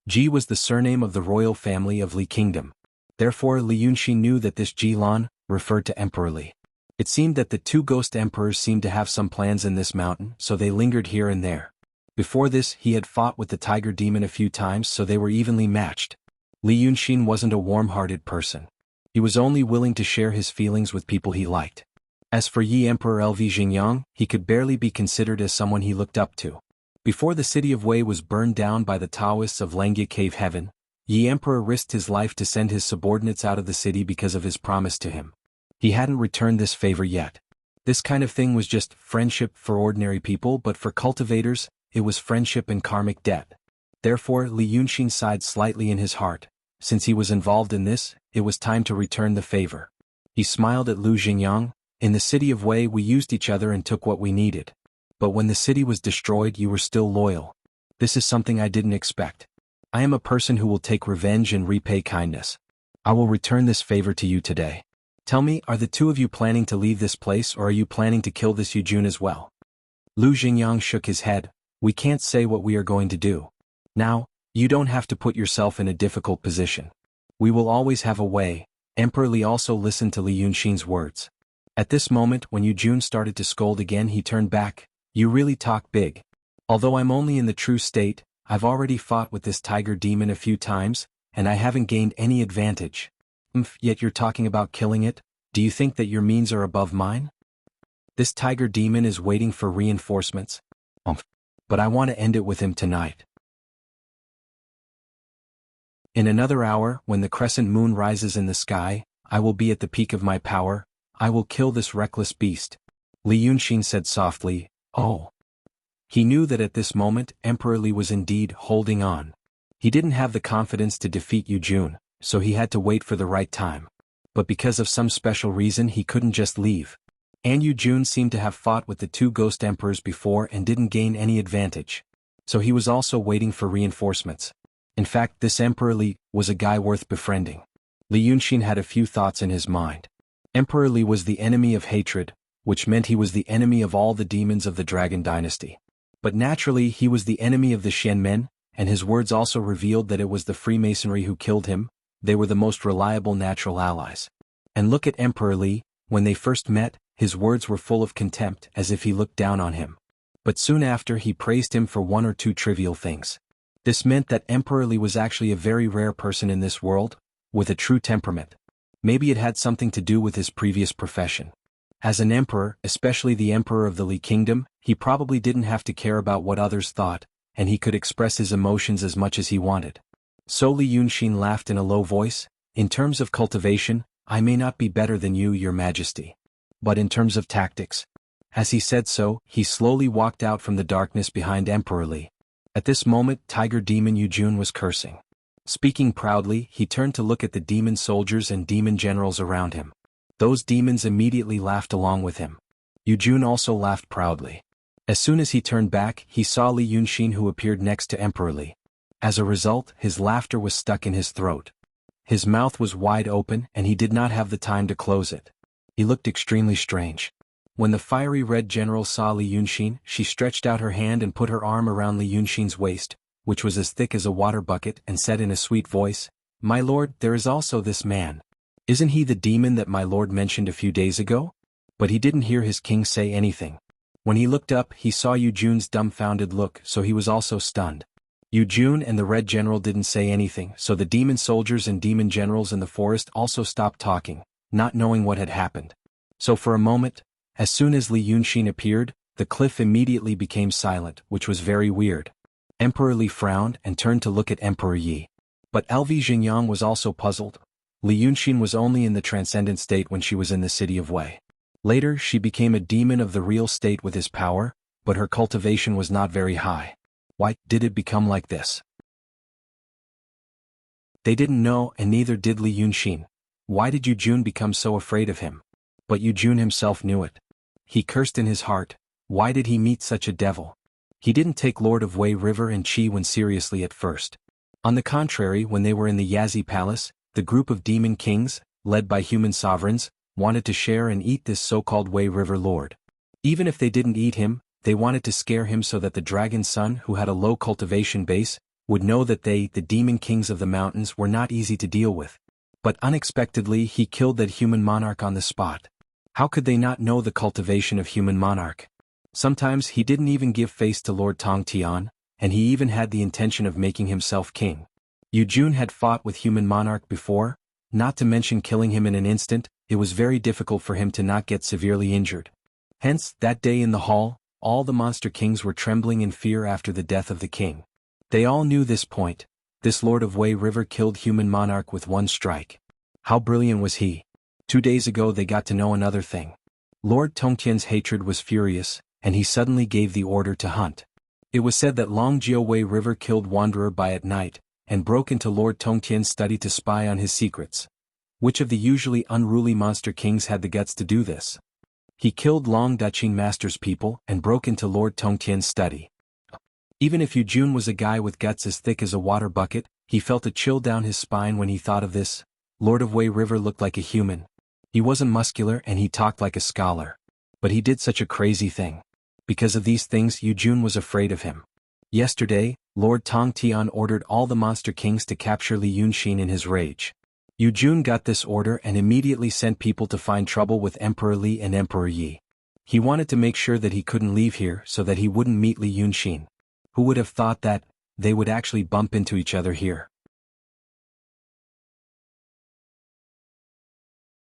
Ji was the surname of the royal family of Li Kingdom. Therefore Li Yunxin knew that this Jilan referred to Emperor Li. It seemed that the 2 ghost emperors seemed to have some plans in this mountain, so they lingered here and there. Before this he had fought with the tiger demon a few times, so they were evenly matched. Li Yunxin wasn't a warm-hearted person. He was only willing to share his feelings with people he liked. As for Yi Emperor Lv Xingyang, he could barely be considered as someone he looked up to. Before the city of Wei was burned down by the Taoists of Lengya Cave Heaven, Yi Emperor risked his life to send his subordinates out of the city because of his promise to him. He hadn't returned this favor yet. This kind of thing was just friendship for ordinary people, but for cultivators, it was friendship and karmic debt. Therefore Li Yunxin sighed slightly in his heart. Since he was involved in this, it was time to return the favor. He smiled at Lu Xingyang. "In the city of Wei we used each other and took what we needed. But when the city was destroyed you were still loyal. This is something I didn't expect. I am a person who will take revenge and repay kindness. I will return this favor to you today. Tell me, are the 2 of you planning to leave this place, or are you planning to kill this Yujun as well?" Lu Xingyang shook his head. "We can't say what we are going to do. Now, you don't have to put yourself in a difficult position. We will always have a way." Emperor Li also listened to Li Yunxin's words. At this moment, when Yujun started to scold again, he turned back. "You really talk big. Although I'm only in the true state, I've already fought with this tiger demon a few times, and I haven't gained any advantage. Yet you're talking about killing it? Do you think that your means are above mine? This tiger demon is waiting for reinforcements. But I want to end it with him tonight." In another hour, when the crescent moon rises in the sky, I will be at the peak of my power. I will kill this reckless beast. Li Yunxin said softly, "Oh." He knew that at this moment, Emperor Li was indeed holding on. He didn't have the confidence to defeat Yujun, so he had to wait for the right time. But because of some special reason he couldn't just leave. And Yujun seemed to have fought with the 2 ghost emperors before and didn't gain any advantage. So he was also waiting for reinforcements. In fact, this Emperor Li was a guy worth befriending. Li Yunxin had a few thoughts in his mind. Emperor Li was the enemy of hatred, which meant he was the enemy of all the demons of the Dragon Dynasty. But naturally he was the enemy of the Xianmen, and his words also revealed that it was the Freemasonry who killed him. They were the most reliable natural allies. And look at Emperor Li. When they first met, his words were full of contempt, as if he looked down on him. But soon after he praised him for 1 or 2 trivial things. This meant that Emperor Li was actually a very rare person in this world, with a true temperament. Maybe it had something to do with his previous profession. As an emperor, especially the emperor of the Li Kingdom, he probably didn't have to care about what others thought, and he could express his emotions as much as he wanted. So Li Yunxin laughed in a low voice. "In terms of cultivation, I may not be better than you, your majesty. But in terms of tactics." As he said so, he slowly walked out from the darkness behind Emperor Li. At this moment, Tiger Demon Yujun was cursing. Speaking proudly, he turned to look at the demon soldiers and demon generals around him. Those demons immediately laughed along with him. Yu Jun also laughed proudly. As soon as he turned back, he saw Li Yunxin, who appeared next to Emperor Li. As a result, his laughter was stuck in his throat. His mouth was wide open and he did not have the time to close it. He looked extremely strange. When the fiery red general saw Li Yunxin, she stretched out her hand and put her arm around Li Yunxin's waist, which was as thick as a water bucket, and said in a sweet voice, "My lord, there is also this man. Isn't he the demon that my lord mentioned a few days ago?" But he didn't hear his king say anything. When he looked up, he saw Yu Jun's dumbfounded look, so he was also stunned. Yu Jun and the red general didn't say anything, so the demon soldiers and demon generals in the forest also stopped talking, not knowing what had happened. So for a moment, as soon as Li Yunxin appeared, the cliff immediately became silent, which was very weird. Emperor Li frowned and turned to look at Emperor Yi. But LV Xingyang was also puzzled. Li Yunxin was only in the transcendent state when she was in the city of Wei. Later she became a demon of the real state with his power, but her cultivation was not very high. Why did it become like this? They didn't know, and neither did Li Yunxin. Why did Yu Jun become so afraid of him? But Yu Jun himself knew it. He cursed in his heart. Why did he meet such a devil? He didn't take Lord of Wei River and Qi Wen seriously at first. On the contrary, when they were in the Yazi Palace, the group of demon kings, led by human sovereigns, wanted to share and eat this so-called Wei River Lord. Even if they didn't eat him, they wanted to scare him so that the dragon son, who had a low cultivation base, would know that they, the demon kings of the mountains, were not easy to deal with. But unexpectedly he killed that human monarch on the spot. How could they not know the cultivation of human monarch? Sometimes he didn't even give face to Lord Tong Tian, and he even had the intention of making himself king. Yu Jun had fought with human monarch before, not to mention killing him in an instant. It was very difficult for him to not get severely injured. Hence, that day in the hall, all the monster kings were trembling in fear after the death of the king. They all knew this point. This Lord of Wei River killed human monarch with one strike. How brilliant was he? 2 days ago they got to know another thing. Lord Tongtian's hatred was furious, and he suddenly gave the order to hunt. It was said that Long Jiao Wei River killed Wanderer Bai at night, and broke into Lord Tongtian's study to spy on his secrets. Which of the usually unruly monster kings had the guts to do this? He killed Long Daqing Master's people and broke into Lord Tongtian's study. Even if Yu Jun was a guy with guts as thick as a water bucket, he felt a chill down his spine when he thought of this. Lord of Wei River looked like a human. He wasn't muscular and he talked like a scholar. But he did such a crazy thing. Because of these things, Yu Jun was afraid of him. Yesterday, Lord Tong Tian ordered all the monster kings to capture Li Yunxin in his rage. Yu Jun got this order and immediately sent people to find trouble with Emperor Li and Emperor Yi. He wanted to make sure that he couldn't leave here so that he wouldn't meet Li Yunxin. Who would have thought that they would actually bump into each other here?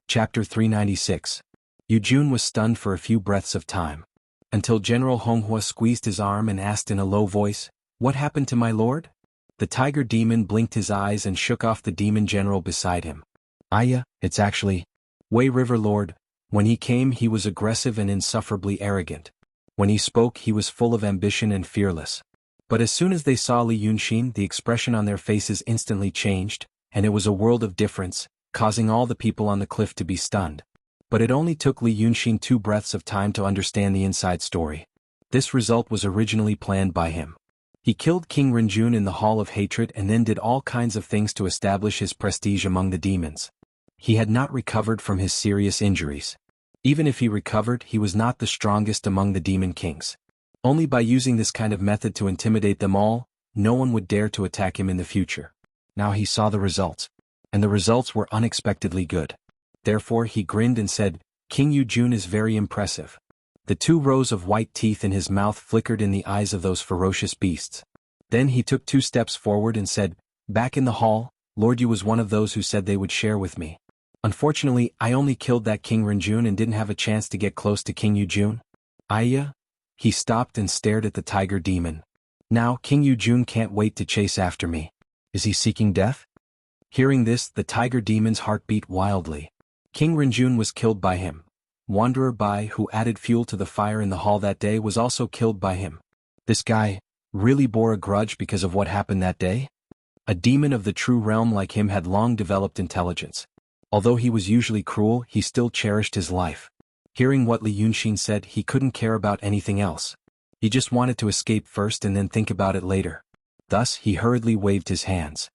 Chapter 396. Yu Jun was stunned for a few breaths of time. Until General Honghua squeezed his arm and asked in a low voice, "What happened to my lord?" The tiger demon blinked his eyes and shook off the demon general beside him. It's actually Wei River Lord. When he came he was aggressive and insufferably arrogant. When he spoke he was full of ambition and fearless. But as soon as they saw Li Yunxin, the expression on their faces instantly changed, and it was a world of difference, causing all the people on the cliff to be stunned. But it only took Li Yunxin 2 breaths of time to understand the inside story. This result was originally planned by him. He killed King Renjun in the Hall of Hatred and then did all kinds of things to establish his prestige among the demons. He had not recovered from his serious injuries. Even if he recovered, he was not the strongest among the demon kings. Only by using this kind of method to intimidate them all, no one would dare to attack him in the future. Now he saw the results. And the results were unexpectedly good. Therefore he grinned and said, "King Yu Jun is very impressive." The 2 rows of white teeth in his mouth flickered in the eyes of those ferocious beasts. Then he took 2 steps forward and said, "Back in the hall, Lord Yu was one of those who said they would share with me. Unfortunately, I only killed that King Renjun and didn't have a chance to get close to King Yu Jun." He stopped and stared at the tiger demon. "Now King Yu Jun can't wait to chase after me. Is he seeking death?" Hearing this, the tiger demon's heart beat wildly. King Renjun was killed by him. Wanderer Bai, who added fuel to the fire in the hall that day, was also killed by him. This guy really bore a grudge because of what happened that day? A demon of the true realm like him had long developed intelligence. Although he was usually cruel, he still cherished his life. Hearing what Li Yunxin said, he couldn't care about anything else. He just wanted to escape first and then think about it later. Thus, he hurriedly waved his hands.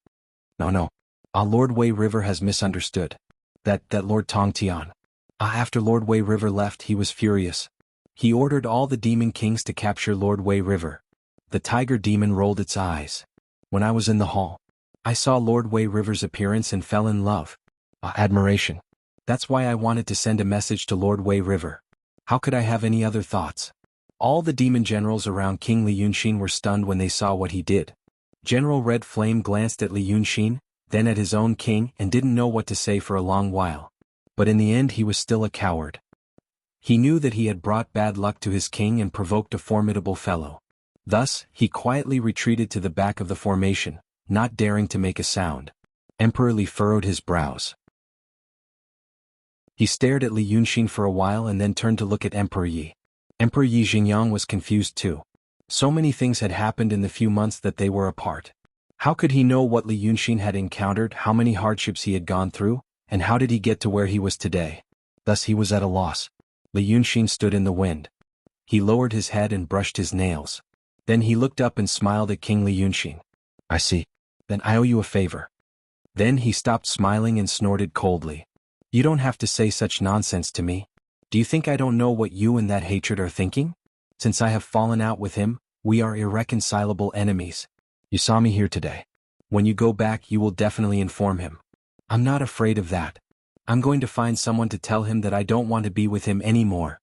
No. Lord Wei River has misunderstood. That Lord Tongtian. After Lord Wei River left, he was furious. He ordered all the demon kings to capture Lord Wei River. The tiger demon rolled its eyes. When I was in the hall, I saw Lord Wei River's appearance and fell in love. Admiration. That's why I wanted to send a message to Lord Wei River. How could I have any other thoughts? All the demon generals around King Li Yunxin were stunned when they saw what he did. General Red Flame glanced at Li Yunxin, then at his own king, and didn't know what to say for a long while. But in the end he was still a coward. He knew that he had brought bad luck to his king and provoked a formidable fellow. Thus, he quietly retreated to the back of the formation, not daring to make a sound. Emperor Li furrowed his brows. He stared at Li Yunxin for a while and then turned to look at Emperor Yi. Emperor Yi Xingyang was confused too. So many things had happened in the few months that they were apart. How could he know what Li Yunxin had encountered, how many hardships he had gone through, and how did he get to where he was today? Thus he was at a loss. Li Yunxin stood in the wind. He lowered his head and brushed his nails. Then he looked up and smiled at King Li Yunxin. I see. Then I owe you a favor. Then he stopped smiling and snorted coldly. You don't have to say such nonsense to me. Do you think I don't know what you and that hatred are thinking? Since I have fallen out with him, we are irreconcilable enemies. You saw me here today. When you go back, you will definitely inform him. I'm not afraid of that. I'm going to find someone to tell him that I don't want to be with him anymore.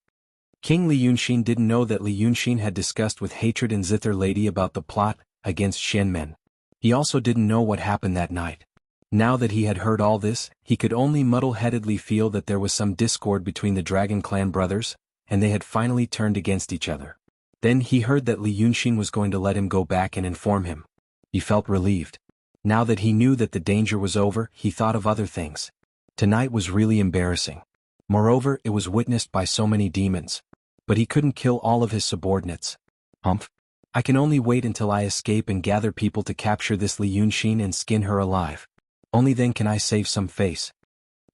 King Li Yunxin didn't know that Li Yunxin had discussed with Hatred and Zither Lady about the plot against Shenmen. He also didn't know what happened that night. Now that he had heard all this, he could only muddle-headedly feel that there was some discord between the Dragon Clan brothers, and they had finally turned against each other. Then he heard that Li Yunxin was going to let him go back and inform him. He felt relieved. Now that he knew that the danger was over, he thought of other things. Tonight was really embarrassing. Moreover, it was witnessed by so many demons. But he couldn't kill all of his subordinates. Humph. I can only wait until I escape and gather people to capture this Li Yunxin and skin her alive. Only then can I save some face.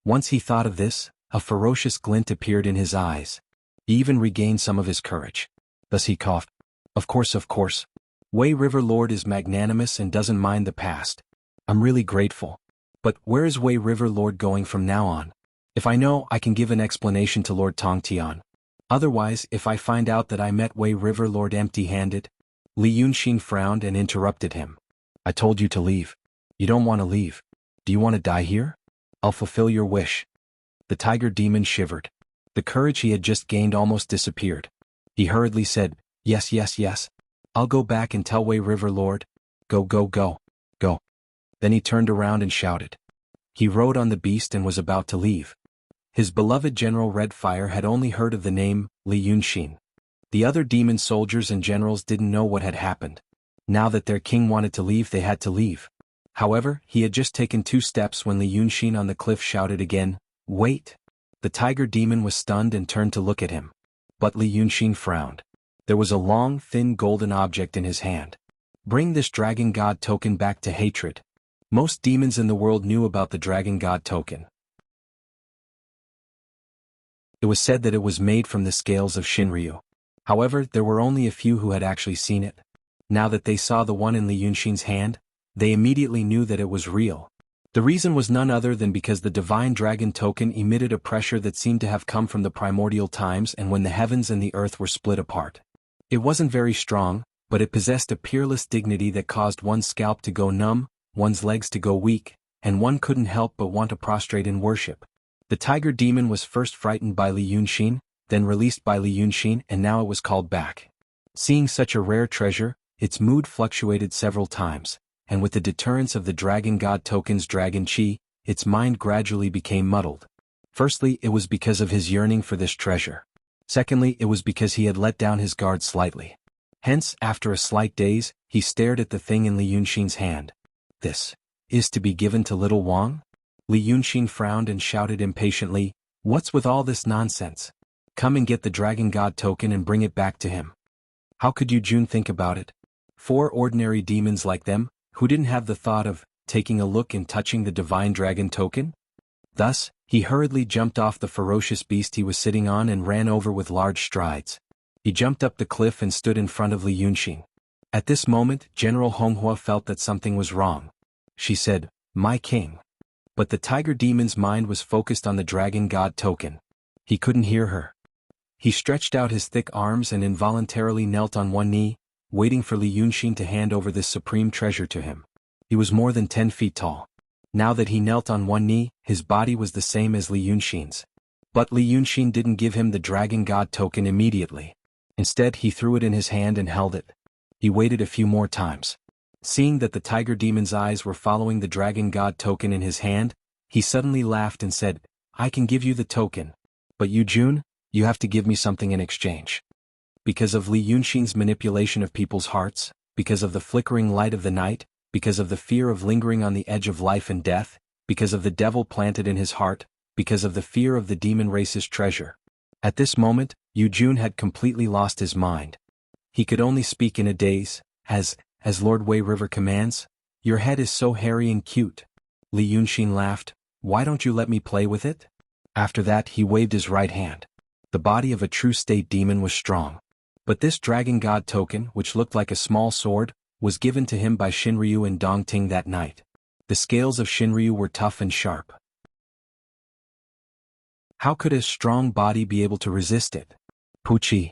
Once he thought of this, a ferocious glint appeared in his eyes. He even regained some of his courage. Thus he coughed. Of course. Wei River Lord is magnanimous and doesn't mind the past. I'm really grateful. But where is Wei River Lord going from now on? If I know, I can give an explanation to Lord Tongtian. Otherwise, if I find out that I met Wei River Lord empty-handed... Li Yunxin frowned and interrupted him. I told you to leave. You don't want to leave. Do you want to die here? I'll fulfill your wish. The tiger demon shivered. The courage he had just gained almost disappeared. He hurriedly said, Yes. I'll go back and tell Wei River Lord. Go. Then he turned around and shouted. He rode on the beast and was about to leave. His beloved General Redfire had only heard of the name, Li Yunxin. The other demon soldiers and generals didn't know what had happened. Now that their king wanted to leave, they had to leave. However, he had just taken 2 steps when Li Yunxin on the cliff shouted again, Wait! The tiger demon was stunned and turned to look at him. But Li Yunxin frowned. There was a long, thin golden object in his hand. Bring this dragon god token back to Hatred. Most demons in the world knew about the dragon god token. It was said that it was made from the scales of Shinryu. However, there were only a few who had actually seen it. Now that they saw the one in Li Yunxin's hand, they immediately knew that it was real. The reason was none other than because the divine dragon token emitted a pressure that seemed to have come from the primordial times and when the heavens and the earth were split apart. It wasn't very strong, but it possessed a peerless dignity that caused one's scalp to go numb, one's legs to go weak, and one couldn't help but want to prostrate in worship. The tiger demon was first frightened by Li Yunxin, then released by Li Yunxin, and now it was called back. Seeing such a rare treasure, its mood fluctuated several times, and with the deterrence of the dragon god token's dragon chi, its mind gradually became muddled. Firstly, it was because of his yearning for this treasure. Secondly, it was because he had let down his guard slightly. Hence, after a slight daze, he stared at the thing in Li Yunxin's hand. This is to be given to little Wang? Li Yunxin frowned and shouted impatiently, What's with all this nonsense? Come and get the dragon god token and bring it back to him. How could you Jun think about it? 4 ordinary demons like them, who didn't have the thought of taking a look and touching the divine dragon token? Thus, he hurriedly jumped off the ferocious beast he was sitting on and ran over with large strides. He jumped up the cliff and stood in front of Li Yunxin. At this moment, General Honghua felt that something was wrong. She said, "My king." But the tiger demon's mind was focused on the dragon god token. He couldn't hear her. He stretched out his thick arms and involuntarily knelt on one knee, waiting for Li Yunxin to hand over this supreme treasure to him. He was more than 10 feet tall. Now that he knelt on one knee, his body was the same as Li Yunxin's. But Li Yunxin didn't give him the dragon god token immediately. Instead, he threw it in his hand and held it. He waited a few more times. Seeing that the tiger demon's eyes were following the dragon god token in his hand, he suddenly laughed and said, "I can give you the token. But you Jun, you have to give me something in exchange." Because of Li Yunxin's manipulation of people's hearts, because of the flickering light of the night, because of the fear of lingering on the edge of life and death, because of the devil planted in his heart, because of the fear of the demon race's treasure. At this moment, Yu Jun had completely lost his mind. He could only speak in a daze, as Lord Wei River commands, "Your head is so hairy and cute." Li Yunxin laughed, "Why don't you let me play with it?" After that he waved his right hand. The body of a true state demon was strong. But this dragon god token, which looked like a small sword, was given to him by Shinryu and Dongting that night. The scales of Shinryu were tough and sharp. How could a strong body be able to resist it? Puchi.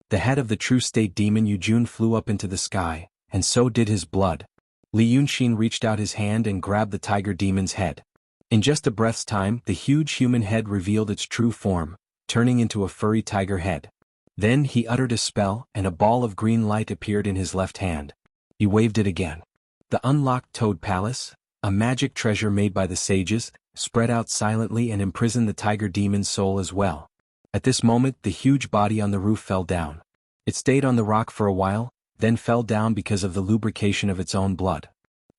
The head of the true state demon Yu Jun flew up into the sky, and so did his blood. Li Yunxin reached out his hand and grabbed the tiger demon's head. In just a breath's time, the huge human head revealed its true form, turning into a furry tiger head. Then he uttered a spell, and a ball of green light appeared in his left hand. He waved it again. The unlocked Toad Palace, a magic treasure made by the sages, spread out silently and imprisoned the tiger demon's soul as well. At this moment, the huge body on the roof fell down. It stayed on the rock for a while, then fell down because of the lubrication of its own blood.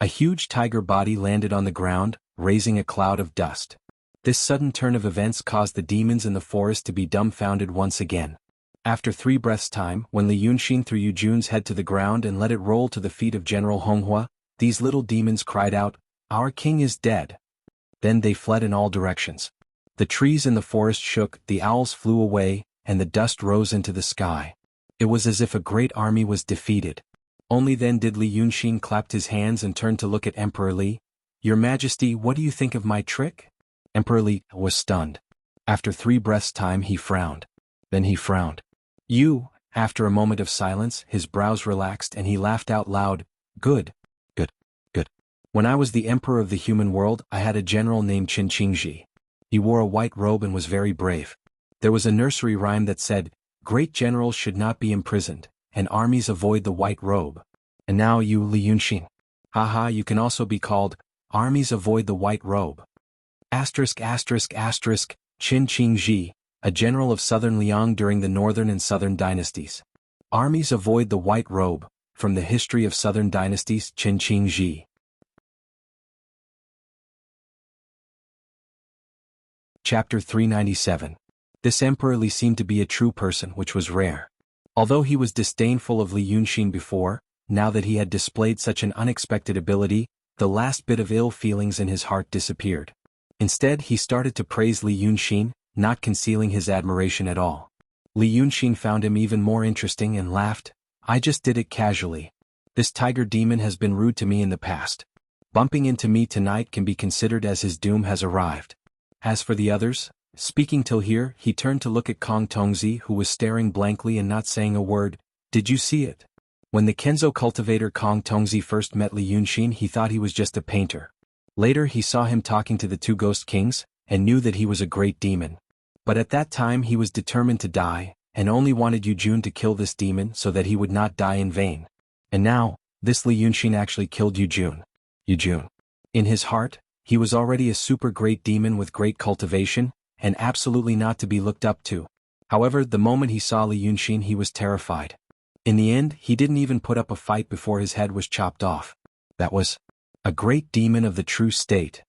A huge tiger body landed on the ground, raising a cloud of dust. This sudden turn of events caused the demons in the forest to be dumbfounded once again. After 3 breaths' time, when Li Yunxin threw Yu Jun's head to the ground and let it roll to the feet of General Honghua, these little demons cried out, "Our king is dead." Then they fled in all directions. The trees in the forest shook, the owls flew away, and the dust rose into the sky. It was as if a great army was defeated. Only then did Li Yunxin clap his hands and turn to look at Emperor Li. "Your Majesty, what do you think of my trick?" Emperor Li was stunned. After 3 breaths' time he frowned. Then he frowned. After a moment of silence, his brows relaxed and he laughed out loud, "Good. Good. Good. When I was the emperor of the human world, I had a general named Qin Qingji. He wore a white robe and was very brave. There was a nursery rhyme that said, 'Great generals should not be imprisoned, and armies avoid the white robe.' And now you, Li Yunxin. Haha, you can also be called, 'Armies avoid the white robe.' Asterisk asterisk asterisk, Qin Qingji, a general of southern Liang during the northern and southern dynasties. Armies avoid the white robe, from the history of southern dynasties, Qin Qingji. Chapter 397. This Emperor Li seemed to be a true person, which was rare. Although he was disdainful of Li Yunxin before, now that he had displayed such an unexpected ability, the last bit of ill feelings in his heart disappeared. Instead, he started to praise Li Yunxin, not concealing his admiration at all. Li Yunxin found him even more interesting and laughed, "I just did it casually. This tiger demon has been rude to me in the past. Bumping into me tonight can be considered as his doom has arrived." As for the others, speaking till here, he turned to look at Kong Tongzi, who was staring blankly and not saying a word. "Did you see it?" When the Kenzo cultivator Kong Tongzi first met Li Yunxin, he thought he was just a painter. Later he saw him talking to the 2 ghost kings, and knew that he was a great demon. But at that time he was determined to die, and only wanted Yu Jun to kill this demon so that he would not die in vain. And now, this Li Yunxin actually killed Yu Jun. In his heart, he was already a super great demon with great cultivation, and absolutely not to be looked up to. However, the moment he saw Li Yunxin he was terrified. In the end, he didn't even put up a fight before his head was chopped off. That was a great demon of the true state.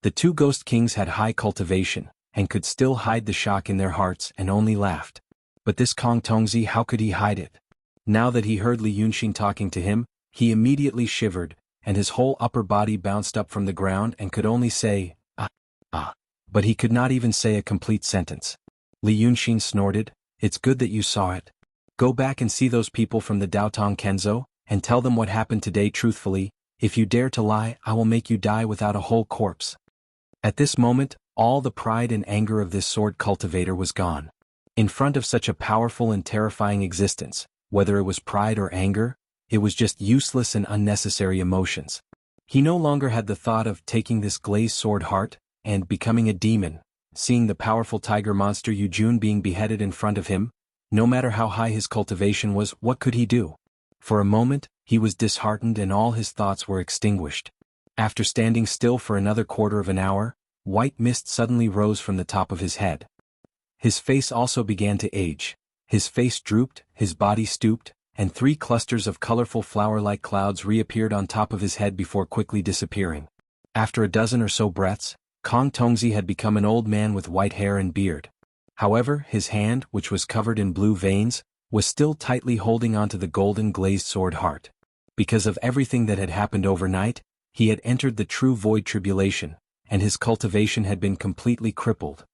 The 2 ghost kings had high cultivation, and could still hide the shock in their hearts and only laughed. But this Kong Tongzi, how could he hide it? Now that he heard Li Yunxin talking to him, he immediately shivered, and his whole upper body bounced up from the ground and could only say, ah, ah. But he could not even say a complete sentence. Li Yunxin snorted, "It's good that you saw it. Go back and see those people from the Daotong Kenzo, and tell them what happened today truthfully. If you dare to lie, I will make you die without a whole corpse." At this moment, all the pride and anger of this sword cultivator was gone. In front of such a powerful and terrifying existence, whether it was pride or anger, it was just useless and unnecessary emotions. He no longer had the thought of taking this glazed sword heart and becoming a demon, seeing the powerful tiger monster Yujun being beheaded in front of him. No matter how high his cultivation was, what could he do? For a moment, he was disheartened and all his thoughts were extinguished. After standing still for another quarter of an hour, white mist suddenly rose from the top of his head. His face also began to age. His face drooped, his body stooped, and 3 clusters of colorful flower-like clouds reappeared on top of his head before quickly disappearing. After a dozen or so breaths, Kong Tongzi had become an old man with white hair and beard. However, his hand, which was covered in blue veins, was still tightly holding onto the golden glazed sword heart. Because of everything that had happened overnight, he had entered the true void tribulation, and his cultivation had been completely crippled.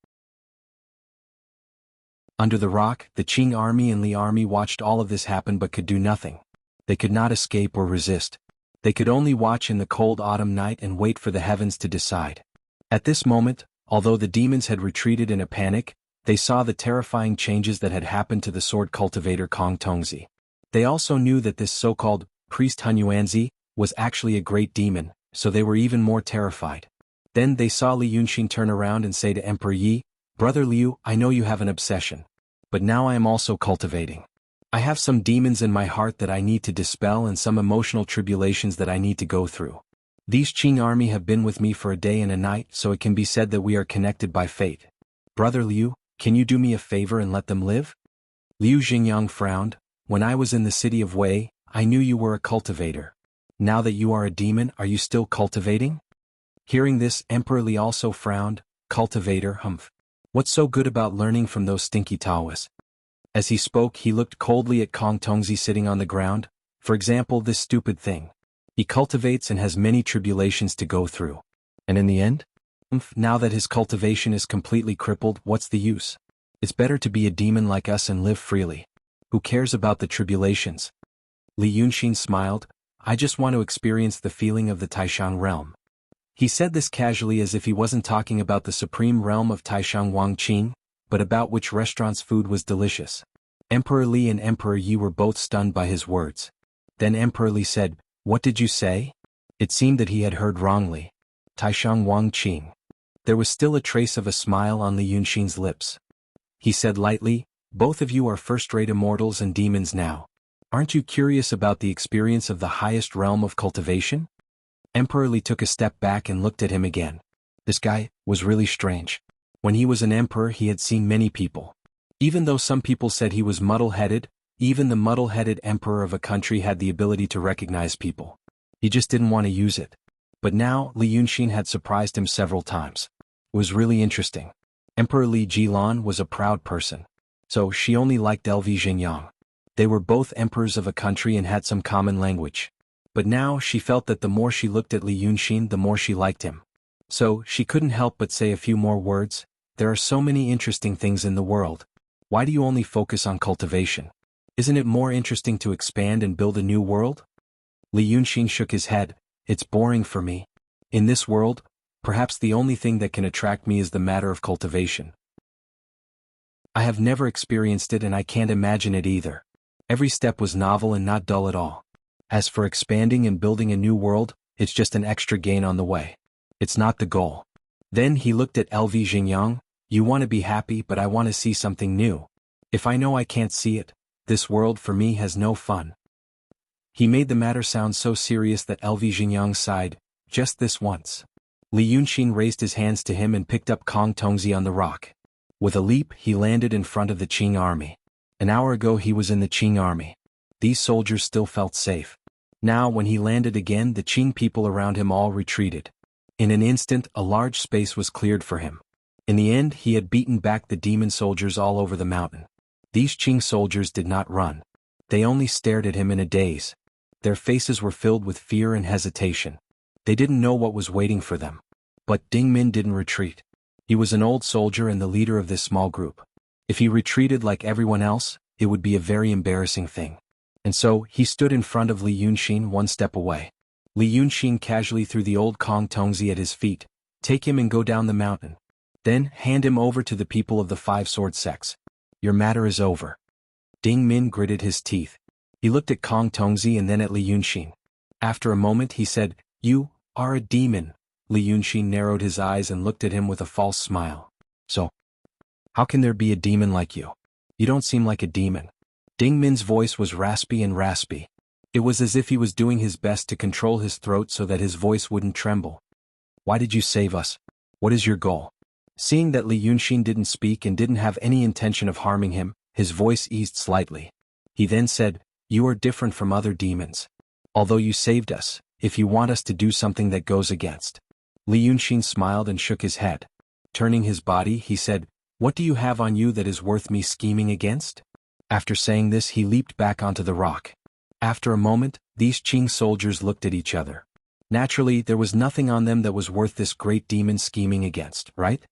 Under the rock, the Qing army and Li army watched all of this happen but could do nothing. They could not escape or resist. They could only watch in the cold autumn night and wait for the heavens to decide. At this moment, although the demons had retreated in a panic, they saw the terrifying changes that had happened to the sword cultivator Kong Tongzi. They also knew that this so-called priest Hunyuanzi was actually a great demon, so they were even more terrified. Then they saw Li Yunxin turn around and say to Emperor Yi, "Brother Liu, I know you have an obsession. But now I am also cultivating. I have some demons in my heart that I need to dispel and some emotional tribulations that I need to go through. These Qing army have been with me for a day and a night, so it can be said that we are connected by fate. Brother Liu, can you do me a favor and let them live?" Liu Xingyang frowned. "When I was in the city of Wei, I knew you were a cultivator. Now that you are a demon, are you still cultivating?" Hearing this, Emperor Li also frowned. "Cultivator, humph. What's so good about learning from those stinky Taoists?" As he spoke, he looked coldly at Kong Tongzi sitting on the ground. "For example, this stupid thing. He cultivates and has many tribulations to go through. And in the end? Now that his cultivation is completely crippled, what's the use? It's better to be a demon like us and live freely. Who cares about the tribulations?" Li Yunxin smiled. "I just want to experience the feeling of the Taishan realm." He said this casually as if he wasn't talking about the supreme realm of Taishan Wangqing, but about which restaurant's food was delicious. Emperor Li and Emperor Yi were both stunned by his words. Then Emperor Li said, "What did you say?" It seemed that he had heard wrongly. Taishan Wangqing. There was still a trace of a smile on Li Yunxin's lips. He said lightly, "Both of you are first-rate immortals and demons now. Aren't you curious about the experience of the highest realm of cultivation?" Emperor Li took a step back and looked at him again. This guy was really strange. When he was an emperor, he had seen many people. Even though some people said he was muddle-headed, even the muddle-headed emperor of a country had the ability to recognize people. He just didn't want to use it. But now, Li Yunxin had surprised him several times. It was really interesting. Emperor Li Jilan was a proud person. So she only liked LV Xingyang. They were both emperors of a country and had some common language. But now she felt that the more she looked at Li Yunxin, the more she liked him. So she couldn't help but say a few more words. "There are so many interesting things in the world. Why do you only focus on cultivation? Isn't it more interesting to expand and build a new world?" Li Yunxin shook his head. "It's boring for me. In this world, perhaps the only thing that can attract me is the matter of cultivation. I have never experienced it and I can't imagine it either. Every step was novel and not dull at all. As for expanding and building a new world, it's just an extra gain on the way. It's not the goal." Then he looked at LV Xingyang. "You want to be happy, but I want to see something new. If I know I can't see it, this world for me has no fun." He made the matter sound so serious that LV Xingyang sighed. "Just this once." Li Yunxin raised his hands to him and picked up Kong Tongzi on the rock. With a leap, he landed in front of the Qing army. An hour ago he was in the Qing army. These soldiers still felt safe. Now when he landed again, the Qing people around him all retreated. In an instant, a large space was cleared for him. In the end, he had beaten back the demon soldiers all over the mountain. These Qing soldiers did not run. They only stared at him in a daze. Their faces were filled with fear and hesitation. They didn't know what was waiting for them. But Ding Min didn't retreat. He was an old soldier and the leader of this small group. If he retreated like everyone else, it would be a very embarrassing thing. And so, he stood in front of Li Yunxin one step away. Li Yunxin casually threw the old Kong Tongzi at his feet. Take him and go down the mountain. Then, hand him over to the people of the Five Sword Sects. Your matter is over. Ding Min gritted his teeth. He looked at Kong Tongzi and then at Li Yunxin. After a moment he said, You are a demon. Li Yunxin narrowed his eyes and looked at him with a false smile. So, how can there be a demon like you? You don't seem like a demon. Ding Min's voice was raspy and raspy. It was as if he was doing his best to control his throat so that his voice wouldn't tremble. Why did you save us? What is your goal? Seeing that Li Yunxin didn't speak and didn't have any intention of harming him, his voice eased slightly. He then said, You are different from other demons. Although you saved us, if you want us to do something that goes against. Li Yunxin smiled and shook his head. Turning his body, he said, What do you have on you that is worth me scheming against? After saying this he leaped back onto the rock. After a moment, these Qing soldiers looked at each other. Naturally, there was nothing on them that was worth this great demon scheming against, right?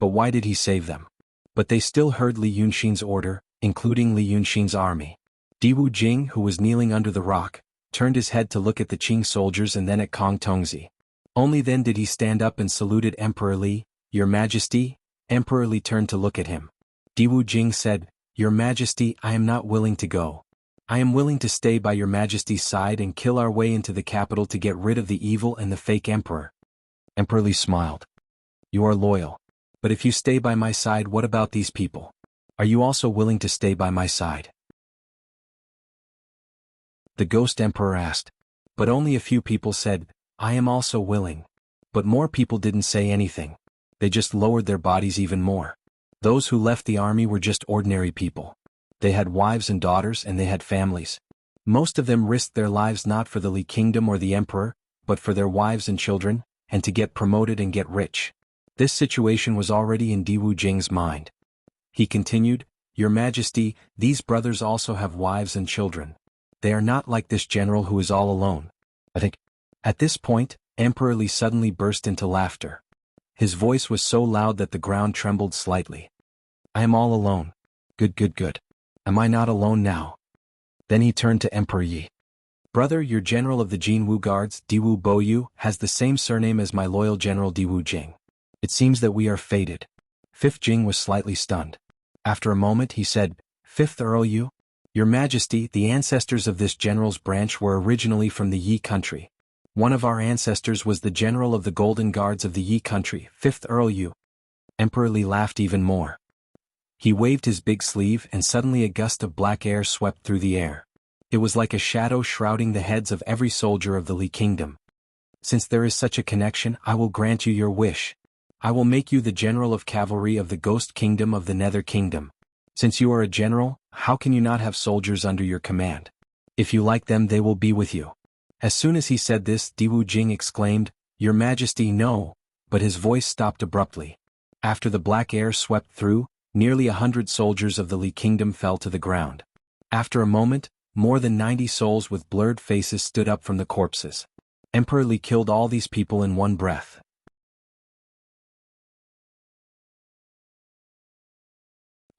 But why did he save them? But they still heard Li Yunxin's order, including Li Yunxin's army. Diwu Jing, who was kneeling under the rock, turned his head to look at the Qing soldiers and then at Kong Tongzi. Only then did he stand up and saluted Emperor Li. Your Majesty. Emperor Li turned to look at him. Diwu Jing said, Your Majesty, I am not willing to go. I am willing to stay by your Majesty's side and kill our way into the capital to get rid of the evil and the fake emperor. Emperor Li smiled. You are loyal. But if you stay by my side, what about these people? Are you also willing to stay by my side? The Ghost Emperor asked. But only a few people said, I am also willing. But more people didn't say anything. They just lowered their bodies even more. Those who left the army were just ordinary people. They had wives and daughters and they had families. Most of them risked their lives not for the Li Kingdom or the emperor, but for their wives and children, and to get promoted and get rich. This situation was already in Diwu Jing's mind. He continued, Your Majesty, these brothers also have wives and children. They are not like this general who is all alone. I think. At this point, Emperor Li suddenly burst into laughter. His voice was so loud that the ground trembled slightly. I am all alone. Good. Am I not alone now? Then he turned to Emperor Yi. Brother, your general of the Jinwu Guards, Diwu Boyu, has the same surname as my loyal general Diwu Jing. It seems that we are fated. Fifth Jing was slightly stunned. After a moment he said, Fifth Earl Yu? Your Majesty, the ancestors of this general's branch were originally from the Yi country. One of our ancestors was the general of the Golden Guards of the Yi country, Fifth Earl Yu. Emperor Li laughed even more. He waved his big sleeve and suddenly a gust of black air swept through the air. It was like a shadow shrouding the heads of every soldier of the Li Kingdom. Since there is such a connection, I will grant you your wish. I will make you the general of cavalry of the Ghost Kingdom of the Nether Kingdom. Since you are a general, how can you not have soldiers under your command? If you like them, they will be with you. As soon as he said this, Diwu Jing exclaimed, Your Majesty, no, but his voice stopped abruptly. After the black air swept through, nearly 100 soldiers of the Li Kingdom fell to the ground. After a moment, more than 90 souls with blurred faces stood up from the corpses. Emperor Li killed all these people in one breath.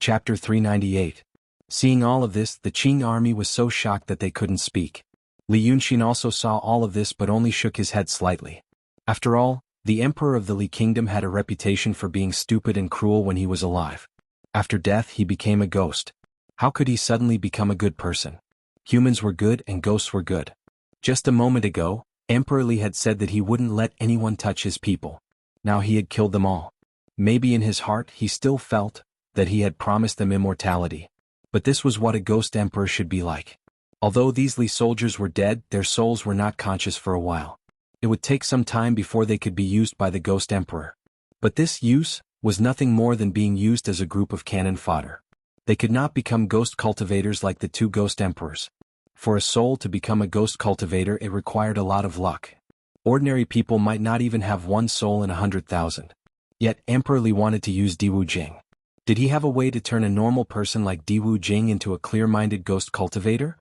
Chapter 398. Seeing all of this, the Qing army was so shocked that they couldn't speak. Li Yunxin also saw all of this but only shook his head slightly. After all, the emperor of the Li Kingdom had a reputation for being stupid and cruel when he was alive. After death he became a ghost. How could he suddenly become a good person? Humans were good and ghosts were good. Just a moment ago, Emperor Li had said that he wouldn't let anyone touch his people. Now he had killed them all. Maybe in his heart he still felt that he had promised them immortality. But this was what a ghost emperor should be like. Although these Li soldiers were dead, their souls were not conscious for a while. It would take some time before they could be used by the ghost emperor. But this use was nothing more than being used as a group of cannon fodder. They could not become ghost cultivators like the two ghost emperors. For a soul to become a ghost cultivator, it required a lot of luck. Ordinary people might not even have one soul in 100,000. Yet Emperor Li wanted to use Diwu Jing. Did he have a way to turn a normal person like Diwu Jing into a clear-minded ghost cultivator?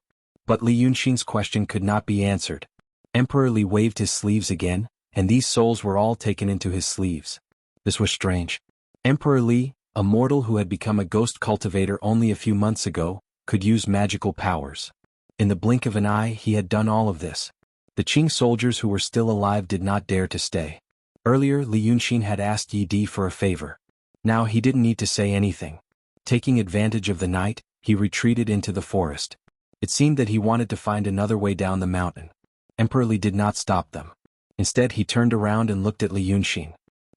But Li Yunxin's question could not be answered. Emperor Li waved his sleeves again, and these souls were all taken into his sleeves. This was strange. Emperor Li, a mortal who had become a ghost cultivator only a few months ago, could use magical powers. In the blink of an eye he had done all of this. The Qing soldiers who were still alive did not dare to stay. Earlier Li Yunxin had asked Yi Di for a favor. Now he didn't need to say anything. Taking advantage of the night, he retreated into the forest. It seemed that he wanted to find another way down the mountain. Emperor Li did not stop them. Instead he turned around and looked at Li Yunxin.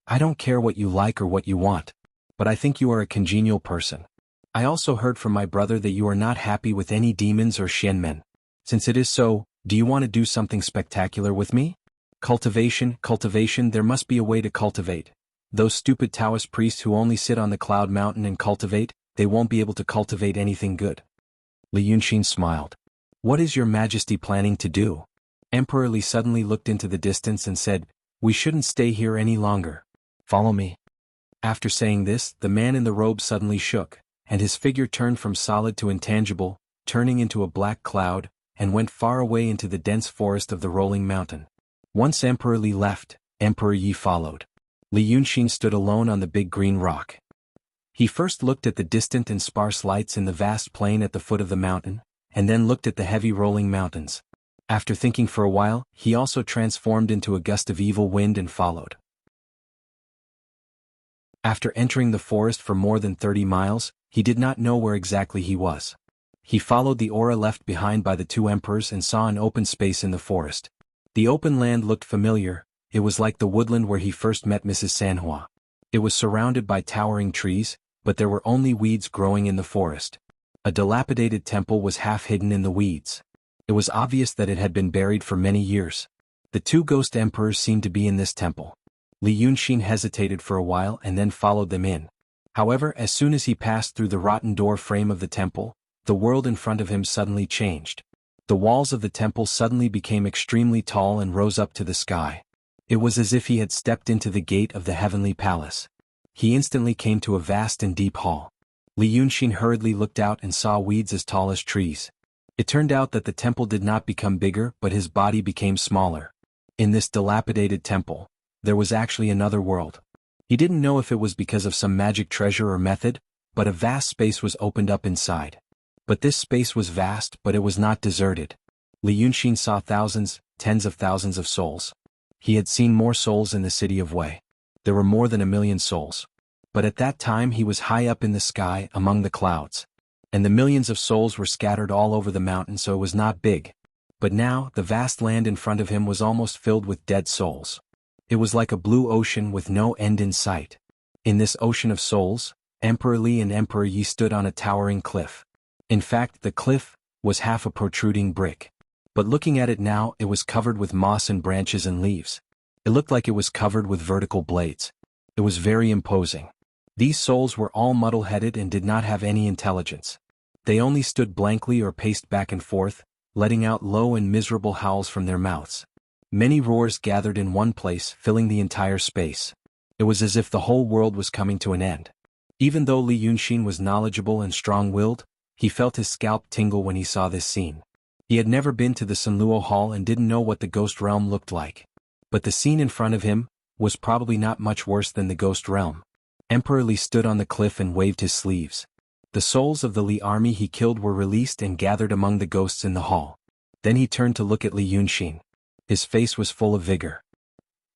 I don't care what you like or what you want, but I think you are a congenial person. I also heard from my brother that you are not happy with any demons or xianmen. Since it is so, do you want to do something spectacular with me? Cultivation, there must be a way to cultivate. Those stupid Taoist priests who only sit on the cloud mountain and cultivate, they won't be able to cultivate anything good. Li Yunxin smiled. What is your majesty planning to do? Emperor Li suddenly looked into the distance and said, we shouldn't stay here any longer. Follow me. After saying this, the man in the robe suddenly shook, and his figure turned from solid to intangible, turning into a black cloud, and went far away into the dense forest of the rolling mountain. Once Emperor Li left, Emperor Yi followed. Li Yunxin stood alone on the big green rock. He first looked at the distant and sparse lights in the vast plain at the foot of the mountain, and then looked at the heavy rolling mountains. After thinking for a while, he also transformed into a gust of evil wind and followed. After entering the forest for more than 30 miles, he did not know where exactly he was. He followed the aura left behind by the two emperors and saw an open space in the forest. The open land looked familiar. It was like the woodland where he first met Mrs. Sanhua. It was surrounded by towering trees, but there were only weeds growing in the forest. A dilapidated temple was half hidden in the weeds. It was obvious that it had been buried for many years. The two ghost emperors seemed to be in this temple. Li Yunxin hesitated for a while and then followed them in. However, as soon as he passed through the rotten door frame of the temple, the world in front of him suddenly changed. The walls of the temple suddenly became extremely tall and rose up to the sky. It was as if he had stepped into the gate of the heavenly palace. He instantly came to a vast and deep hall. Li Yunxin hurriedly looked out and saw weeds as tall as trees. It turned out that the temple did not become bigger, but his body became smaller. In this dilapidated temple, there was actually another world. He didn't know if it was because of some magic treasure or method, but a vast space was opened up inside. But this space was vast, but it was not deserted. Li Yunxin saw thousands, tens of thousands of souls. He had seen more souls in the city of Wei. There were more than 1 million souls. But at that time he was high up in the sky, among the clouds. And the millions of souls were scattered all over the mountain, so it was not big. But now, the vast land in front of him was almost filled with dead souls. It was like a blue ocean with no end in sight. In this ocean of souls, Emperor Li and Emperor Yi stood on a towering cliff. In fact, the cliff was half a protruding brick. But looking at it now, it was covered with moss and branches and leaves. It looked like it was covered with vertical blades. It was very imposing. These souls were all muddle-headed and did not have any intelligence. They only stood blankly or paced back and forth, letting out low and miserable howls from their mouths. Many roars gathered in one place, filling the entire space. It was as if the whole world was coming to an end. Even though Li Yunxin was knowledgeable and strong-willed, he felt his scalp tingle when he saw this scene. He had never been to the Sanluo Hall and didn't know what the ghost realm looked like. But the scene in front of him was probably not much worse than the ghost realm. Emperor Li stood on the cliff and waved his sleeves. The souls of the Li army he killed were released and gathered among the ghosts in the hall. Then he turned to look at Li Yunxin. His face was full of vigor.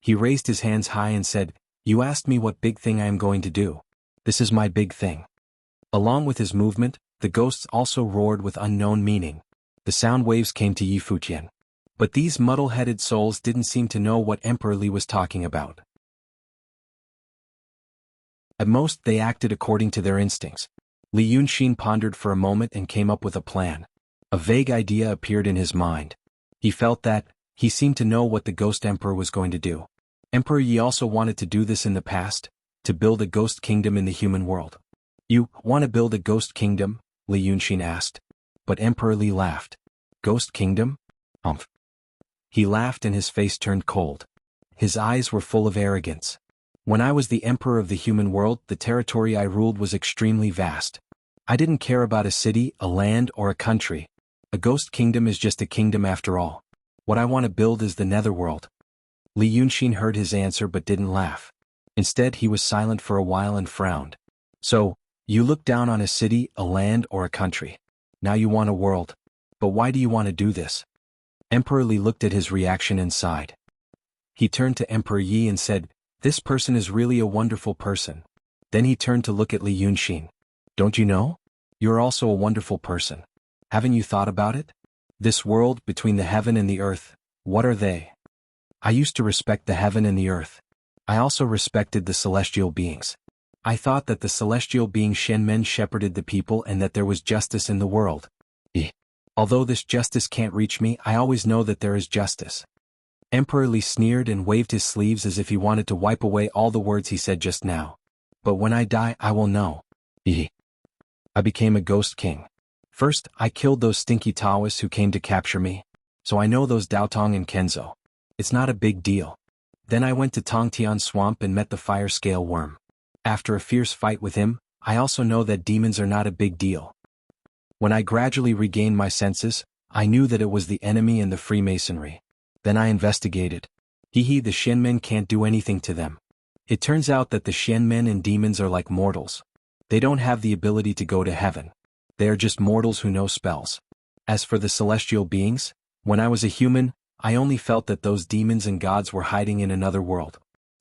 He raised his hands high and said, "You asked me what big thing I am going to do. This is my big thing." Along with his movement, the ghosts also roared with unknown meaning. The sound waves came to Yi Futian. But these muddle-headed souls didn't seem to know what Emperor Li was talking about. At most, they acted according to their instincts. Li Yunxin pondered for a moment and came up with a plan. A vague idea appeared in his mind. He felt that he seemed to know what the Ghost Emperor was going to do. Emperor Yi also wanted to do this in the past, to build a ghost kingdom in the human world. "You want to build a ghost kingdom?" Li Yunxin asked. But Emperor Li laughed. "Ghost kingdom? Humph." He laughed and his face turned cold. His eyes were full of arrogance. "When I was the emperor of the human world, the territory I ruled was extremely vast. I didn't care about a city, a land, or a country. A ghost kingdom is just a kingdom after all. What I want to build is the netherworld. Li Yunxin heard his answer but didn't laugh. Instead, he was silent for a while and frowned. So, you look down on a city, a land, or a country. Now you want a world. But why do you want to do this? Emperor Li looked at his reaction and sighed. He turned to Emperor Yi and said, "This person is really a wonderful person." Then he turned to look at Li Yunxin. "Don't you know? You're also a wonderful person. Haven't you thought about it? This world, between the heaven and the earth, what are they? I used to respect the heaven and the earth. I also respected the celestial beings. I thought that the celestial being Shenmen shepherded the people and that there was justice in the world. Although this justice can't reach me, I always know that there is justice." Emperor Li sneered and waved his sleeves as if he wanted to wipe away all the words he said just now. "But when I die, I will know. I became a ghost king. First, I killed those stinky Taoists who came to capture me. So I know those Daotong and Kenzo. It's not a big deal. Then I went to Tongtian Swamp and met the fire scale worm. After a fierce fight with him, I also know that demons are not a big deal. When I gradually regained my senses, I knew that it was the enemy and the Freemasonry. Then I investigated. The Shenmen can't do anything to them. It turns out that the Shenmen and demons are like mortals. They don't have the ability to go to heaven. They are just mortals who know spells. As for the celestial beings, when I was a human, I only felt that those demons and gods were hiding in another world.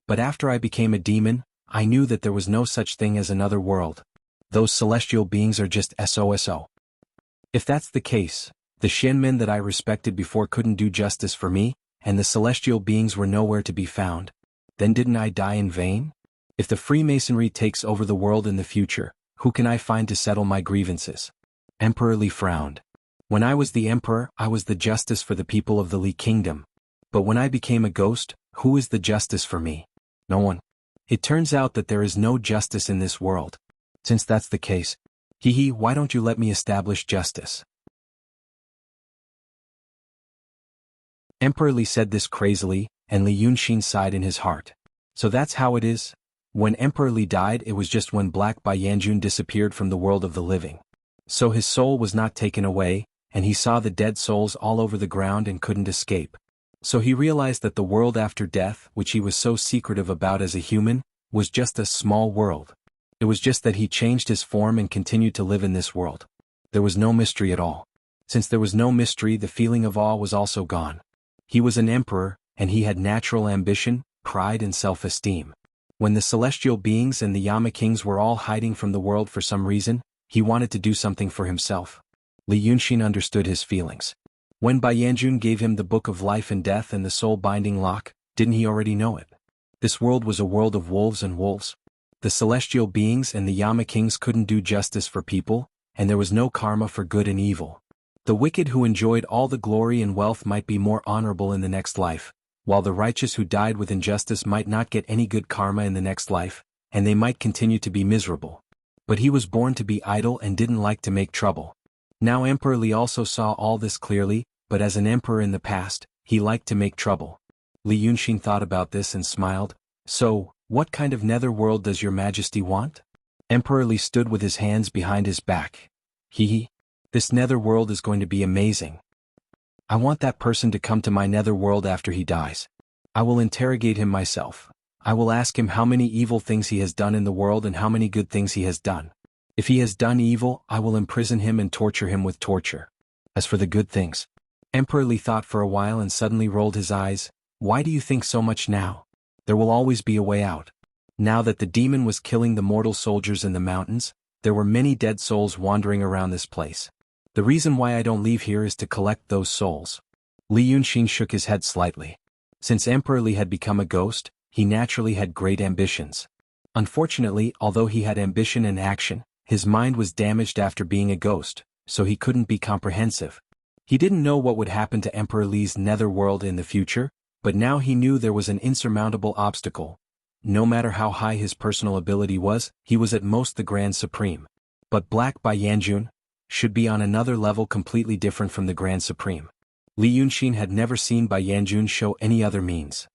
But after I became a demon, I knew that there was no such thing as another world. Those celestial beings are just SOSO. If that's the case, the Shenmen that I respected before couldn't do justice for me, and the celestial beings were nowhere to be found. Then didn't I die in vain? If the Freemasonry takes over the world in the future, who can I find to settle my grievances?" Emperor Li frowned. "When I was the emperor, I was the justice for the people of the Li kingdom. But when I became a ghost, who is the justice for me? No one. It turns out that there is no justice in this world. Since that's the case, why don't you let me establish justice?" Emperor Li said this crazily, and Li Yunxin sighed in his heart. So that's how it is? When Emperor Li died, it was just when Black Bai Yanjun disappeared from the world of the living. So his soul was not taken away, and he saw the dead souls all over the ground and couldn't escape. So he realized that the world after death, which he was so secretive about as a human, was just a small world. It was just that he changed his form and continued to live in this world. There was no mystery at all. Since there was no mystery, the feeling of awe was also gone. He was an emperor, and he had natural ambition, pride and self-esteem. When the celestial beings and the Yama kings were all hiding from the world for some reason, he wanted to do something for himself. Li Yunxin understood his feelings. When Bai Yanjun gave him the Book of Life and Death and the soul-binding lock, didn't he already know it? This world was a world of wolves and wolves. The celestial beings and the Yama kings couldn't do justice for people, and there was no karma for good and evil. The wicked who enjoyed all the glory and wealth might be more honorable in the next life, while the righteous who died with injustice might not get any good karma in the next life, and they might continue to be miserable. But he was born to be idle and didn't like to make trouble. Now Emperor Li also saw all this clearly, but as an emperor in the past, he liked to make trouble. Li Yunxin thought about this and smiled. "So, what kind of nether world does your majesty want?" Emperor Li stood with his hands behind his back. This nether world is going to be amazing. I want that person to come to my nether world after he dies. I will interrogate him myself. I will ask him how many evil things he has done in the world and how many good things he has done. If he has done evil, I will imprison him and torture him with torture. As for the good things..." Emperor Li thought for a while and suddenly rolled his eyes. "Why do you think so much now? There will always be a way out." Now that the demon was killing the mortal soldiers in the mountains, there were many dead souls wandering around this place. The reason why I don't leave here is to collect those souls. Li Yunxin shook his head slightly. Since Emperor Li had become a ghost, he naturally had great ambitions. Unfortunately, although he had ambition and action, his mind was damaged after being a ghost, so he couldn't be comprehensive. He didn't know what would happen to Emperor Li's netherworld in the future, but now he knew there was an insurmountable obstacle. No matter how high his personal ability was, he was at most the Grand Supreme. But Black Bai Yanjun should be on another level completely different from the Grand Supreme. Li Yunxin had never seen Bai Yanjun show any other means.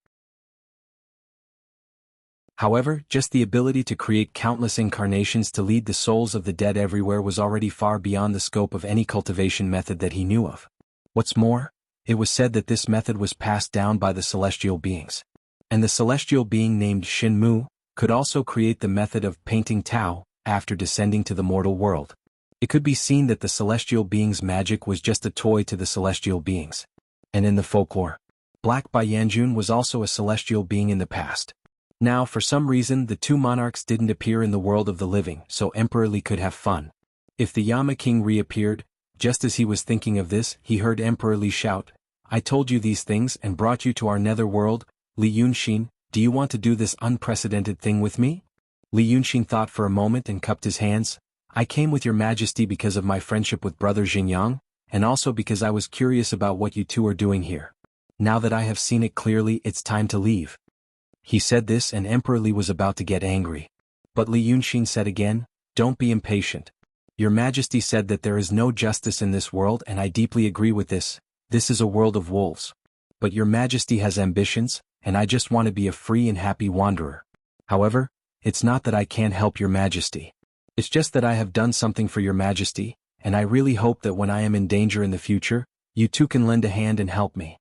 However, just the ability to create countless incarnations to lead the souls of the dead everywhere was already far beyond the scope of any cultivation method that he knew of. What's more, it was said that this method was passed down by the celestial beings. And the celestial being named Shinmu could also create the method of painting Tao after descending to the mortal world. It could be seen that the celestial being's magic was just a toy to the celestial beings. And in the folklore, Black Baiyanjun was also a celestial being in the past. Now, for some reason, the two monarchs didn't appear in the world of the living, so Emperor Li could have fun. If the Yama King reappeared, just as he was thinking of this, he heard Emperor Li shout, "I told you these things and brought you to our nether world, Li Yunxin, do you want to do this unprecedented thing with me?" Li Yunxin thought for a moment and cupped his hands. "I came with your majesty because of my friendship with brother Xingyang, and also because I was curious about what you two are doing here. Now that I have seen it clearly, it's time to leave." He said this and Emperor Li was about to get angry. But Li Yunxin said again, "Don't be impatient. Your Majesty said that there is no justice in this world and I deeply agree with this. This is a world of wolves. But your Majesty has ambitions, and I just want to be a free and happy wanderer. However, it's not that I can't help your Majesty. It's just that I have done something for your Majesty, and I really hope that when I am in danger in the future, you two can lend a hand and help me."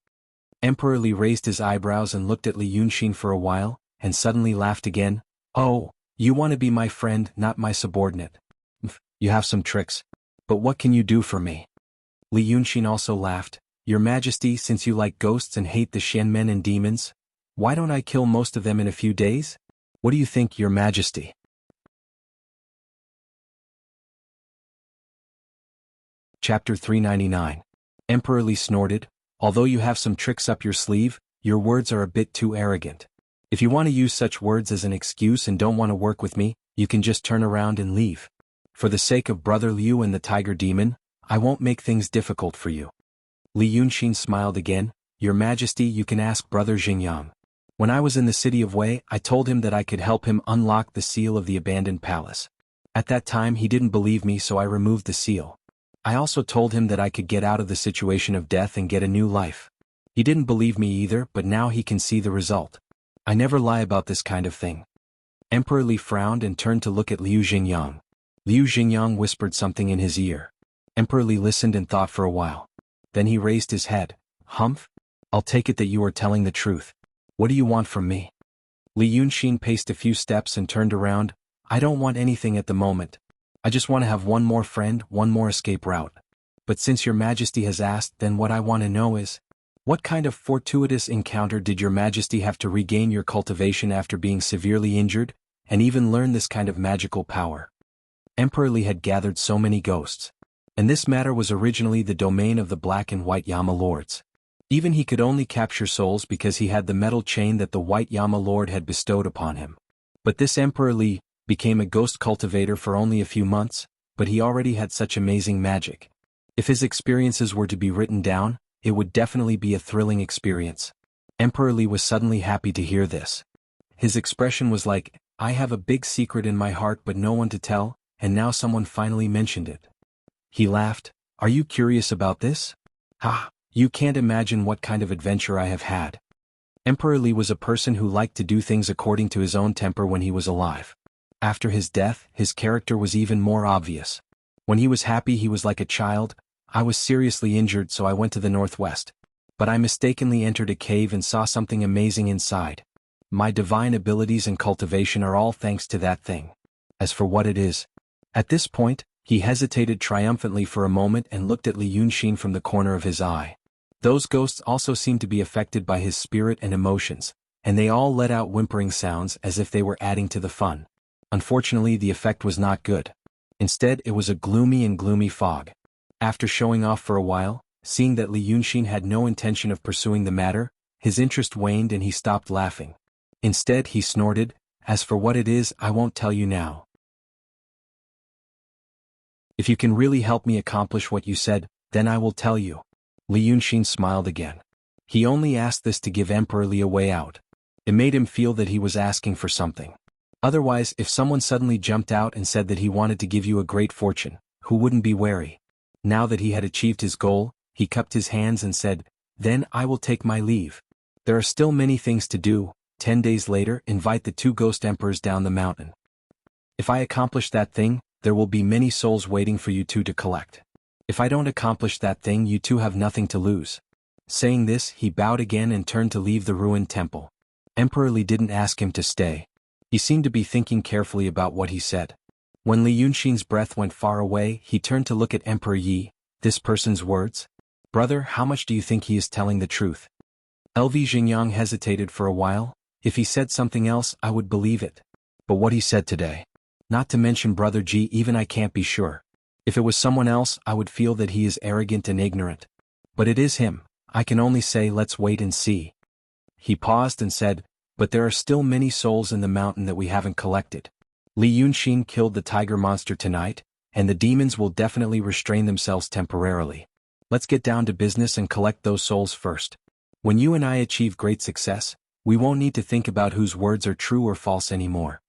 Emperor Li raised his eyebrows and looked at Li Yunxin for a while, and suddenly laughed again. "Oh, you want to be my friend, not my subordinate. You have some tricks. But what can you do for me?" Li Yunxin also laughed. "Your Majesty, since you like ghosts and hate the Xianmen and demons, why don't I kill most of them in a few days? What do you think, your Majesty?" Chapter 399. Emperor Li snorted, "Although you have some tricks up your sleeve, your words are a bit too arrogant. If you want to use such words as an excuse and don't want to work with me, you can just turn around and leave. For the sake of Brother Liu and the Tiger Demon, I won't make things difficult for you." Li Yunxin smiled again. "Your Majesty, you can ask Brother Xingyang. When I was in the city of Wei, I told him that I could help him unlock the seal of the abandoned palace. At that time he didn't believe me, so I removed the seal. I also told him that I could get out of the situation of death and get a new life. He didn't believe me either, but now he can see the result. I never lie about this kind of thing." Emperor Li frowned and turned to look at Liu Xingyang. Liu Xingyang whispered something in his ear. Emperor Li listened and thought for a while. Then he raised his head. "Humph? I'll take it that you are telling the truth. What do you want from me?" Li Yunxin paced a few steps and turned around. "I don't want anything at the moment. I just want to have one more friend, one more escape route. But since your Majesty has asked, then what I want to know is, what kind of fortuitous encounter did your Majesty have to regain your cultivation after being severely injured, and even learn this kind of magical power?" Emperor Li had gathered so many ghosts. And this matter was originally the domain of the Black and White Yama Lords. Even he could only capture souls because he had the metal chain that the White Yama Lord had bestowed upon him. But this Emperor Li became a ghost cultivator for only a few months, but he already had such amazing magic. If his experiences were to be written down, it would definitely be a thrilling experience. Emperor Li was suddenly happy to hear this. His expression was like, "I have a big secret in my heart but no one to tell, and now someone finally mentioned it." He laughed. "Are you curious about this? Ha, you can't imagine what kind of adventure I have had." Emperor Li was a person who liked to do things according to his own temper when he was alive. After his death, his character was even more obvious. When he was happy he was like a child. "I was seriously injured, so I went to the northwest. But I mistakenly entered a cave and saw something amazing inside. My divine abilities and cultivation are all thanks to that thing. As for what it is..." At this point, he hesitated triumphantly for a moment and looked at Li Yunxin from the corner of his eye. Those ghosts also seemed to be affected by his spirit and emotions, and they all let out whimpering sounds as if they were adding to the fun. Unfortunately, the effect was not good. Instead, it was a gloomy fog. After showing off for a while, seeing that Li Yunxin had no intention of pursuing the matter, his interest waned and he stopped laughing. Instead, he snorted, "As for what it is, I won't tell you now. If you can really help me accomplish what you said, then I will tell you." Li Yunxin smiled again. He only asked this to give Emperor Li a way out. It made him feel that he was asking for something. Otherwise, if someone suddenly jumped out and said that he wanted to give you a great fortune, who wouldn't be wary? Now that he had achieved his goal, he cupped his hands and said, "Then I will take my leave. There are still many things to do, 10 days later, invite the 2 ghost emperors down the mountain. If I accomplish that thing, there will be many souls waiting for you two to collect. If I don't accomplish that thing, you two have nothing to lose. Saying this, he bowed again and turned to leave the ruined temple. Emperor Li didn't ask him to stay. He seemed to be thinking carefully about what he said. When Li Yunxin's breath went far away, he turned to look at Emperor Yi. This person's words? Brother, how much do you think he is telling the truth? LV Xingyang hesitated for a while. If he said something else, I would believe it. But what he said today? Not to mention Brother Ji, even I can't be sure. If it was someone else, I would feel that he is arrogant and ignorant. But it is him. I can only say let's wait and see. He paused and said, but there are still many souls in the mountain that we haven't collected. Li Yunxin killed the tiger monster tonight, and the demons will definitely restrain themselves temporarily. Let's get down to business and collect those souls first. When you and I achieve great success, we won't need to think about whose words are true or false anymore.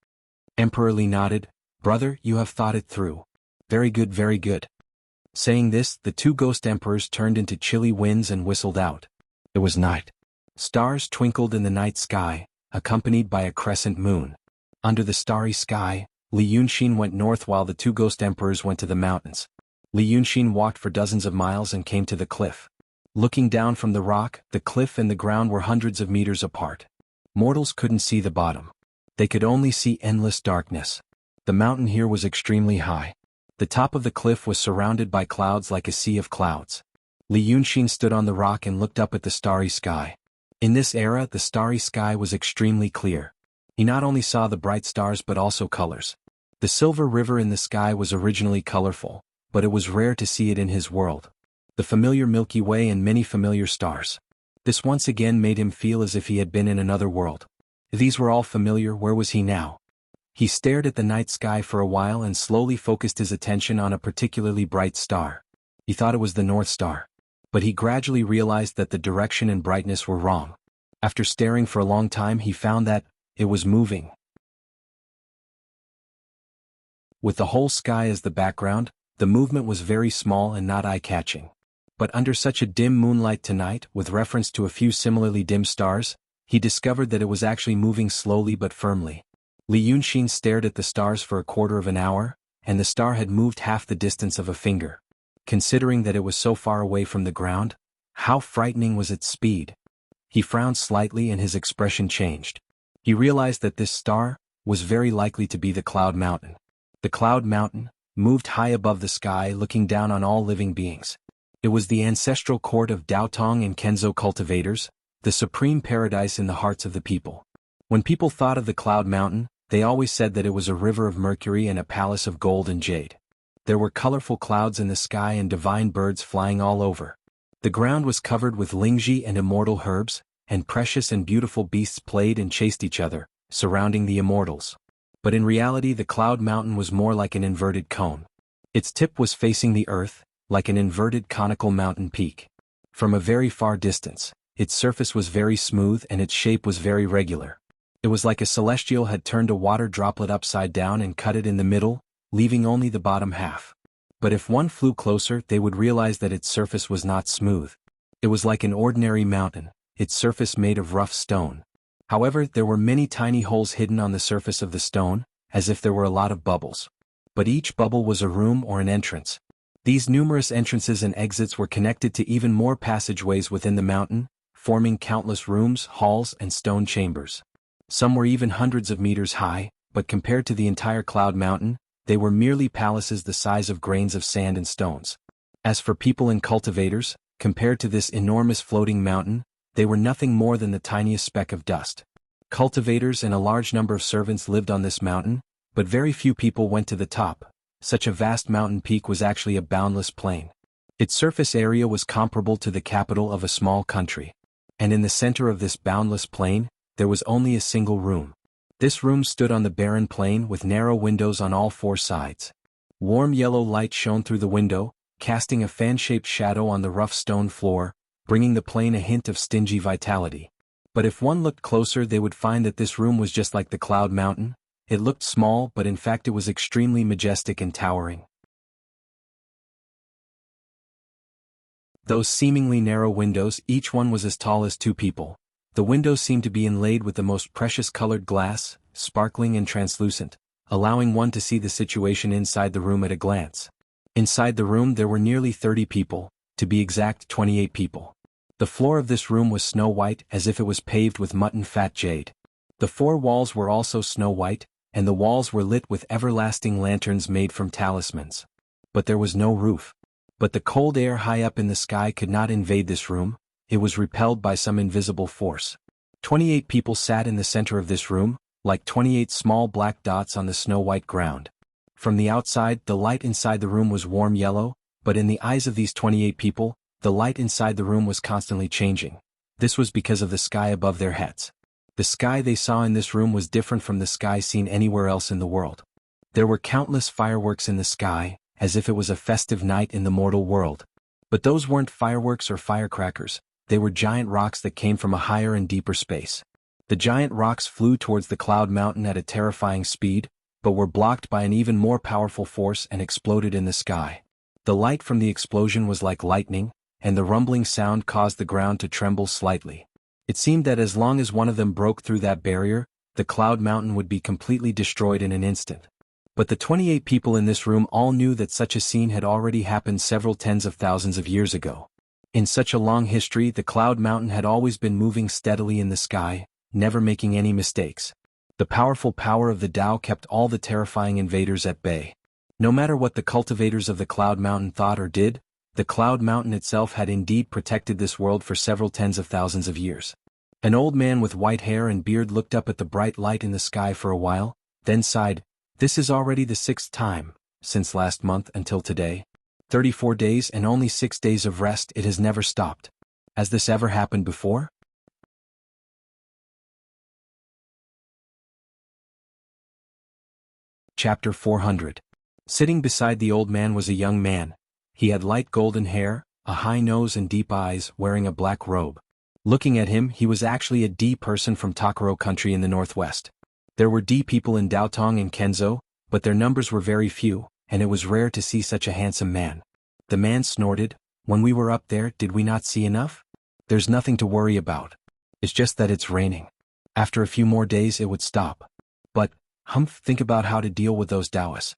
Emperor Li nodded. Brother, you have thought it through. Very good, very good. Saying this, the 2 ghost emperors turned into chilly winds and whistled out. It was night. Stars twinkled in the night sky, accompanied by a crescent moon. Under the starry sky, Li Yunxin went north while the 2 ghost emperors went to the mountains. Li Yunxin walked for dozens of miles and came to the cliff. Looking down from the rock, the cliff and the ground were hundreds of meters apart. Mortals couldn't see the bottom. They could only see endless darkness. The mountain here was extremely high. The top of the cliff was surrounded by clouds like a sea of clouds. Li Yunxin stood on the rock and looked up at the starry sky. In this era, the starry sky was extremely clear. He not only saw the bright stars but also colors. The silver river in the sky was originally colorful, but it was rare to see it in his world. The familiar Milky Way and many familiar stars. This once again made him feel as if he had been in another world. If these were all familiar, where was he now? He stared at the night sky for a while and slowly focused his attention on a particularly bright star. He thought it was the North Star. But he gradually realized that the direction and brightness were wrong. After staring for a long time, he found that it was moving. With the whole sky as the background, the movement was very small and not eye-catching. But under such a dim moonlight tonight, with reference to a few similarly dim stars, he discovered that it was actually moving slowly but firmly. Li Yunxin stared at the stars for a quarter of an hour, and the star had moved half the distance of a finger. Considering that it was so far away from the ground, how frightening was its speed? He frowned slightly and his expression changed. He realized that this star was very likely to be the Cloud Mountain. The Cloud Mountain moved high above the sky, looking down on all living beings. It was the ancestral court of Daotong and Kenzo cultivators, the supreme paradise in the hearts of the people. When people thought of the Cloud Mountain, they always said that it was a river of mercury and a palace of gold and jade. There were colorful clouds in the sky and divine birds flying all over. The ground was covered with lingji and immortal herbs, and precious and beautiful beasts played and chased each other, surrounding the immortals. But in reality, the Cloud Mountain was more like an inverted cone. Its tip was facing the earth, like an inverted conical mountain peak. From a very far distance, its surface was very smooth and its shape was very regular. It was like a celestial had turned a water droplet upside down and cut it in the middle, leaving only the bottom half. But if one flew closer, they would realize that its surface was not smooth. It was like an ordinary mountain, its surface made of rough stone. However, there were many tiny holes hidden on the surface of the stone, as if there were a lot of bubbles. But each bubble was a room or an entrance. These numerous entrances and exits were connected to even more passageways within the mountain, forming countless rooms, halls, and stone chambers. Some were even hundreds of meters high, but compared to the entire Cloud Mountain, they were merely palaces the size of grains of sand and stones. As for people and cultivators, compared to this enormous floating mountain, they were nothing more than the tiniest speck of dust. Cultivators and a large number of servants lived on this mountain, but very few people went to the top. Such a vast mountain peak was actually a boundless plain. Its surface area was comparable to the capital of a small country. And in the center of this boundless plain, there was only a single room. This room stood on the barren plain with narrow windows on all 4 sides. Warm yellow light shone through the window, casting a fan-shaped shadow on the rough stone floor, bringing the plain a hint of stingy vitality. But if one looked closer, they would find that this room was just like the Cloud Mountain. It looked small, but in fact it was extremely majestic and towering. Those seemingly narrow windows, each one was as tall as 2 people. The windows seemed to be inlaid with the most precious colored glass, sparkling and translucent, allowing one to see the situation inside the room at a glance. Inside the room there were nearly 30 people, to be exact 28 people. The floor of this room was snow white as if it was paved with mutton fat jade. The four walls were also snow white, and the walls were lit with everlasting lanterns made from talismans. But there was no roof. But the cold air high up in the sky could not invade this room, it was repelled by some invisible force. 28 people sat in the center of this room, like 28 small black dots on the snow-white ground. From the outside, the light inside the room was warm yellow, but in the eyes of these 28 people, the light inside the room was constantly changing. This was because of the sky above their heads. The sky they saw in this room was different from the sky seen anywhere else in the world. There were countless fireworks in the sky, as if it was a festive night in the mortal world. But those weren't fireworks or firecrackers, they were giant rocks that came from a higher and deeper space. The giant rocks flew towards the cloud mountain at a terrifying speed, but were blocked by an even more powerful force and exploded in the sky. The light from the explosion was like lightning, and the rumbling sound caused the ground to tremble slightly. It seemed that as long as one of them broke through that barrier, the cloud mountain would be completely destroyed in an instant. But the 28 people in this room all knew that such a scene had already happened several tens of thousands of years ago. In such a long history, the cloud mountain had always been moving steadily in the sky, never making any mistakes. The powerful power of the Tao kept all the terrifying invaders at bay. No matter what the cultivators of the cloud mountain thought or did, the cloud mountain itself had indeed protected this world for several tens of thousands of years. An old man with white hair and beard looked up at the bright light in the sky for a while, then sighed, "This is already the 6th time, since last month until today. 34 days and only 6 days of rest, it has never stopped. Has this ever happened before?" Chapter 400. Sitting beside the old man was a young man. He had light golden hair, a high nose and deep eyes, wearing a black robe. Looking at him, he was actually a D person from Takaro country in the northwest. There were D people in Daotong and Kenzo, but their numbers were very few, and it was rare to see such a handsome man. The man snorted, "When we were up there, did we not see enough? There's nothing to worry about. It's just that it's raining. After a few more days it would stop. But, humph, think about how to deal with those Taoists."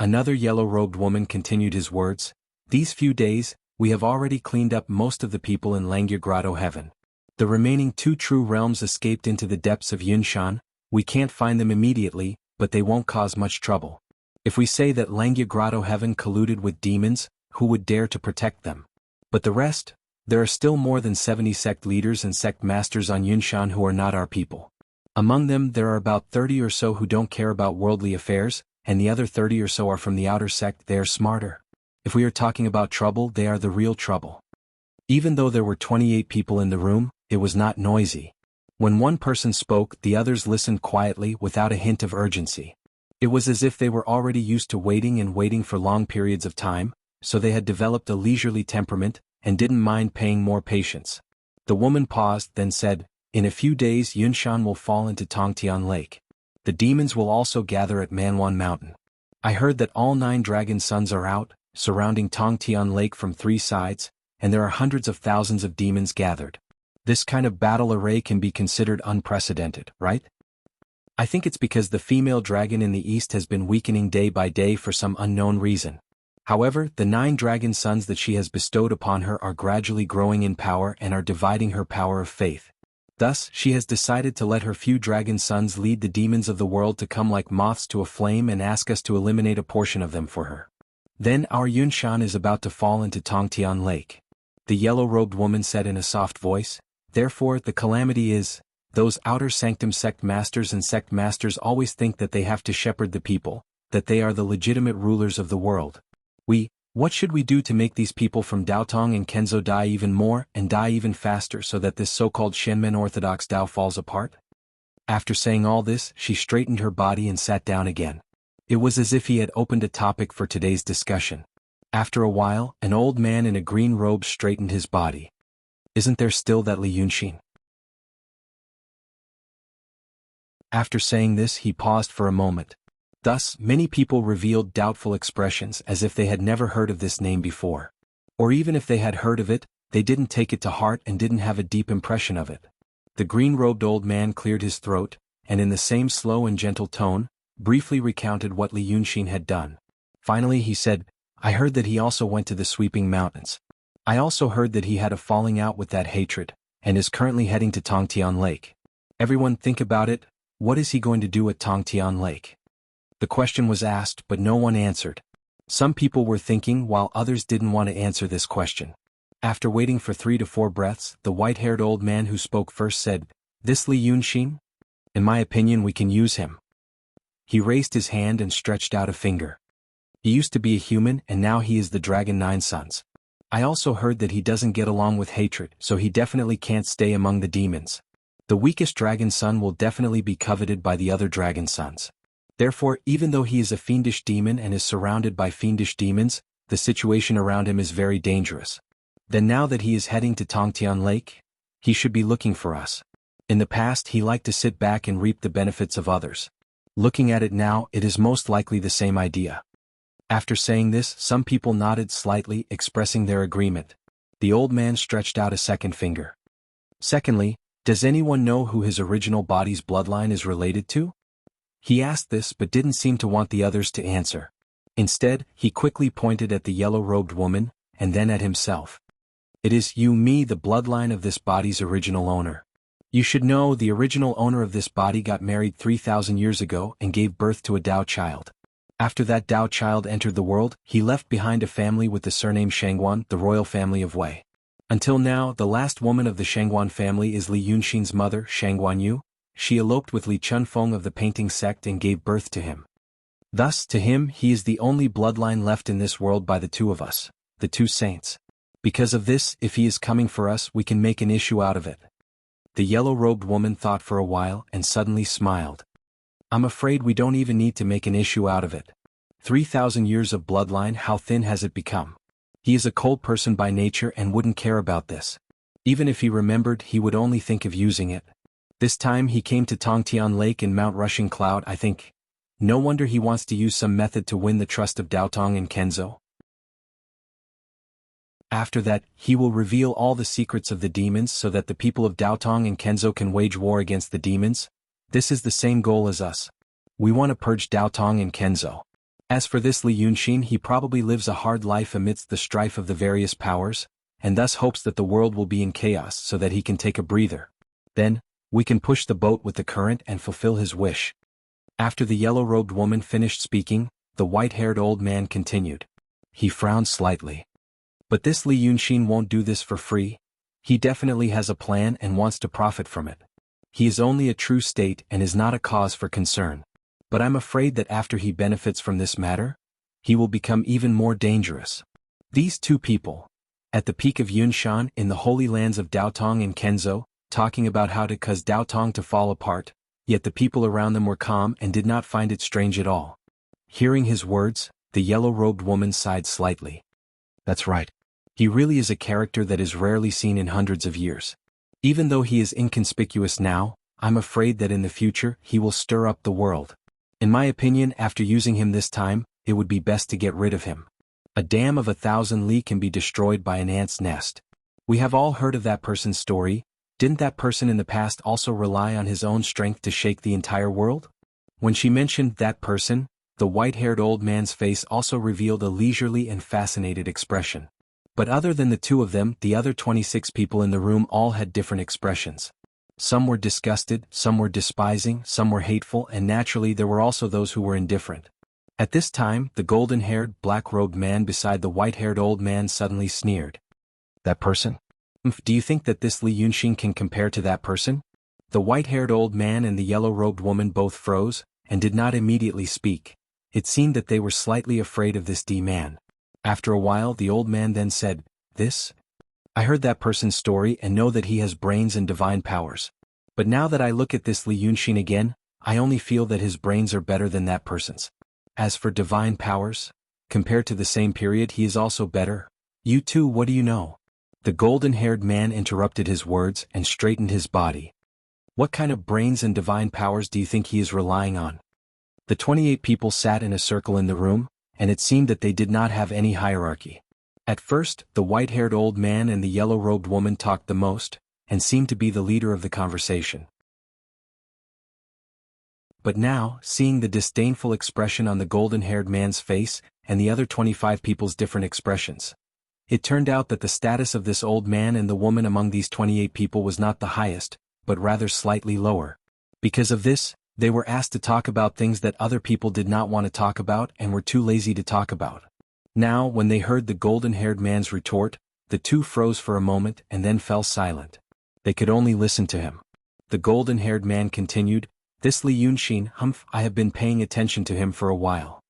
Another yellow-robed woman continued his words, "These few days, we have already cleaned up most of the people in Langya Grotto Heaven. The remaining 2 true realms escaped into the depths of Yunshan. We can't find them immediately, but they won't cause much trouble. If we say that Langya Grotto Heaven colluded with demons, who would dare to protect them? But the rest? There are still more than 70 sect leaders and sect masters on Yunshan who are not our people. Among them there are about 30 or so who don't care about worldly affairs, and the other 30 or so are from the outer sect. They are smarter. If we are talking about trouble, they are the real trouble." Even though there were 28 people in the room, it was not noisy. When one person spoke, the others listened quietly without a hint of urgency. It was as if they were already used to waiting and waiting for long periods of time, so they had developed a leisurely temperament, and didn't mind paying more patience. The woman paused, then said, "In a few days Yunshan will fall into Tongtian Lake. The demons will also gather at Manwan Mountain. I heard that all 9 dragon sons are out, surrounding Tongtian Lake from 3 sides, and there are hundreds of thousands of demons gathered. This kind of battle array can be considered unprecedented, right? I think it's because the female dragon in the east has been weakening day by day for some unknown reason. However, the 9 dragon sons that she has bestowed upon her are gradually growing in power and are dividing her power of faith. Thus, she has decided to let her few dragon sons lead the demons of the world to come like moths to a flame and ask us to eliminate a portion of them for her. Then our Yunshan is about to fall into Tongtian Lake." The yellow-robed woman said in a soft voice, "Therefore the calamity is, those outer sanctum sect masters and sect masters always think that they have to shepherd the people, that they are the legitimate rulers of the world. What should we do to make these people from Daotong and Kenzo die even more and die even faster so that this so-called Shenmen Orthodox Tao falls apart?" After saying all this, she straightened her body and sat down again. It was as if he had opened a topic for today's discussion. After a while, an old man in a green robe straightened his body. "Isn't there still that Li Yunshin?" After saying this, he paused for a moment. Thus, many people revealed doubtful expressions as if they had never heard of this name before. Or even if they had heard of it, they didn't take it to heart and didn't have a deep impression of it. the green-robed old man cleared his throat, and in the same slow and gentle tone, briefly recounted what Li Yunxin had done. Finally he said, I heard that he also went to the sweeping mountains. I also heard that he had a falling out with that hatred, and is currently heading to Tongtian Lake. Everyone think about it, what is he going to do at Tongtian Lake? The question was asked but no one answered. Some people were thinking while others didn't want to answer this question. After waiting for 3 to 4 breaths, the white-haired old man who spoke first said, This Li Yunxin? In my opinion we can use him. He raised his hand and stretched out a finger. He used to be a human and now he is the Dragon Nine Sons. I also heard that he doesn't get along with hatred, so he definitely can't stay among the demons. The weakest dragon son will definitely be coveted by the other dragon sons. Therefore, even though he is a fiendish demon and is surrounded by fiendish demons, the situation around him is very dangerous. Then now that he is heading to Tongtian Lake, he should be looking for us. In the past he liked to sit back and reap the benefits of others. Looking at it now, it is most likely the same idea. After saying this, some people nodded slightly, expressing their agreement. The old man stretched out a second finger. Secondly, does anyone know who his original body's bloodline is related to? He asked this but didn't seem to want the others to answer. Instead, he quickly pointed at the yellow-robed woman, and then at himself. It is me, the bloodline of this body's original owner. You should know the original owner of this body got married 3,000 years ago and gave birth to a Dao child. After that Dao child entered the world, he left behind a family with the surname Shangguan, the royal family of Wei. Until now, the last woman of the Shangguan family is Li Yunxin's mother, Shangguan Yu. She eloped with Li Chunfeng of the painting sect and gave birth to him. Thus, to him, he is the only bloodline left in this world by the two of us, the two saints. Because of this, if he is coming for us, we can make an issue out of it. The yellow-robed woman thought for a while and suddenly smiled. I'm afraid we don't even need to make an issue out of it. 3,000 years of bloodline, how thin has it become? He is a cold person by nature and wouldn't care about this. Even if he remembered, he would only think of using it. This time he came to Tongtian Lake in Mount Rushing Cloud, I think. No wonder he wants to use some method to win the trust of Daotong and Kenzo. After that, he will reveal all the secrets of the demons so that the people of Daotong and Kenzo can wage war against the demons. This is the same goal as us. We want to purge Daotong and Kenzo. As for this Li Yunxin, he probably lives a hard life amidst the strife of the various powers, and thus hopes that the world will be in chaos so that he can take a breather. Then, we can push the boat with the current and fulfill his wish. After the yellow-robed woman finished speaking, the white-haired old man continued. He frowned slightly. But this Li Yunxin won't do this for free. He definitely has a plan and wants to profit from it. He is only a true state and is not a cause for concern. But I'm afraid that after he benefits from this matter, he will become even more dangerous. These two people, at the peak of Yunshan in the holy lands of Daotong and Kenzo, talking about how to cause Daotong to fall apart, yet the people around them were calm and did not find it strange at all. Hearing his words, the yellow-robed woman sighed slightly. That's right. He really is a character that is rarely seen in hundreds of years. Even though he is inconspicuous now, I'm afraid that in the future he will stir up the world. In my opinion, after using him this time, it would be best to get rid of him. A dam of 1,000 li can be destroyed by an ant's nest. We have all heard of that person's story. Didn't that person in the past also rely on his own strength to shake the entire world? When she mentioned that person, the white-haired old man's face also revealed a leisurely and fascinated expression. But other than the two of them, the other 26 people in the room all had different expressions. Some were disgusted, some were despising, some were hateful, and naturally there were also those who were indifferent. At this time, the golden-haired, black-robed man beside the white-haired old man suddenly sneered. That person? Do you think that this Li Yunxin can compare to that person? The white-haired old man and the yellow-robed woman both froze, and did not immediately speak. It seemed that they were slightly afraid of this D-man. After a while the old man then said, This? I heard that person's story and know that he has brains and divine powers. But now that I look at this Li Yunxin again, I only feel that his brains are better than that person's. As for divine powers, compared to the same period he is also better. You too, what do you know? The golden-haired man interrupted his words and straightened his body. What kind of brains and divine powers do you think he is relying on? The 28 people sat in a circle in the room, and it seemed that they did not have any hierarchy. At first, the white-haired old man and the yellow-robed woman talked the most, and seemed to be the leader of the conversation. But now, seeing the disdainful expression on the golden-haired man's face, and the other 25 people's different expressions, it turned out that the status of this old man and the woman among these 28 people was not the highest, but rather slightly lower. Because of this, they were asked to talk about things that other people did not want to talk about and were too lazy to talk about. Now, when they heard the golden-haired man's retort, the two froze for a moment and then fell silent. They could only listen to him. The golden-haired man continued, "This Li Yunxin, I have been paying attention to him for a while.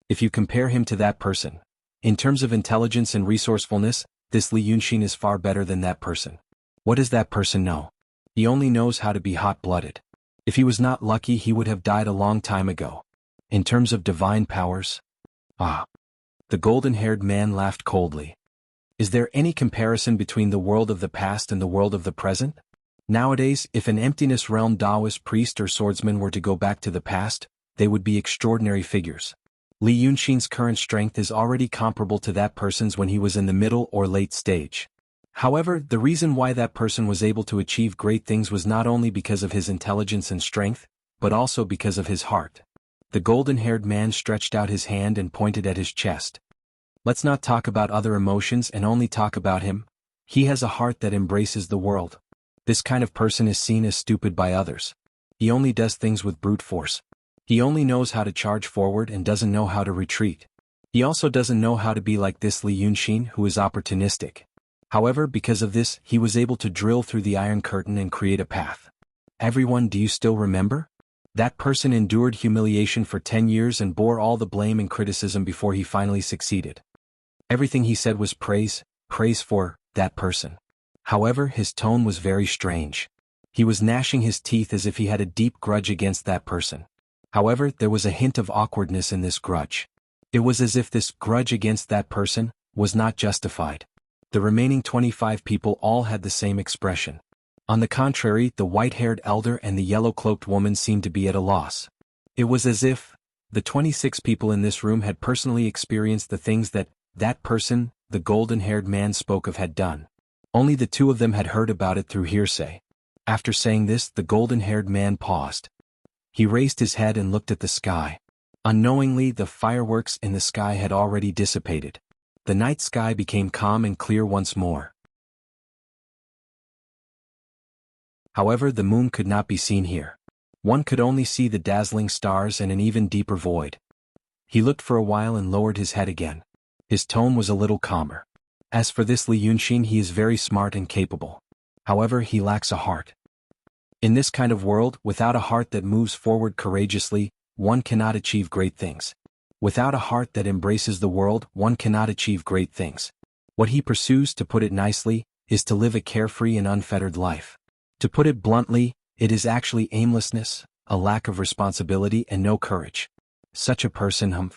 If you compare him to that person, in terms of intelligence and resourcefulness, this Li Yunxin is far better than that person. What does that person know? He only knows how to be hot-blooded. If he was not lucky, he would have died a long time ago. In terms of divine powers? Ah." The golden-haired man laughed coldly. Is there any comparison between the world of the past and the world of the present? Nowadays, if an emptiness realm Taoist priest or swordsman were to go back to the past, they would be extraordinary figures. Li Yunxin's current strength is already comparable to that person's when he was in the middle or late stage. However, the reason why that person was able to achieve great things was not only because of his intelligence and strength, but also because of his heart. The golden-haired man stretched out his hand and pointed at his chest. Let's not talk about other emotions and only talk about him. He has a heart that embraces the world. This kind of person is seen as stupid by others. He only does things with brute force. He only knows how to charge forward and doesn't know how to retreat. He also doesn't know how to be like this Li Yunxin, who is opportunistic. However, because of this, he was able to drill through the Iron Curtain and create a path. Everyone, do you still remember? That person endured humiliation for 10 years and bore all the blame and criticism before he finally succeeded. Everything he said was praise for that person. However, his tone was very strange. He was gnashing his teeth as if he had a deep grudge against that person. However, there was a hint of awkwardness in this grudge. It was as if this grudge against that person was not justified. The remaining 25 people all had the same expression. On the contrary, the white-haired elder and the yellow-cloaked woman seemed to be at a loss. It was as if the 26 people in this room had personally experienced the things that person, the golden-haired man, spoke of had done. Only the two of them had heard about it through hearsay. After saying this, the golden-haired man paused. He raised his head and looked at the sky. Unknowingly, the fireworks in the sky had already dissipated. The night sky became calm and clear once more. However, the moon could not be seen here. One could only see the dazzling stars and an even deeper void. He looked for a while and lowered his head again. His tone was a little calmer. As for this Li Yunxin, he is very smart and capable. However, he lacks a heart. In this kind of world, without a heart that moves forward courageously, one cannot achieve great things. Without a heart that embraces the world, one cannot achieve great things. What he pursues, to put it nicely, is to live a carefree and unfettered life. To put it bluntly, it is actually aimlessness, a lack of responsibility and no courage. Such a person,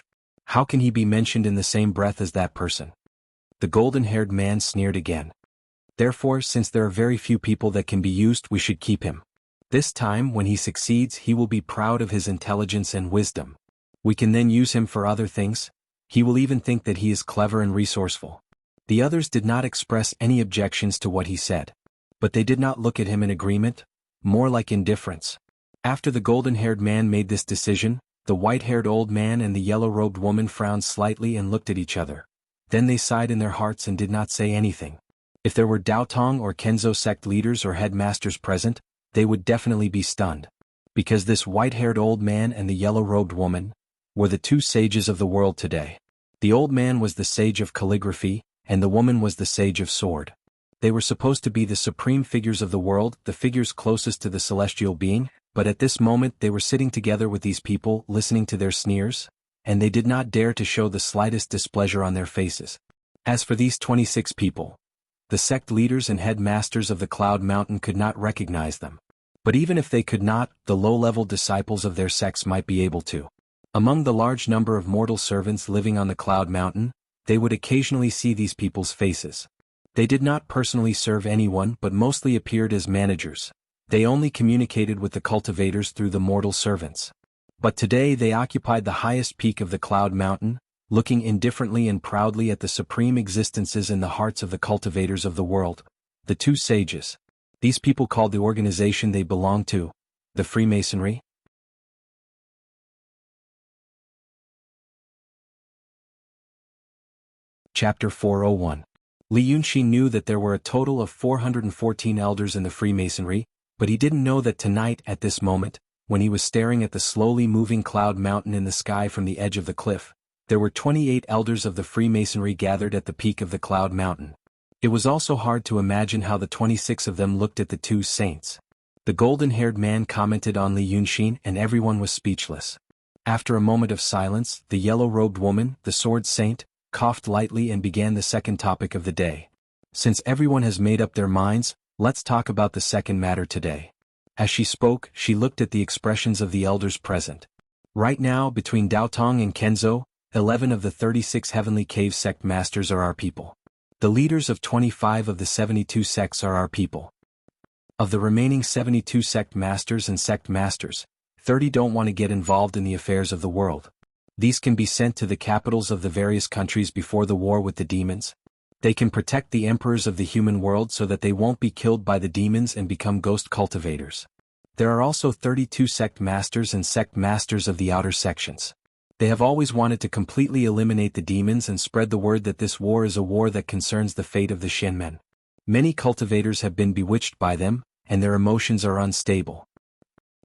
how can he be mentioned in the same breath as that person? The golden-haired man sneered again. Therefore, since there are very few people that can be used, we should keep him. This time, when he succeeds, he will be proud of his intelligence and wisdom. We can then use him for other things. He will even think that he is clever and resourceful. The others did not express any objections to what he said. But they did not look at him in agreement, more like indifference. After the golden-haired man made this decision, the white-haired old man and the yellow-robed woman frowned slightly and looked at each other. Then they sighed in their hearts and did not say anything. If there were Daotong or Kenzo sect leaders or headmasters present, they would definitely be stunned. Because this white-haired old man and the yellow-robed woman were the two sages of the world today. The old man was the sage of calligraphy, and the woman was the sage of sword. They were supposed to be the supreme figures of the world, the figures closest to the celestial being, but at this moment they were sitting together with these people, listening to their sneers, and they did not dare to show the slightest displeasure on their faces. As for these 26 people, the sect leaders and headmasters of the Cloud Mountain could not recognize them. But even if they could not, the low-level disciples of their sects might be able to. Among the large number of mortal servants living on the Cloud Mountain, they would occasionally see these people's faces. They did not personally serve anyone but mostly appeared as managers. They only communicated with the cultivators through the mortal servants. But today they occupied the highest peak of the Cloud Mountain, looking indifferently and proudly at the supreme existences in the hearts of the cultivators of the world, the two sages. These people called the organization they belonged to the Freemasonry. Chapter 401. Li Yunxi knew that there were a total of 414 elders in the Freemasonry, but he didn't know that tonight, at this moment, when he was staring at the slowly moving cloud mountain in the sky from the edge of the cliff, there were 28 elders of the Freemasonry gathered at the peak of the cloud mountain. It was also hard to imagine how the 26 of them looked at the two saints. The golden-haired man commented on Li Yunxin and everyone was speechless. After a moment of silence, the yellow-robed woman, the sword saint, coughed lightly and began the second topic of the day. Since everyone has made up their minds, let's talk about the second matter today. As she spoke, she looked at the expressions of the elders present. Right now, between Daotong and Kenzo, 11 of the 36 heavenly cave sect masters are our people. The leaders of 25 of the 72 sects are our people. Of the remaining 72 sect masters and sect masters, 30 don't want to get involved in the affairs of the world. These can be sent to the capitals of the various countries before the war with the demons. They can protect the emperors of the human world so that they won't be killed by the demons and become ghost cultivators. There are also 32 sect masters and sect masters of the outer sections. They have always wanted to completely eliminate the demons and spread the word that this war is a war that concerns the fate of the Shenmen. Many cultivators have been bewitched by them, and their emotions are unstable.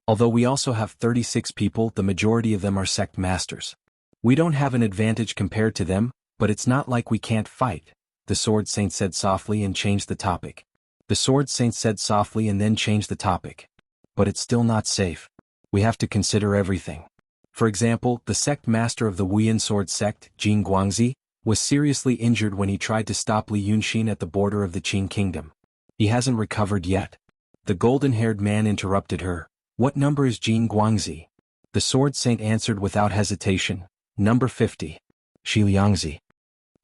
Although we also have 36 people, the majority of them are sect masters. We don't have an advantage compared to them, but it's not like we can't fight, the Sword Saint said softly and changed the topic. The Sword Saint said softly and then changed the topic. But it's still not safe. We have to consider everything. For example, the sect master of the Wuyan sword sect, Jing Guangzi, was seriously injured when he tried to stop Li Yunxin at the border of the Qing kingdom. He hasn't recovered yet. The golden-haired man interrupted her. What number is Jing Guangzi? The Sword Saint answered without hesitation. Number 50. Shi Liangzi.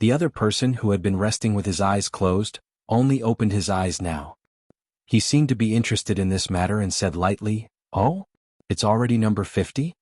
The other person, who had been resting with his eyes closed, only opened his eyes now. He seemed to be interested in this matter and said lightly, "Oh? It's already number 50?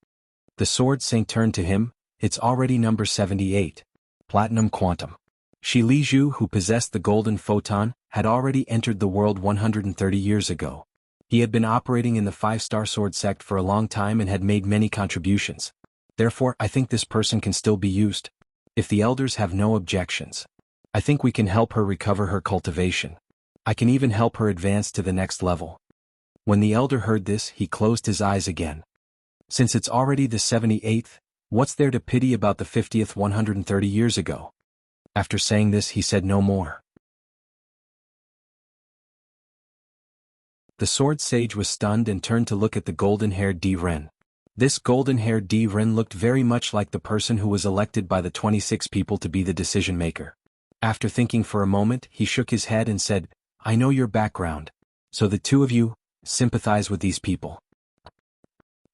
The Sword Saint turned to him. It's already number 78. Platinum Quantum. Shi Lizhu, who possessed the golden photon, had already entered the world 130 years ago. He had been operating in the 5-star sword sect for a long time and had made many contributions. Therefore, I think this person can still be used. If the elders have no objections, I think we can help her recover her cultivation. I can even help her advance to the next level." When the elder heard this, he closed his eyes again. Since it's already the 78th, what's there to pity about the 50th 130 years ago? After saying this, he said no more. The sword sage was stunned and turned to look at the golden-haired Di Ren. This golden-haired Di Ren looked very much like the person who was elected by the 26 people to be the decision-maker. After thinking for a moment, he shook his head and said, "I know your background. So the two of you sympathize with these people.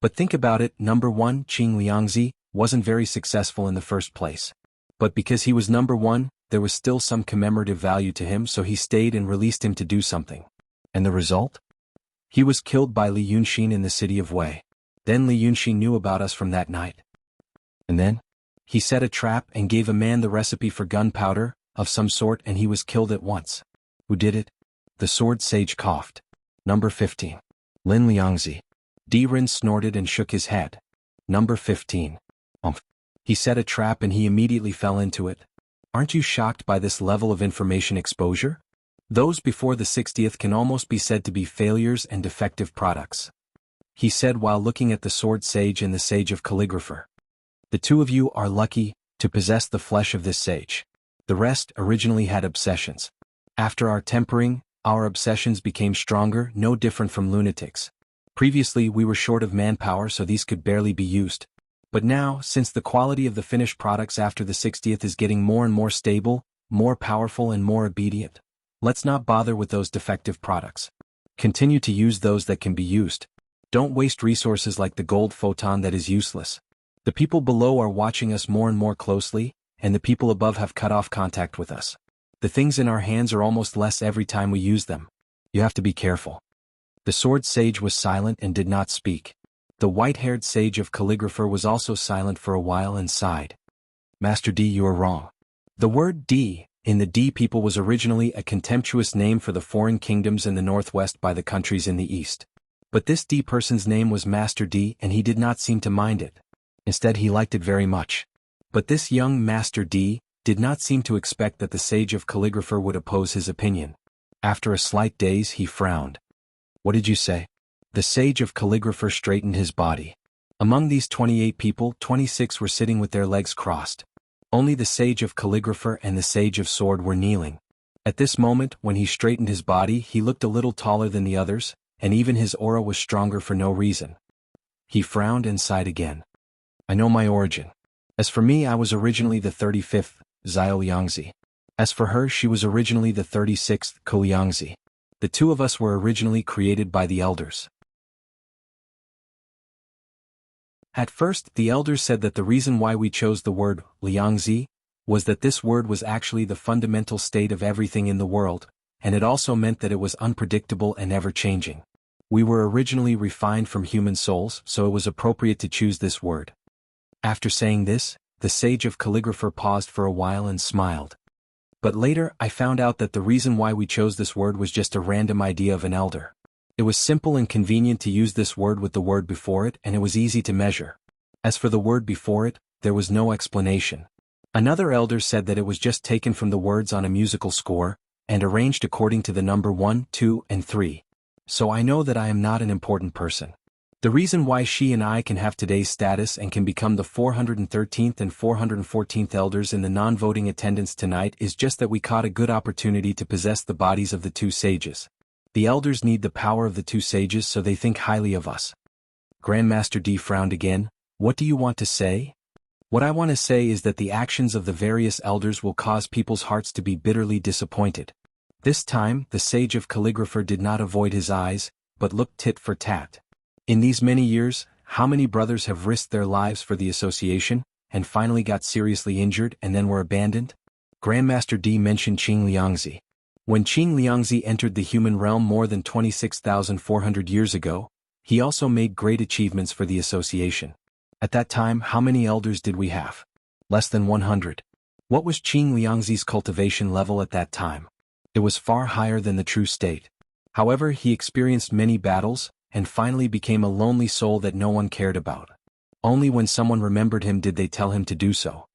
But think about it, number 1, Qing Liangzi, wasn't very successful in the first place. But because he was number 1, there was still some commemorative value to him, so he stayed and released him to do something. And the result? He was killed by Li Yunxin in the city of Wei. Then Li Yunxin knew about us from that night. And then? He set a trap and gave a man the recipe for gunpowder, of some sort, and he was killed at once. Who did it?" The sword sage coughed. "Number 15. Lin Liangzi." Di Ren snorted and shook his head. "Number 15. He set a trap and he immediately fell into it. Aren't you shocked by this level of information exposure? Those before the 60th can almost be said to be failures and defective products," he said while looking at the sword sage and the sage of calligrapher. "The two of you are lucky to possess the flesh of this sage. The rest originally had obsessions. After our tempering, our obsessions became stronger, no different from lunatics. Previously we were short of manpower, so these could barely be used. But now, since the quality of the finished products after the 60th is getting more and more stable, more powerful and more obedient, let's not bother with those defective products. Continue to use those that can be used. Don't waste resources like the gold photon that is useless. The people below are watching us more and more closely, and the people above have cut off contact with us. The things in our hands are almost less every time we use them. You have to be careful." The sword sage was silent and did not speak. The white-haired sage of calligrapher was also silent for a while and sighed. "Master D, you are wrong. The word D in the D people was originally a contemptuous name for the foreign kingdoms in the northwest by the countries in the east. But this D person's name was Master D and he did not seem to mind it. Instead he liked it very much. But this young Master D did not seem to expect that the sage of Calligrapher would oppose his opinion. After a slight daze he frowned. "What did you say?" The sage of Calligrapher straightened his body. Among these 28 people, 26 were sitting with their legs crossed. Only the sage of Calligrapher and the sage of Sword were kneeling. At this moment, when he straightened his body, he looked a little taller than the others, and even his aura was stronger for no reason. He frowned and sighed again. "I know my origin. As for me, I was originally the 35th, Xiao Liangzi. As for her, she was originally the 36th, Ko Liangzi. The two of us were originally created by the elders." At first, the elders said that the reason why we chose the word Liangzi was that this word was actually the fundamental state of everything in the world, and it also meant that it was unpredictable and ever-changing. We were originally refined from human souls, so it was appropriate to choose this word. After saying this, the sage of Calligrapher paused for a while and smiled. But later, I found out that the reason why we chose this word was just a random idea of an elder. It was simple and convenient to use this word with the word before it, and it was easy to measure. As for the word before it, there was no explanation. Another elder said that it was just taken from the words on a musical score, and arranged according to the number 1, 2, and 3. So I know that I am not an important person. The reason why she and I can have today's status and can become the 413th and 414th elders in the non-voting attendance tonight is just that we caught a good opportunity to possess the bodies of the two sages. The elders need the power of the two sages, so they think highly of us. Grandmaster D frowned again. "What do you want to say?" "What I want to say is that the actions of the various elders will cause people's hearts to be bitterly disappointed." This time, the sage of Calligrapher did not avoid his eyes, but looked tit for tat. "In these many years, how many brothers have risked their lives for the association, and finally got seriously injured and then were abandoned?" Grandmaster D mentioned Qing Liangzi. When Qing Liangzi entered the human realm more than 26,400 years ago, he also made great achievements for the association. At that time, how many elders did we have? Less than 100. What was Qing Liangzi's cultivation level at that time? It was far higher than the true state. However, he experienced many battles, and finally became a lonely soul that no one cared about. Only when someone remembered him did they tell him to do so.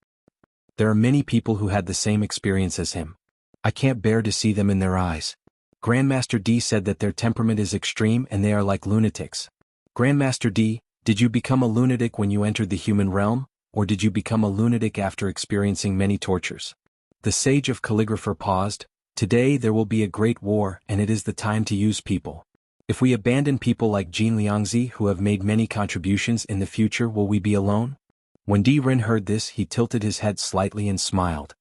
There are many people who had the same experience as him. I can't bear to see them in their eyes. Grandmaster D said that their temperament is extreme and they are like lunatics. Grandmaster D, did you become a lunatic when you entered the human realm, or did you become a lunatic after experiencing many tortures? The sage of Calligrapher paused. Today there will be a great war, and it is the time to use people. If we abandon people like Jin Liangzi who have made many contributions in the future, will we be alone? When Di Ren heard this, he tilted his head slightly and smiled.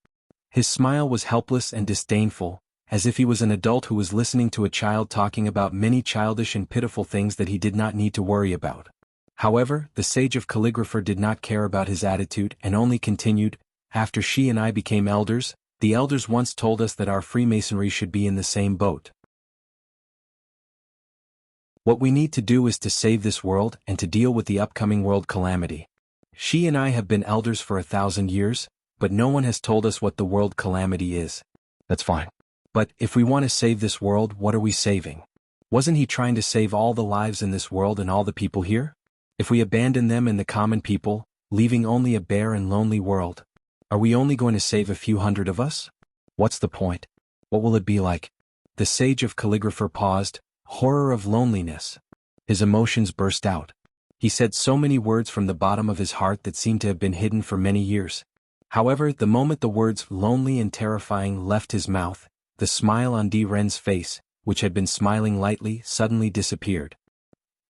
His smile was helpless and disdainful, as if he was an adult who was listening to a child talking about many childish and pitiful things that he did not need to worry about. However, the sage of Calligrapher did not care about his attitude and only continued, "After she and I became elders, the elders once told us that our Freemasonry should be in the same boat. What we need to do is to save this world and to deal with the upcoming world calamity. She and I have been elders for 1,000 years, but no one has told us what the world calamity is." "That's fine. But if we want to save this world, what are we saving? Wasn't he trying to save all the lives in this world and all the people here? If we abandon them and the common people, leaving only a bare and lonely world, are we only going to save a few hundred of us? What's the point? What will it be like?" The sage of Calligrapher paused. Horror of loneliness. His emotions burst out. He said so many words from the bottom of his heart that seemed to have been hidden for many years. However, the moment the words lonely and terrifying left his mouth, the smile on Di Ren's face, which had been smiling lightly, suddenly disappeared.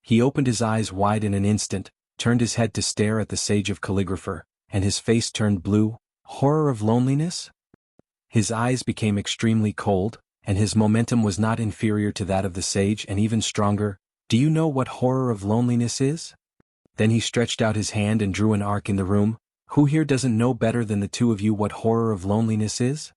He opened his eyes wide in an instant, turned his head to stare at the sage of Calligrapher, and his face turned blue. Horror of loneliness? His eyes became extremely cold, and his momentum was not inferior to that of the sage and even stronger. "Do you know what horror of loneliness is?" Then he stretched out his hand and drew an arc in the room. "Who here doesn't know better than the two of you what horror of loneliness is?"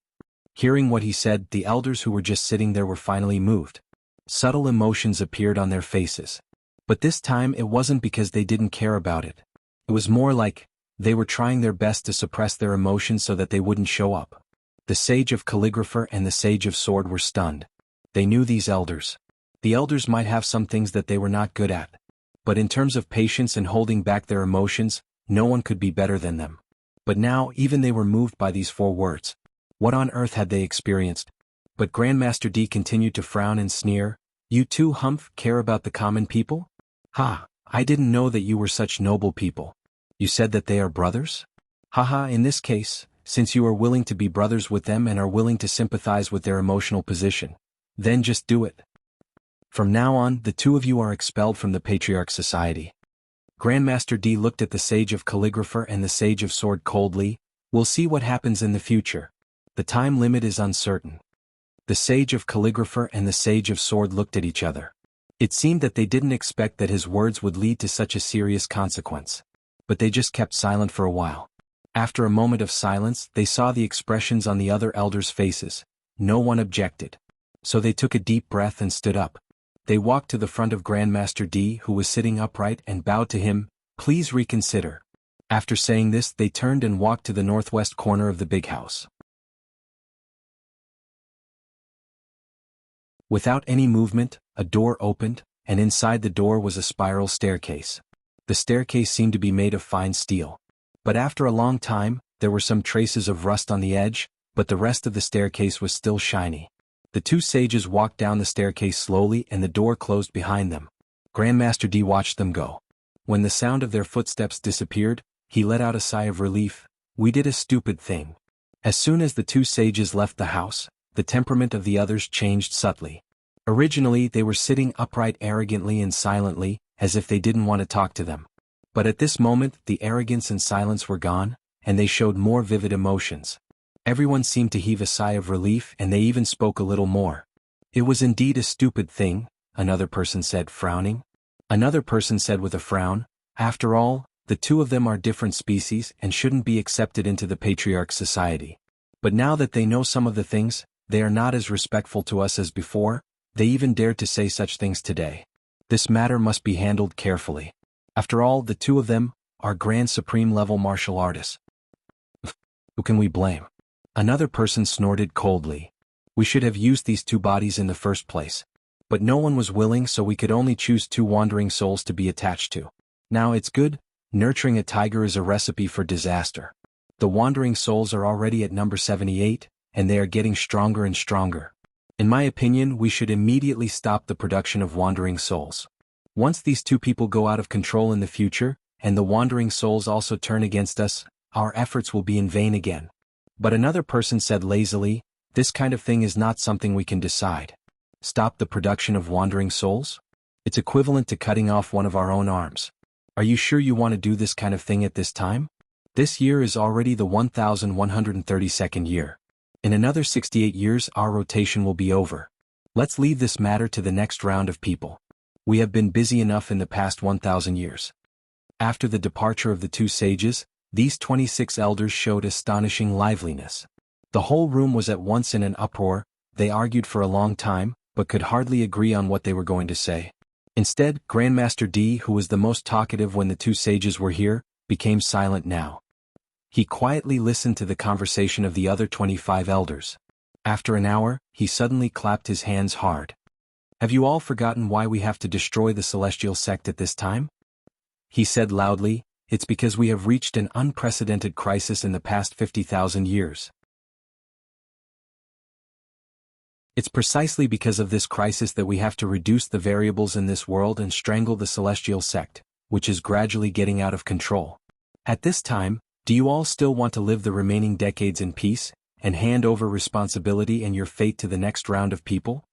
Hearing what he said, the elders who were just sitting there were finally moved. Subtle emotions appeared on their faces. But this time it wasn't because they didn't care about it. It was more like they were trying their best to suppress their emotions so that they wouldn't show up. The sage of calligrapher and the sage of sword were stunned. They knew these elders. The elders might have some things that they were not good at. But in terms of patience and holding back their emotions, no one could be better than them. But now even they were moved by these 4 words. What on earth had they experienced? But Grandmaster D continued to frown and sneer. You too, Humph, care about the common people? Ha, I didn't know that you were such noble people. You said that they are brothers? Haha, in this case, since you are willing to be brothers with them and are willing to sympathize with their emotional position, then just do it. From now on, the 2 of you are expelled from the Patriarch Society. Grandmaster D looked at the sage of calligrapher and the sage of sword coldly. We'll see what happens in the future. The time limit is uncertain. The sage of calligrapher and the sage of sword looked at each other. It seemed that they didn't expect that his words would lead to such a serious consequence. But they just kept silent for a while. After a moment of silence, they saw the expressions on the other elders' faces. No one objected. So they took a deep breath and stood up. They walked to the front of Grandmaster D, who was sitting upright, and bowed to him. Please reconsider. After saying this, they turned and walked to the northwest corner of the big house. Without any movement, a door opened, and inside the door was a spiral staircase. The staircase seemed to be made of fine steel. But after a long time, there were some traces of rust on the edge, but the rest of the staircase was still shiny. The 2 sages walked down the staircase slowly and the door closed behind them. Grandmaster D watched them go. When the sound of their footsteps disappeared, he let out a sigh of relief. We did a stupid thing. As soon as the 2 sages left the house, the temperament of the others changed subtly. Originally they were sitting upright arrogantly and silently, as if they didn't want to talk to them. But at this moment the arrogance and silence were gone, and they showed more vivid emotions. Everyone seemed to heave a sigh of relief and they even spoke a little more. It was indeed a stupid thing, another person said, frowning. Another person said with a frown, after all, the 2 of them are different species and shouldn't be accepted into the Patriarch Society. But now that they know some of the things, they are not as respectful to us as before. They even dared to say such things today. This matter must be handled carefully. After all, the 2 of them are Grand Supreme level martial artists. Who can we blame? Another person snorted coldly. We should have used these 2 bodies in the first place. But no one was willing, so we could only choose 2 wandering souls to be attached to. Now it's good. Nurturing a tiger is a recipe for disaster. The wandering souls are already at number 78, and they are getting stronger and stronger. In my opinion, we should immediately stop the production of wandering souls. Once these 2 people go out of control in the future, and the wandering souls also turn against us, our efforts will be in vain again. But another person said lazily, this kind of thing is not something we can decide. Stop the production of wandering souls? It's equivalent to cutting off one of our own arms. Are you sure you want to do this kind of thing at this time? This year is already the 1132nd year. In another 68 years our rotation will be over. Let's leave this matter to the next round of people. We have been busy enough in the past 1,000 years. After the departure of the 2 sages, these 26 elders showed astonishing liveliness. The whole room was at once in an uproar. They argued for a long time, but could hardly agree on what they were going to say. Instead, Grandmaster D, who was the most talkative when the 2 sages were here, became silent now. He quietly listened to the conversation of the other 25 elders. After an hour, he suddenly clapped his hands hard. Have you all forgotten why we have to destroy the celestial sect at this time? He said loudly, it's because we have reached an unprecedented crisis in the past 50,000 years. It's precisely because of this crisis that we have to reduce the variables in this world and strangle the celestial sect, which is gradually getting out of control. At this time, do you all still want to live the remaining decades in peace, and hand over responsibility and your fate to the next round of people?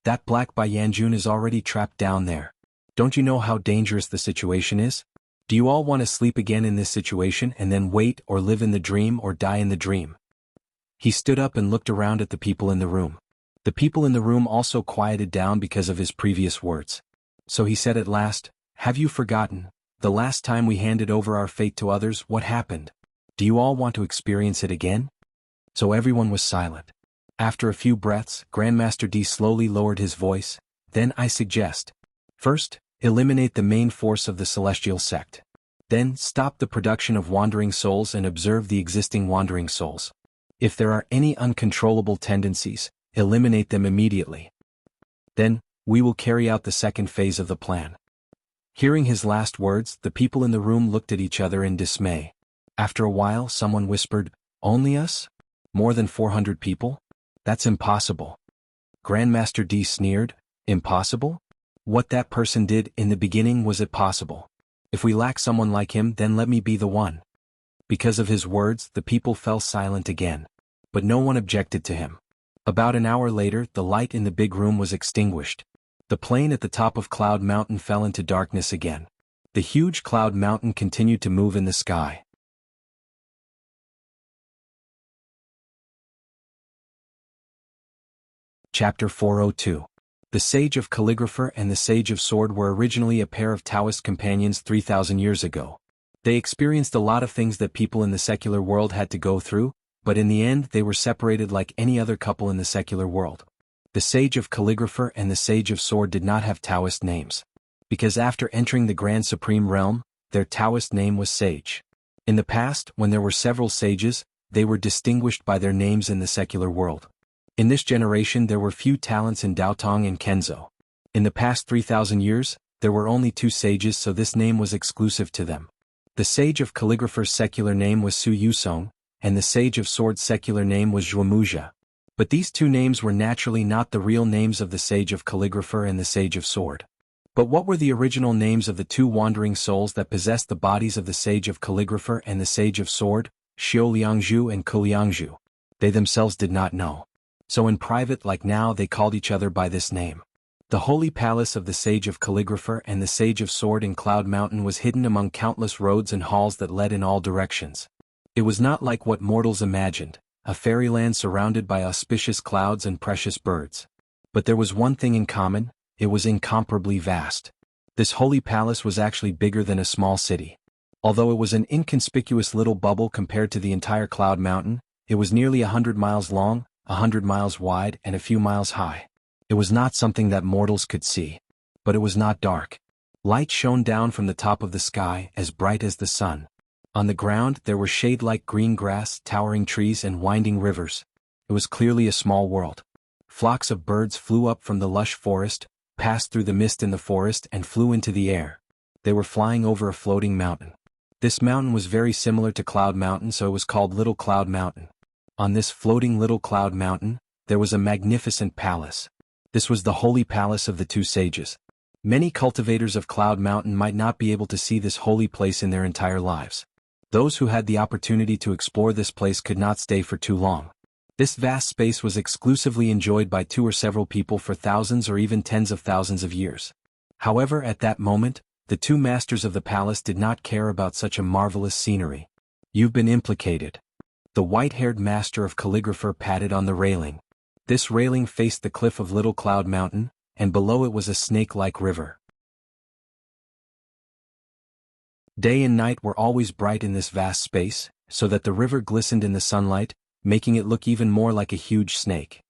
That black Bai Yanjun is already trapped down there. Don't you know how dangerous the situation is? Do you all want to sleep again in this situation and then wait or live in the dream or die in the dream? He stood up and looked around at the people in the room. The people in the room also quieted down because of his previous words. So he said at last, have you forgotten, the last time we handed over our fate to others, what happened? Do you all want to experience it again? So everyone was silent. After a few breaths, Grandmaster D slowly lowered his voice. Then I suggest. First, eliminate the main force of the celestial sect. Then, stop the production of wandering souls and observe the existing wandering souls. If there are any uncontrollable tendencies, eliminate them immediately. Then, we will carry out the second phase of the plan. Hearing his last words, the people in the room looked at each other in dismay. After a while, someone whispered, "Only us? More than 400 people? That's impossible." Grandmaster D sneered, "Impossible? What that person did in the beginning was it possible. If we lack someone like him, then let me be the one." Because of his words, the people fell silent again. But no one objected to him. About an hour later, the light in the big room was extinguished. The plane at the top of Cloud Mountain fell into darkness again. The huge Cloud Mountain continued to move in the sky. Chapter 402. The Sage of Calligrapher and the Sage of Sword were originally a pair of Taoist companions 3,000 years ago. They experienced a lot of things that people in the secular world had to go through, but in the end they were separated like any other couple in the secular world. The Sage of Calligrapher and the Sage of Sword did not have Taoist names. Because after entering the Grand Supreme Realm, their Taoist name was Sage. In the past, when there were several sages, they were distinguished by their names in the secular world. In this generation there were few talents in Daotong and Kenzo. In the past 3,000 years, there were only 2 sages, so this name was exclusive to them. The Sage of Calligrapher's secular name was Su Yusong, and the Sage of Sword's secular name was Zhuomuja. But these 2 names were naturally not the real names of the Sage of Calligrapher and the Sage of Sword. But what were the original names of the 2 wandering souls that possessed the bodies of the Sage of Calligrapher and the Sage of Sword, Xiao Liangzhu and Ku Liangzhu? They themselves did not know. So in private, like now, they called each other by this name. The holy palace of the Sage of Calligrapher and the Sage of Sword in Cloud Mountain was hidden among countless roads and halls that led in all directions. It was not like what mortals imagined, a fairyland surrounded by auspicious clouds and precious birds. But there was one thing in common: it was incomparably vast. This holy palace was actually bigger than a small city. Although it was an inconspicuous little bubble compared to the entire Cloud Mountain, it was nearly 100 miles long, 100 miles wide, and a few miles high. It was not something that mortals could see. But it was not dark. Light shone down from the top of the sky, as bright as the sun. On the ground there were shade-like green grass, towering trees, and winding rivers. It was clearly a small world. Flocks of birds flew up from the lush forest, passed through the mist in the forest, and flew into the air. They were flying over a floating mountain. This mountain was very similar to Cloud Mountain, so it was called Little Cloud Mountain. On this floating Little Cloud Mountain, there was a magnificent palace. This was the holy palace of the 2 sages. Many cultivators of Cloud Mountain might not be able to see this holy place in their entire lives. Those who had the opportunity to explore this place could not stay for too long. This vast space was exclusively enjoyed by 2 or several people for thousands or even tens of thousands of years. However, at that moment, the 2 masters of the palace did not care about such a marvelous scenery. "You've been implicated." The white-haired master of calligrapher patted on the railing. This railing faced the cliff of Little Cloud Mountain, and below it was a snake-like river. Day and night were always bright in this vast space, so that the river glistened in the sunlight, making it look even more like a huge snake.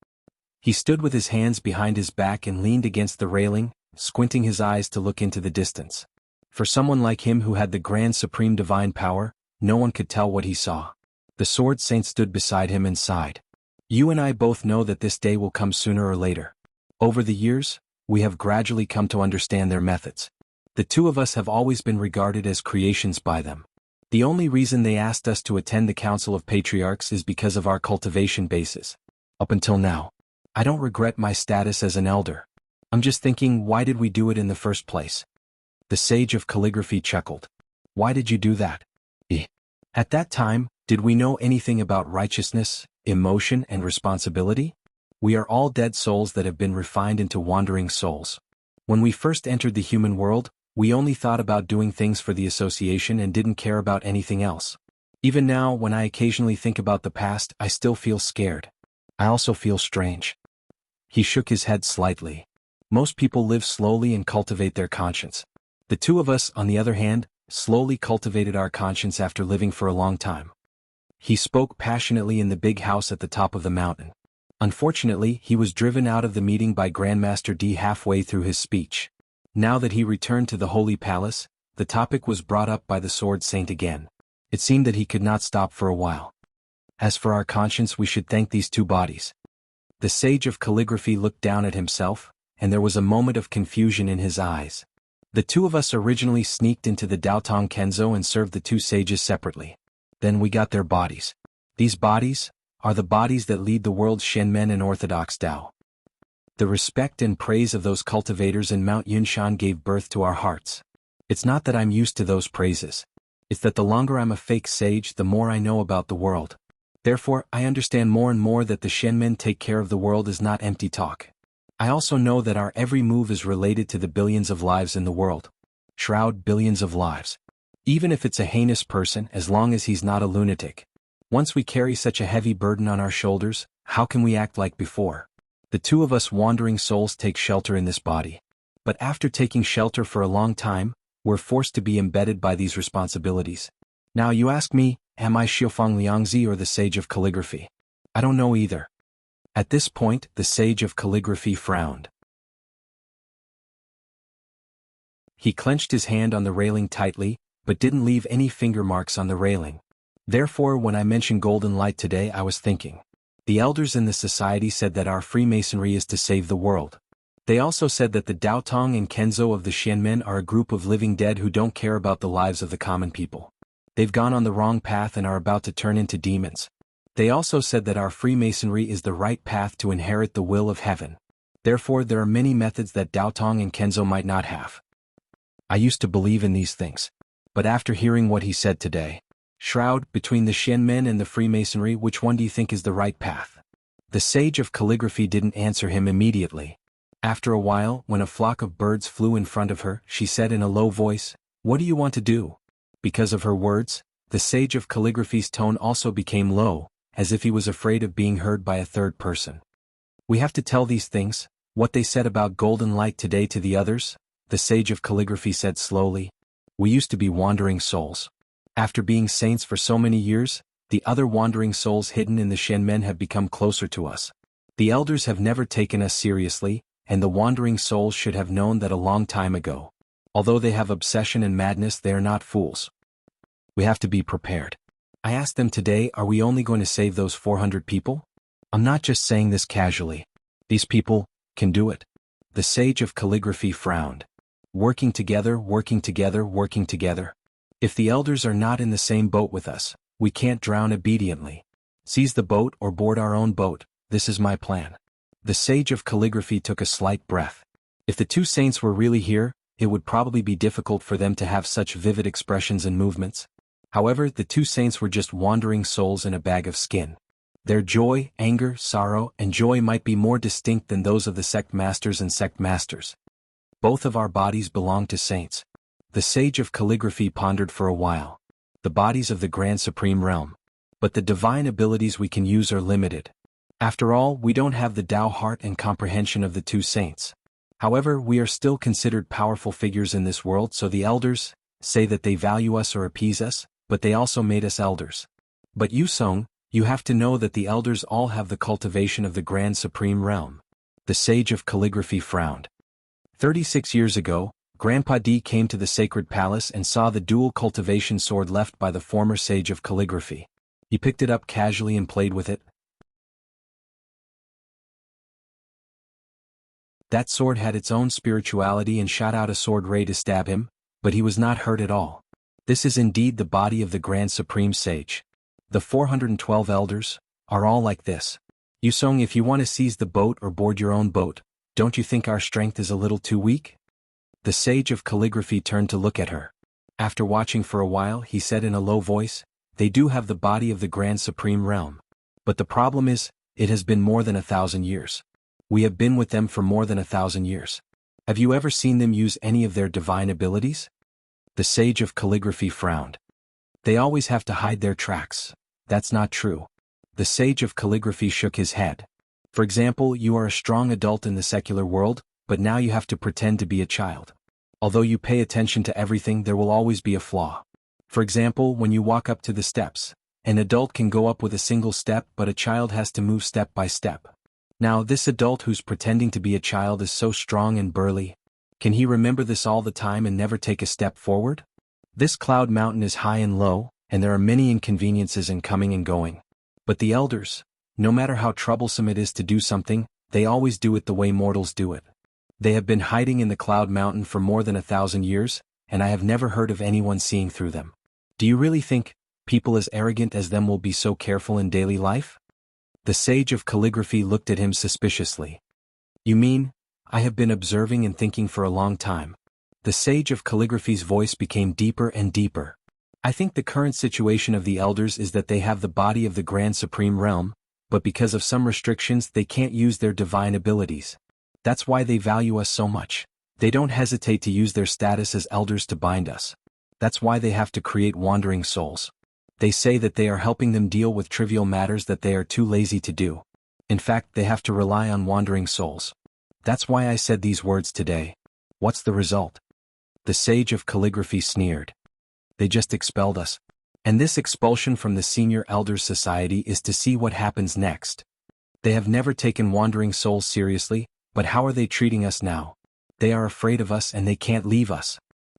He stood with his hands behind his back and leaned against the railing, squinting his eyes to look into the distance. For someone like him who had the grand supreme divine power, no one could tell what he saw. The Sword Saint stood beside him and sighed. "You and I both know that this day will come sooner or later. Over the years, we have gradually come to understand their methods. The 2 of us have always been regarded as creations by them. The only reason they asked us to attend the Council of Patriarchs is because of our cultivation basis. Up until now, I don't regret my status as an elder. I'm just thinking, why did we do it in the first place?" The Sage of Calligraphy chuckled. "Why did you do that? At that time, did we know anything about righteousness, emotion, and responsibility? We are all dead souls that have been refined into wandering souls. When we first entered the human world, we only thought about doing things for the association and didn't care about anything else. Even now, when I occasionally think about the past, I still feel scared. I also feel strange." He shook his head slightly. "Most people live slowly and cultivate their conscience. The 2 of us, on the other hand, slowly cultivated our conscience after living for a long time." He spoke passionately in the big house at the top of the mountain. Unfortunately, he was driven out of the meeting by Grandmaster D halfway through his speech. Now that he returned to the Holy Palace, the topic was brought up by the Sword Saint again. It seemed that he could not stop for a while. As for our conscience, we should thank these two bodies. The sage of calligraphy looked down at himself, and there was a moment of confusion in his eyes. The two of us originally sneaked into the Daotong Kenzo and served the two sages separately. Then we got their bodies. These bodies are the bodies that lead the world's Shenmen and Orthodox Tao. The respect and praise of those cultivators in Mount Yunshan gave birth to our hearts. It's not that I'm used to those praises. It's that the longer I'm a fake sage, the more I know about the world. Therefore, I understand more and more that the Shenmen take care of the world is not empty talk. I also know that our every move is related to the billions of lives in the world. Shroud billions of lives. Even if it's a heinous person, as long as he's not a lunatic. Once we carry such a heavy burden on our shoulders, how can we act like before? The two of us wandering souls take shelter in this body. But after taking shelter for a long time, we're forced to be embedded by these responsibilities. Now you ask me, am I Xiufeng Liangzi or the Sage of Calligraphy? I don't know either. At this point, the Sage of Calligraphy frowned. He clenched his hand on the railing tightly, but didn't leave any finger marks on the railing. Therefore, when I mentioned golden light today, I was thinking. The elders in the society said that our Freemasonry is to save the world. They also said that the Daotong and Kenzo of the Shenmen are a group of living dead who don't care about the lives of the common people. They've gone on the wrong path and are about to turn into demons. They also said that our Freemasonry is the right path to inherit the will of heaven. Therefore, there are many methods that Daotong and Kenzo might not have. I used to believe in these things. But after hearing what he said today, Shroud, between the Shenmen and the Freemasonry, which one do you think is the right path? The Sage of Calligraphy didn't answer him immediately. After a while, when a flock of birds flew in front of her, she said in a low voice, "What do you want to do?" Because of her words, the Sage of Calligraphy's tone also became low, as if he was afraid of being heard by a third person. We have to tell these things, what they said about golden light today, to the others, the Sage of Calligraphy said slowly. We used to be wandering souls. After being saints for so many years, the other wandering souls hidden in the Shenmen have become closer to us. The elders have never taken us seriously, and the wandering souls should have known that a long time ago. Although they have obsession and madness, they are not fools. We have to be prepared. I asked them today, are we only going to save those 400 people? I'm not just saying this casually. These people can do it. The Sage of Calligraphy frowned. Working together, working together, working together. If the elders are not in the same boat with us, we can't drown obediently. Seize the boat or board our own boat, this is my plan. The Sage of Calligraphy took a slight breath. If the two saints were really here, it would probably be difficult for them to have such vivid expressions and movements. However, the two saints were just wandering souls in a bag of skin. Their joy, anger, sorrow, and joy might be more distinct than those of the sect masters and sect masters. Both of our bodies belong to saints. The Sage of Calligraphy pondered for a while. The bodies of the Grand Supreme Realm. But the divine abilities we can use are limited. After all, we don't have the Tao heart and comprehension of the two saints. However, we are still considered powerful figures in this world, so the elders say that they value us or appease us, but they also made us elders. But Yusong, you have to know that the elders all have the cultivation of the Grand Supreme Realm. The Sage of Calligraphy frowned. 36 years ago, Grandpa D came to the sacred palace and saw the dual cultivation sword left by the former Sage of Calligraphy. He picked it up casually and played with it. That sword had its own spirituality and shot out a sword ray to stab him, but he was not hurt at all. This is indeed the body of the Grand Supreme Sage. The 412 elders are all like this. Yusong, if you want to seize the boat or board your own boat, don't you think our strength is a little too weak? The Sage of Calligraphy turned to look at her. After watching for a while, he said in a low voice, they do have the body of the Grand Supreme Realm. But the problem is, it has been more than 1,000 years. We have been with them for more than 1,000 years. Have you ever seen them use any of their divine abilities? The Sage of Calligraphy frowned. They always have to hide their tracks. That's not true. The Sage of Calligraphy shook his head. For example, you are a strong adult in the secular world, but now you have to pretend to be a child. Although you pay attention to everything, there will always be a flaw. For example, when you walk up to the steps, an adult can go up with a single step, but a child has to move step by step. Now, this adult who's pretending to be a child is so strong and burly. Can he remember this all the time and never take a step forward? This cloud mountain is high and low, and there are many inconveniences in coming and going. But the elders, no matter how troublesome it is to do something, they always do it the way mortals do it. They have been hiding in the cloud mountain for more than 1,000 years, and I have never heard of anyone seeing through them. Do you really think people as arrogant as them will be so careful in daily life? The sage of calligraphy looked at him suspiciously. You mean, I have been observing and thinking for a long time. The sage of calligraphy's voice became deeper and deeper. I think the current situation of the elders is that they have the body of the grand supreme realm, but because of some restrictions they can't use their divine abilities. That's why they value us so much. They don't hesitate to use their status as elders to bind us. That's why they have to create wandering souls. They say that they are helping them deal with trivial matters that they are too lazy to do. In fact, they have to rely on wandering souls. That's why I said these words today. What's the result? The sage of calligraphy sneered. They just expelled us. And this expulsion from the senior elders society is to see what happens next. They have never taken wandering souls seriously, but how are they treating us now? They are afraid of us and they can't leave us.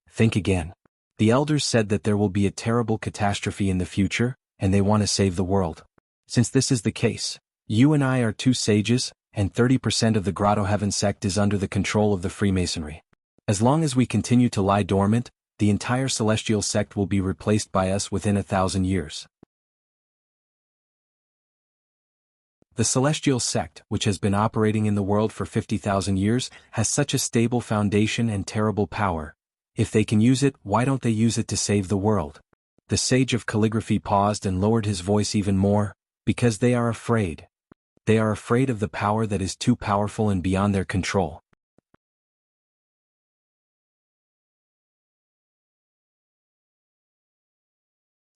Think again. The elders said that there will be a terrible catastrophe in the future, and they want to save the world. Since this is the case, you and I are two sages, and 30% of the Grotto Heaven sect is under the control of the Freemasonry. As long as we continue to lie dormant, the entire celestial sect will be replaced by us within 1,000 years. The celestial sect, which has been operating in the world for 50,000 years, has such a stable foundation and terrible power. If they can use it, why don't they use it to save the world? The sage of calligraphy paused and lowered his voice even more, because they are afraid. They are afraid of the power that is too powerful and beyond their control.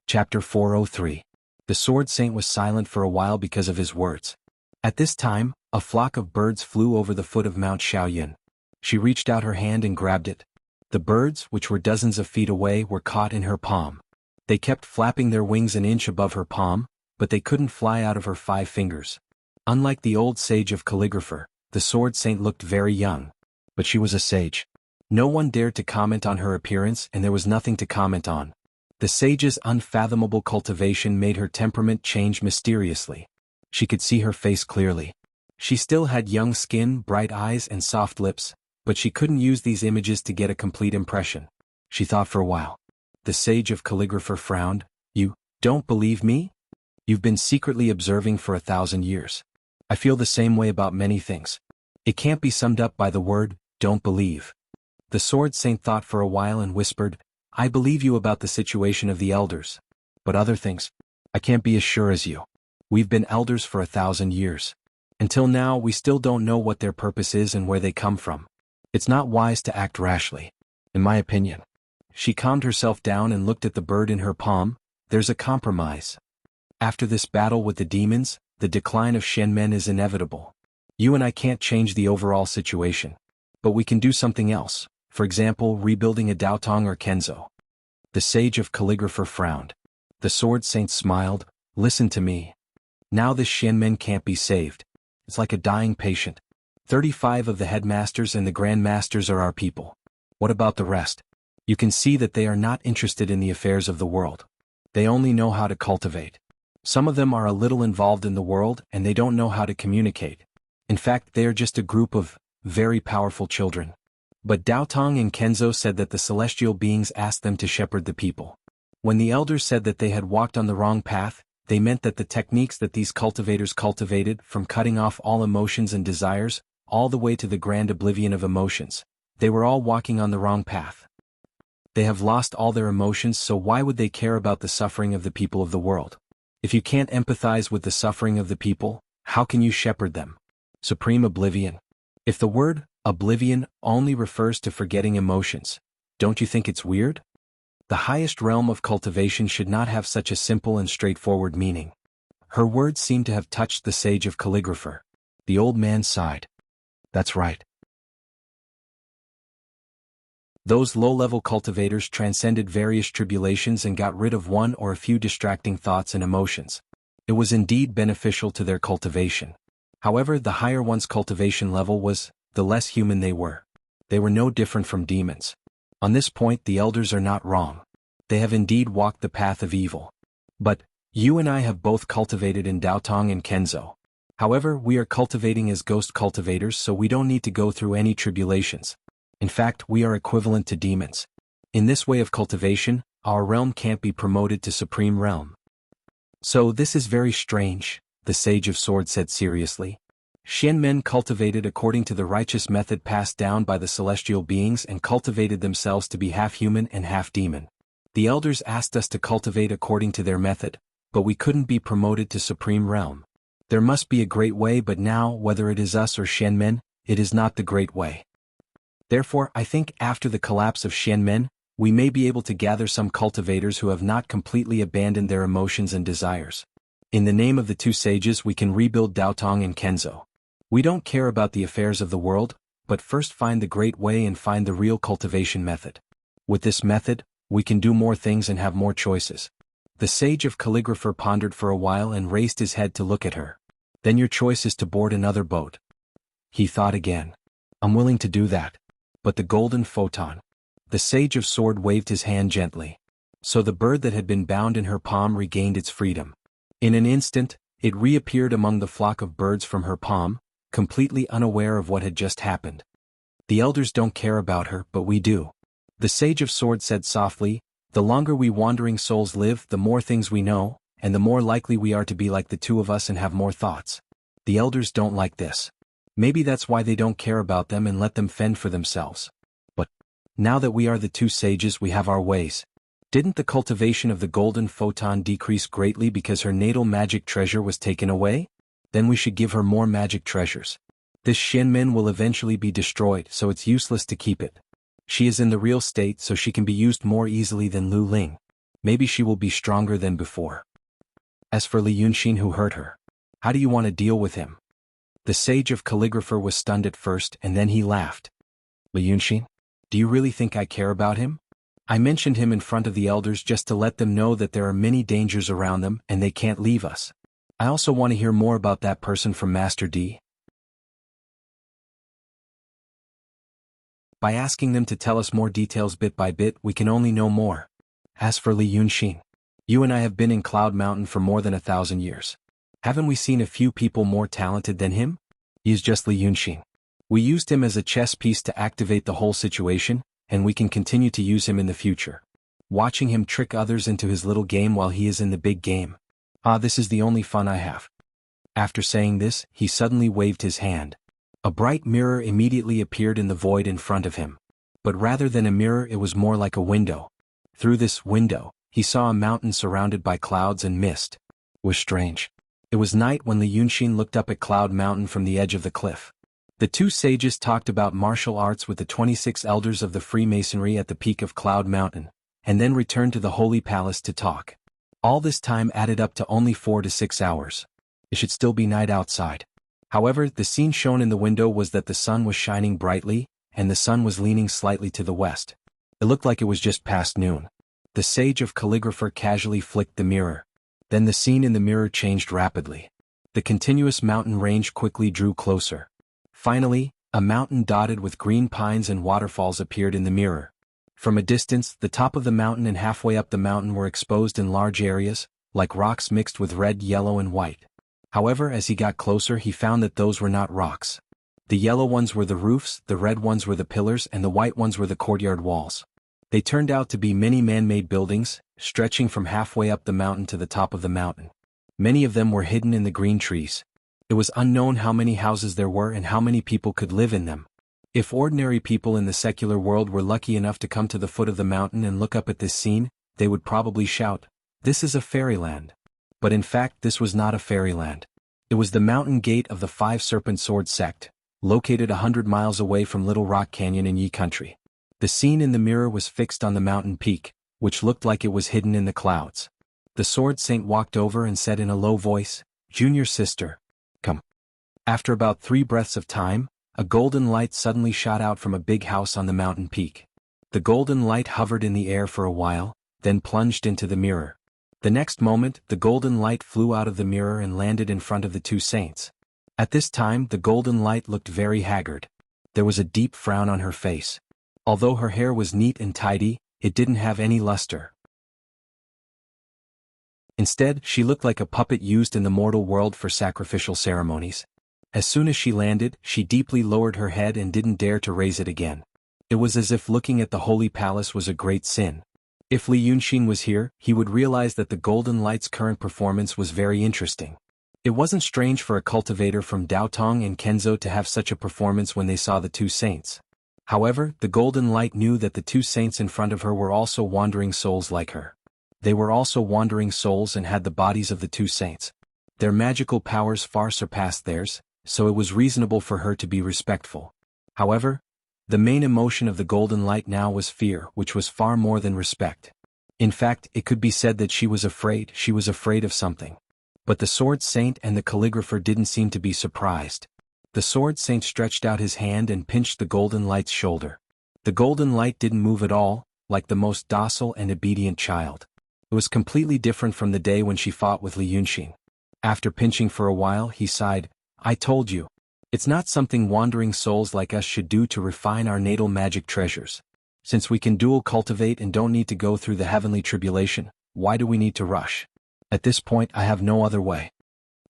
Chapter 403. The Sword Saint was silent for a while because of his words. At this time, a flock of birds flew over the foot of Mount Shaoyin. She reached out her hand and grabbed it. The birds, which were dozens of feet away, were caught in her palm. They kept flapping their wings an inch above her palm, but they couldn't fly out of her 5 fingers. Unlike the old sage of calligrapher, the Sword Saint looked very young. But she was a sage. No one dared to comment on her appearance, and there was nothing to comment on. The sage's unfathomable cultivation made her temperament change mysteriously. She could see her face clearly. She still had young skin, bright eyes, and soft lips, but she couldn't use these images to get a complete impression. She thought for a while. The sage of calligrapher frowned. You don't believe me? You've been secretly observing for 1,000 years. I feel the same way about many things. It can't be summed up by the word, don't believe. The Sword Saint thought for a while and whispered, I believe you about the situation of the elders. But other things, I can't be as sure as you. We've been elders for 1,000 years. Until now, we still don't know what their purpose is and where they come from. It's not wise to act rashly, in my opinion. She calmed herself down and looked at the bird in her palm. There's a compromise. After this battle with the demons, the decline of Shenmen is inevitable. You and I can't change the overall situation. But we can do something else, for example, rebuilding a Daotong or Kenzo. The sage of calligrapher frowned. The Sword Saint smiled. Listen to me. Now this Shenmen can't be saved. It's like a dying patient. 35 of the headmasters and the grandmasters are our people. What about the rest? You can see that they are not interested in the affairs of the world. They only know how to cultivate. Some of them are a little involved in the world and they don't know how to communicate. In fact, they are just a group of very powerful children. But Daotong and Kenzo said that the celestial beings asked them to shepherd the people. When the elders said that they had walked on the wrong path, they meant that the techniques that these cultivators cultivated, from cutting off all emotions and desires, all the way to the grand oblivion of emotions, they were all walking on the wrong path. They have lost all their emotions, so why would they care about the suffering of the people of the world? If you can't empathize with the suffering of the people, how can you shepherd them? Supreme oblivion. If the word oblivion only refers to forgetting emotions, don't you think it's weird? The highest realm of cultivation should not have such a simple and straightforward meaning. Her words seemed to have touched the sage of calligrapher. The old man sighed. That's right. Those low-level cultivators transcended various tribulations and got rid of one or a few distracting thoughts and emotions. It was indeed beneficial to their cultivation. However, the higher one's cultivation level was, the less human they were. They were no different from demons. On this point, the elders are not wrong. They have indeed walked the path of evil. But You and I have both cultivated in Daotong and Kenzo. However, we are cultivating as ghost cultivators, so we don't need to go through any tribulations. In fact, we are equivalent to demons. In this way of cultivation, our realm can't be promoted to supreme realm. So this is very strange, the Sage of Swords said seriously. Xianmen cultivated according to the righteous method passed down by the celestial beings and cultivated themselves to be half human and half demon. The elders asked us to cultivate according to their method, but we couldn't be promoted to supreme realm. There must be a great way, but now, whether it is us or Xianmen, it is not the great way. Therefore, I think after the collapse of Xianmen, we may be able to gather some cultivators who have not completely abandoned their emotions and desires. In the name of the two sages we can rebuild Daotong and Kenzo. We don't care about the affairs of the world, but first find the great way and find the real cultivation method. With this method, we can do more things and have more choices. The Sage of Calligrapher pondered for a while and raised his head to look at her. Then your choice is to board another boat. He thought again. I'm willing to do that. But the golden photon. The Sage of Sword waved his hand gently. So the bird that had been bound in her palm regained its freedom. In an instant, it reappeared among the flock of birds from her palm, completely unaware of what had just happened. The elders don't care about her, but we do. The Sage of Sword said softly, the longer we wandering souls live, the more things we know, and the more likely we are to be like the two of us and have more thoughts. The elders don't like this. Maybe that's why they don't care about them and let them fend for themselves. But now that we are the two sages, we have our ways. Didn't the cultivation of the golden photon decrease greatly because her natal magic treasure was taken away? Then we should give her more magic treasures. This Xianmen will eventually be destroyed, so it's useless to keep it. She is in the real state, so she can be used more easily than Lu Ling. Maybe she will be stronger than before. As for Li Yunxin who hurt her, how do you want to deal with him? The Sage of Calligrapher was stunned at first, and then he laughed. Li Yunxin? Do you really think I care about him? I mentioned him in front of the elders just to let them know that there are many dangers around them and they can't leave us. I also want to hear more about that person from Master D. By asking them to tell us more details bit by bit, we can only know more. As for Li Yunxin, you and I have been in Cloud Mountain for more than 1,000 years. Haven't we seen a few people more talented than him? He is just Li Yunxin. We used him as a chess piece to activate the whole situation, and we can continue to use him in the future. Watching him trick others into his little game while he is in the big game. This is the only fun I have. After saying this, he suddenly waved his hand. A bright mirror immediately appeared in the void in front of him. But rather than a mirror, it was more like a window. Through this window, he saw a mountain surrounded by clouds and mist. It was strange. It was night when Li Yunxin looked up at Cloud Mountain from the edge of the cliff. The two sages talked about martial arts with the 26 elders of the Freemasonry at the peak of Cloud Mountain, and then returned to the Holy Palace to talk. All this time added up to only 4 to 6 hours. It should still be night outside. However, the scene shown in the window was that the sun was shining brightly, and the sun was leaning slightly to the west. It looked like it was just past noon. The Sage of Calligrapher casually flicked the mirror. Then the scene in the mirror changed rapidly. The continuous mountain range quickly drew closer. Finally, a mountain dotted with green pines and waterfalls appeared in the mirror. From a distance, the top of the mountain and halfway up the mountain were exposed in large areas, like rocks mixed with red, yellow, and white. However, as he got closer, he found that those were not rocks. The yellow ones were the roofs, the red ones were the pillars, and the white ones were the courtyard walls. They turned out to be many man-made buildings, stretching from halfway up the mountain to the top of the mountain. Many of them were hidden in the green trees. It was unknown how many houses there were and how many people could live in them. If ordinary people in the secular world were lucky enough to come to the foot of the mountain and look up at this scene, they would probably shout, "This is a fairyland." But in fact, this was not a fairyland. It was the mountain gate of the Five Serpent Sword sect, located 100 miles away from Little Rock Canyon in Yi Country. The scene in the mirror was fixed on the mountain peak, which looked like it was hidden in the clouds. The sword saint walked over and said in a low voice, "Junior sister, come." After about 3 breaths of time, a golden light suddenly shot out from a big house on the mountain peak. The golden light hovered in the air for a while, then plunged into the mirror. The next moment, the golden light flew out of the mirror and landed in front of the two saints. At this time, the golden light looked very haggard. There was a deep frown on her face. Although her hair was neat and tidy, it didn't have any luster. Instead, she looked like a puppet used in the mortal world for sacrificial ceremonies. As soon as she landed, she deeply lowered her head and didn't dare to raise it again. It was as if looking at the holy palace was a great sin. If Li Yunxin was here, he would realize that the Golden Light's current performance was very interesting. It wasn't strange for a cultivator from Daotong and Kenzo to have such a performance when they saw the two saints. However, the Golden Light knew that the two saints in front of her were also wandering souls like her. They were also wandering souls and had the bodies of the two saints. Their magical powers far surpassed theirs, so it was reasonable for her to be respectful. However, the main emotion of the Golden Light now was fear, which was far more than respect. In fact, it could be said that she was afraid of something. But the Sword Saint and the calligrapher didn't seem to be surprised. The Sword Saint stretched out his hand and pinched the Golden Light's shoulder. The Golden Light didn't move at all, like the most docile and obedient child. It was completely different from the day when she fought with Li Yunxin. After pinching for a while, he sighed, "I told you. It's not something wandering souls like us should do to refine our natal magic treasures. Since we can dual cultivate and don't need to go through the heavenly tribulation, why do we need to rush? At this point I have no other way."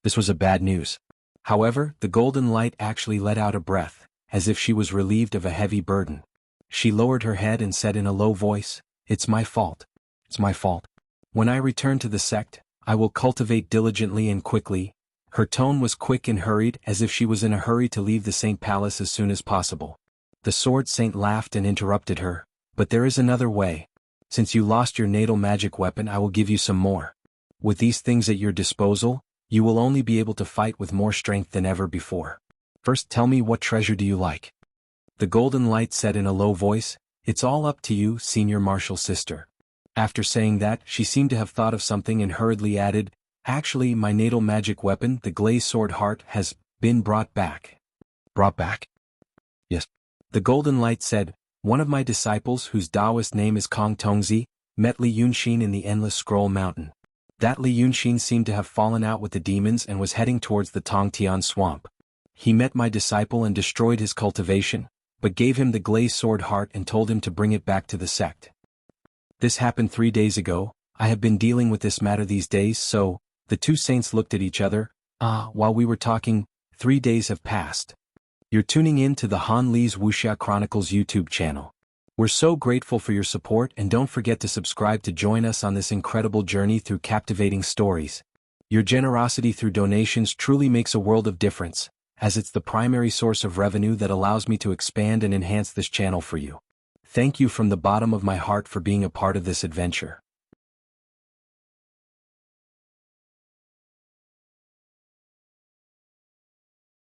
This was a bad news. However, the Golden Light actually let out a breath, as if she was relieved of a heavy burden. She lowered her head and said in a low voice, "It's my fault. It's my fault. When I return to the sect, I will cultivate diligently and quickly." Her tone was quick and hurried, as if she was in a hurry to leave the Saint Palace as soon as possible. The Sword Saint laughed and interrupted her, "But there is another way. Since you lost your natal magic weapon, I will give you some more. With these things at your disposal, you will only be able to fight with more strength than ever before. First, tell me, what treasure do you like?" The Golden Light said in a low voice, "It's all up to you, Senior Marshal Sister." After saying that, she seemed to have thought of something and hurriedly added, "Actually, my natal magic weapon, the glazed sword heart, has been brought back." "Brought back?" "Yes." The Golden Light said, "One of my disciples, whose Taoist name is Kong Tongzi, met Li Yunxin in the Endless Scroll Mountain. That Li Yunxin seemed to have fallen out with the demons and was heading towards the Tongtian swamp. He met my disciple and destroyed his cultivation, but gave him the glazed sword heart and told him to bring it back to the sect. This happened 3 days ago. I have been dealing with this matter these days, so..." The two saints looked at each other. While we were talking, 3 days have passed. You're tuning in to the Han Li's Wuxia Chronicles YouTube channel. We're so grateful for your support, and don't forget to subscribe to join us on this incredible journey through captivating stories. Your generosity through donations truly makes a world of difference, as it's the primary source of revenue that allows me to expand and enhance this channel for you. Thank you from the bottom of my heart for being a part of this adventure.